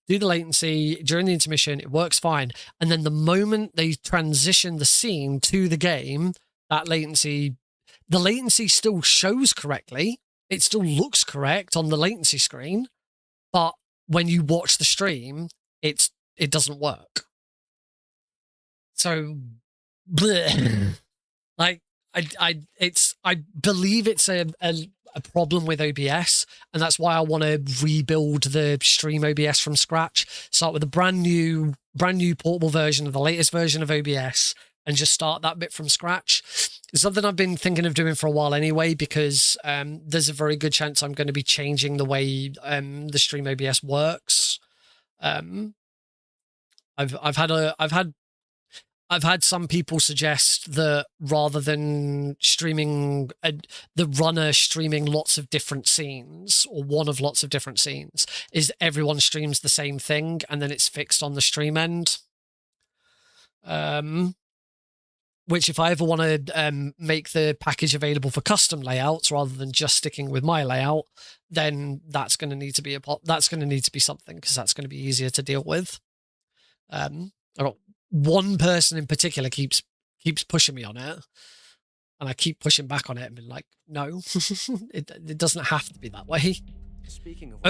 latency during the intermission, it works fine, and then the moment they transition the scene to the game, the latency still shows correctly. It still looks correct on the latency screen, but when you watch the stream, it doesn't work. So, bleh. Like I believe it's a problem with OBS, and that's why I want to rebuild the stream OBS from scratch. Start with a brand new portable version of the latest version of OBS, and just start that bit from scratch. It's something I've been thinking of doing for a while anyway, because there's a very good chance I'm going to be changing the way the stream OBS works. I've had some people suggest that rather than streaming the runner streaming lots of different scenes, or one of lots of different scenes, is everyone streams the same thing and then it's fixed on the stream end. Which, if I ever want to make the package available for custom layouts rather than just sticking with my layout, then that's going to need to be something, because that's going to be easier to deal with. I got one person in particular keeps pushing me on it, and I keep pushing back on it and being like, no, it doesn't have to be that way. Speaking of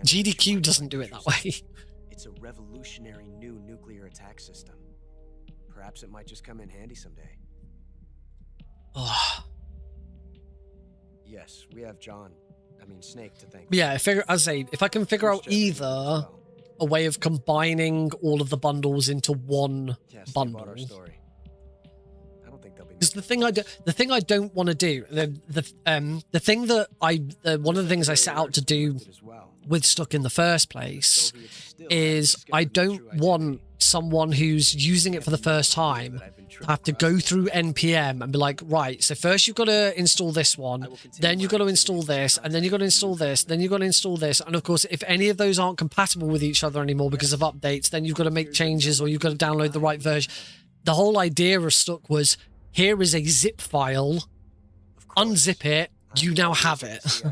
GDQ doesn't do it that way. It's a revolutionary new nuclear attack system. Perhaps it might just come in handy someday. Oh. Yes, we have Snake to thank. Yeah, if I can figure out either a way of combining all of the bundles into one bundle. Because the thing I don't want to do, one of the things I set out to do with Stuck in the first place is I don't want someone who's using it for the first time to have to go through NPM and be like, right, so first you've got to install this one, then you've got to install this, and then you've got to install this, then you've got to install this. And of course, if any of those aren't compatible with each other anymore because of updates, then you've got to make changes, or you've got to download the right version. The whole idea of Stuck was, here is a zip file, unzip it, you now have it.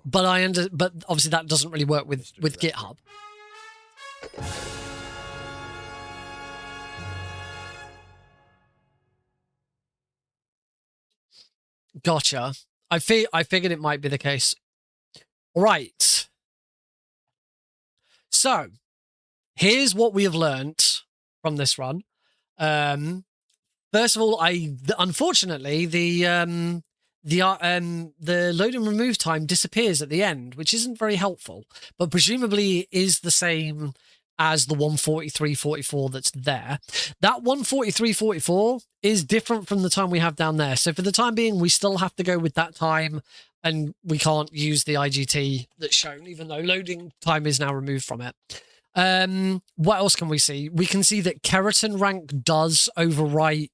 But obviously that doesn't really work with GitHub. Gotcha. I figured it might be the case. All right. So, here's what we have learnt from this run. First of all, unfortunately the load and remove time disappears at the end, which isn't very helpful, but presumably is the same as the 143.44 that's there. That 143.44 is different from the time we have down there. So for the time being, we still have to go with that time, and we can't use the IGT that's shown, even though loading time is now removed from it. What else can we see? We can see that keratin rank does overwrite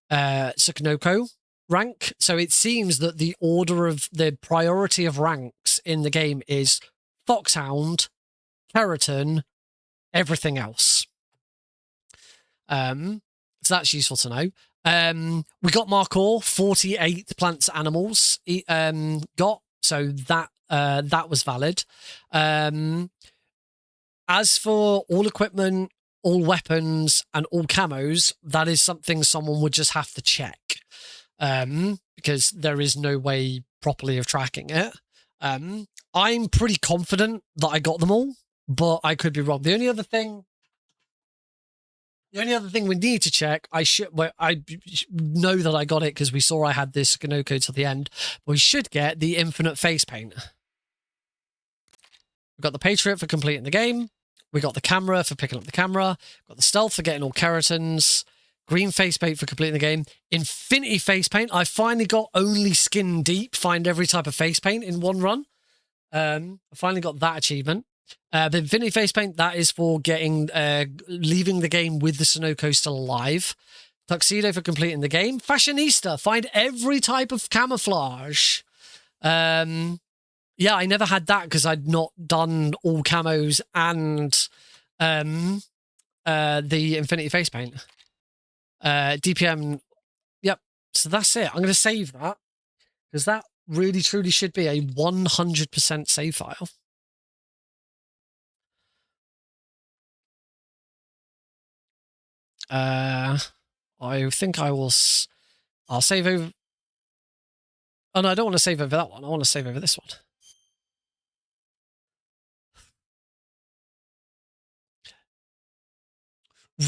Tsukunoko rank. So it seems that the order of the priority of ranks in the game is Foxhound, keratin, everything else. So that's useful to know. We got Markor, 48 plants, animals got, so that was valid. As for all equipment, all weapons, and all camos, that is something someone would just have to check, because there is no way properly of tracking it. I'm pretty confident that I got them all, but I could be wrong. The only other thing we need to check, I know that I got it because we saw I had this Kanoko to the end. We should get the infinite face paint. We got the Patriot for completing the game. We got the camera for picking up the camera. Got the stealth for getting all keratins. Green face paint for completing the game. Infinity face paint. I finally got only skin deep. Find every type of face paint in one run. I finally got that achievement. The Infinity face paint, that is for getting leaving the game with the Sunoco still alive. Tuxedo for completing the game. Fashionista, find every type of camouflage. Yeah, I never had that because I'd not done all camos and the Infinity face paint. DPM, yep. So that's it. I'm going to save that because that really truly should be a 100% save file. I think I'll save over. Oh no, I don't want to save over that one. I want to save over this one.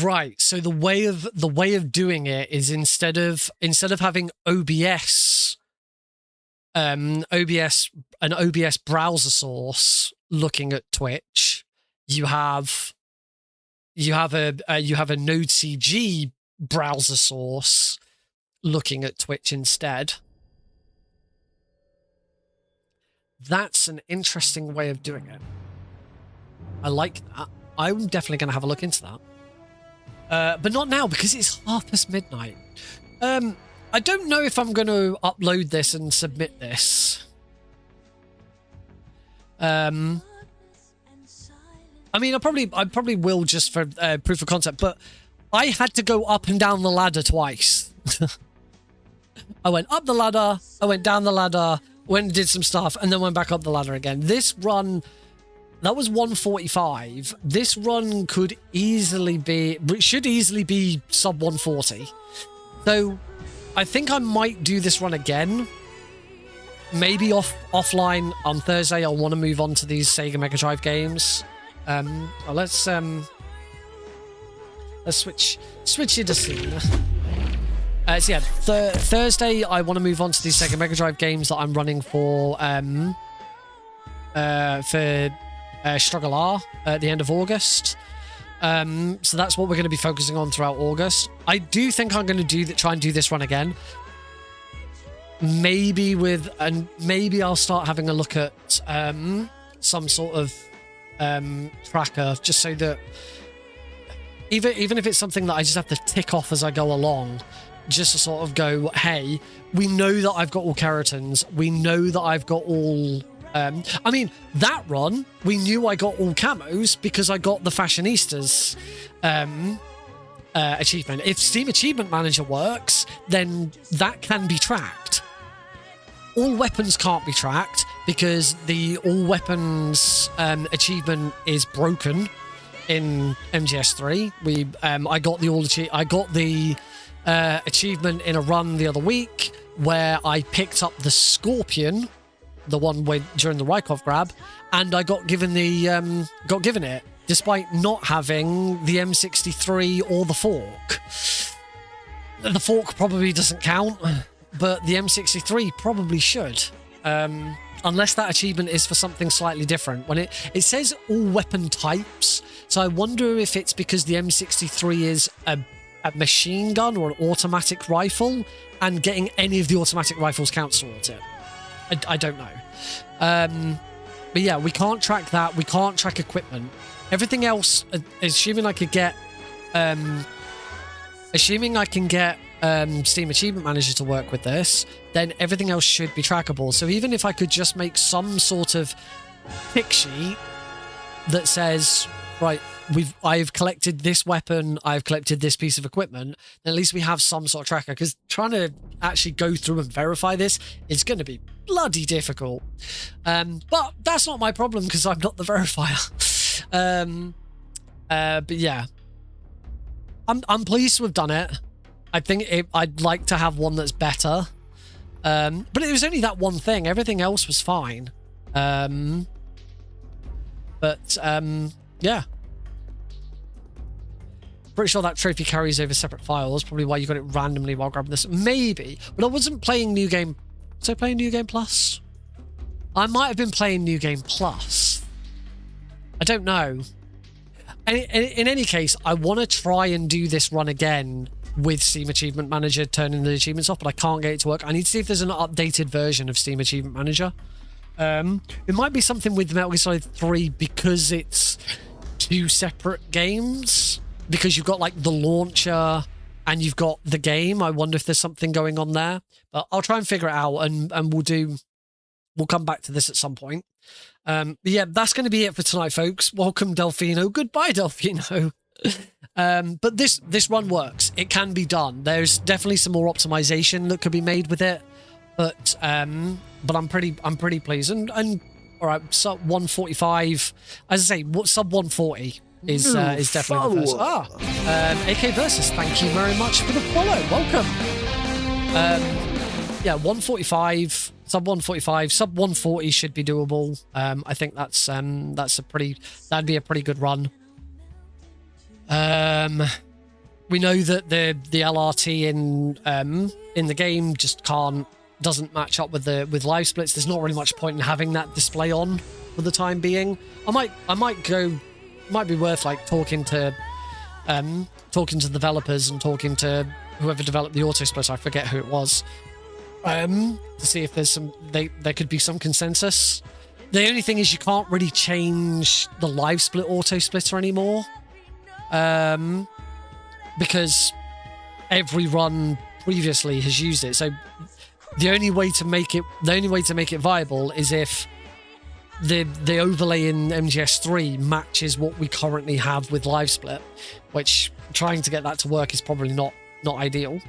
Right. So the way of doing it is instead of having OBS, an OBS browser source looking at Twitch, you have a Node CG browser source looking at Twitch instead. That's an interesting way of doing it. I like that. I'm definitely going to have a look into that. But not now because it's midnight. I don't know if I'm going to upload this and submit this. I mean, I probably will just for proof of concept, but I had to go up and down the ladder twice. I went up the ladder, I went down the ladder, went and did some stuff, and then went back up the ladder again. This run, that was 145. This run should easily be sub 140. So I think I might do this run again. Maybe offline on Thursday. I want to move on to these Sega Mega Drive games. Let's switch it to scene. So yeah, Thursday I want to move on to these Sega Mega Drive games that I'm running for Struggle R at the end of August. So that's what we're going to be focusing on throughout August. I do think I'm going to try and do this run again. Maybe I'll start having a look at some sort of tracker, just so that even if it's something that I just have to tick off as I go along, just to sort of go, hey, we know that I've got all keratins, we know that I've got all I mean, that run we knew I got all camos because I got the Fashionistas achievement. If Steam Achievement Manager works, then that can be tracked. All weapons can't be tracked because the all weapons achievement is broken in MGS3. I got the achievement in a run the other week where I picked up the Scorpion, the one during the Rykov grab, and I got given it despite not having the M63 or the fork. The fork probably doesn't count, but the M63 probably should. unless that achievement is for something slightly different. When it says all weapon types, so I wonder if it's because the M63 is a machine gun or an automatic rifle, and getting any of the automatic rifles counts towards it. I don't know. But yeah, we can't track that. We can't track equipment. Everything else, assuming I can get Steam Achievement Manager to work with this, then everything else should be trackable. So even if I could just make some sort of pick sheet that says, right, I've collected this weapon, I've collected this piece of equipment, then at least we have some sort of tracker, because trying to actually go through and verify this is going to be bloody difficult. But that's not my problem, because I'm not the verifier. But yeah, I'm pleased to have done it. I think I'd like to have one that's better. But it was only that one thing. Everything else was fine. Yeah. Pretty sure that trophy carries over separate files. Probably why you got it randomly while grabbing this. Maybe. But I wasn't playing New Game... Was I playing New Game Plus? I might have been playing New Game Plus. I don't know. In any case, I want to try and do this run again with Steam Achievement Manager turning the achievements off, but I can't get it to work. I need to see if there's an updated version of Steam Achievement Manager. It might be something with Metal Gear Solid 3 because it's two separate games. Because you've got like the launcher and you've got the game. I wonder if there's something going on there. But I'll try and figure it out, and we'll come back to this at some point. But yeah, that's going to be it for tonight, folks. Welcome, Delfino. Goodbye, Delfino. But this run works. It can be done. There's definitely some more optimization that could be made with it, but I'm pretty pleased. And all right, sub 145. As I say, sub 140 is definitely the first. AK Versus, thank you very much for the follow. Welcome. Yeah, 145. Sub 145, sub 140 should be doable. I think that'd be a pretty good run. We know that the LRT in the game just doesn't match up with live splits. There's not really much point in having that display on for the time being. Might be worth like talking to developers and talking to whoever developed the auto split. I forget who it was. To see if there's there could be some consensus. The only thing is you can't really change the live split auto splitter anymore, because every run previously has used it. So the only way to make it viable is if the overlay in MGS3 matches what we currently have with live split, which trying to get that to work is probably not ideal.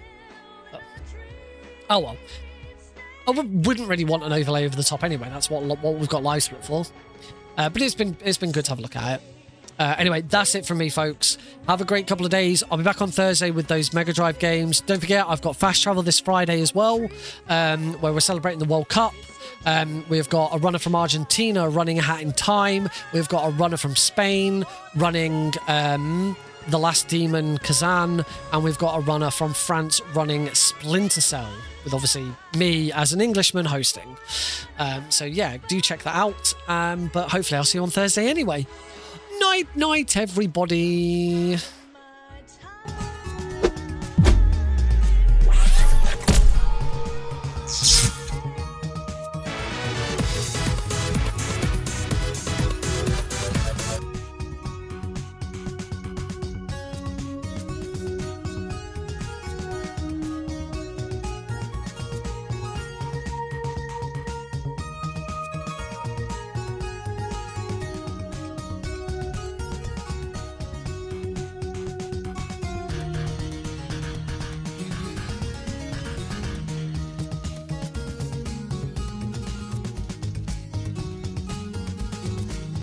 But, oh well. I wouldn't really want an overlay over the top anyway. That's what we've got live split for. But it's been good to have a look at it. Anyway, that's it from me, folks. Have a great couple of days. I'll be back on Thursday with those Mega Drive games. Don't forget, I've got Fast Travel this Friday as well, where we're celebrating the World Cup. We've got a runner from Argentina running A Hat in Time. We've got a runner from Spain running The Last Demon Kazan. And we've got a runner from France running Splinter Cell, with obviously me as an Englishman hosting. So yeah, do check that out. But hopefully I'll see you on Thursday anyway. Night, everybody.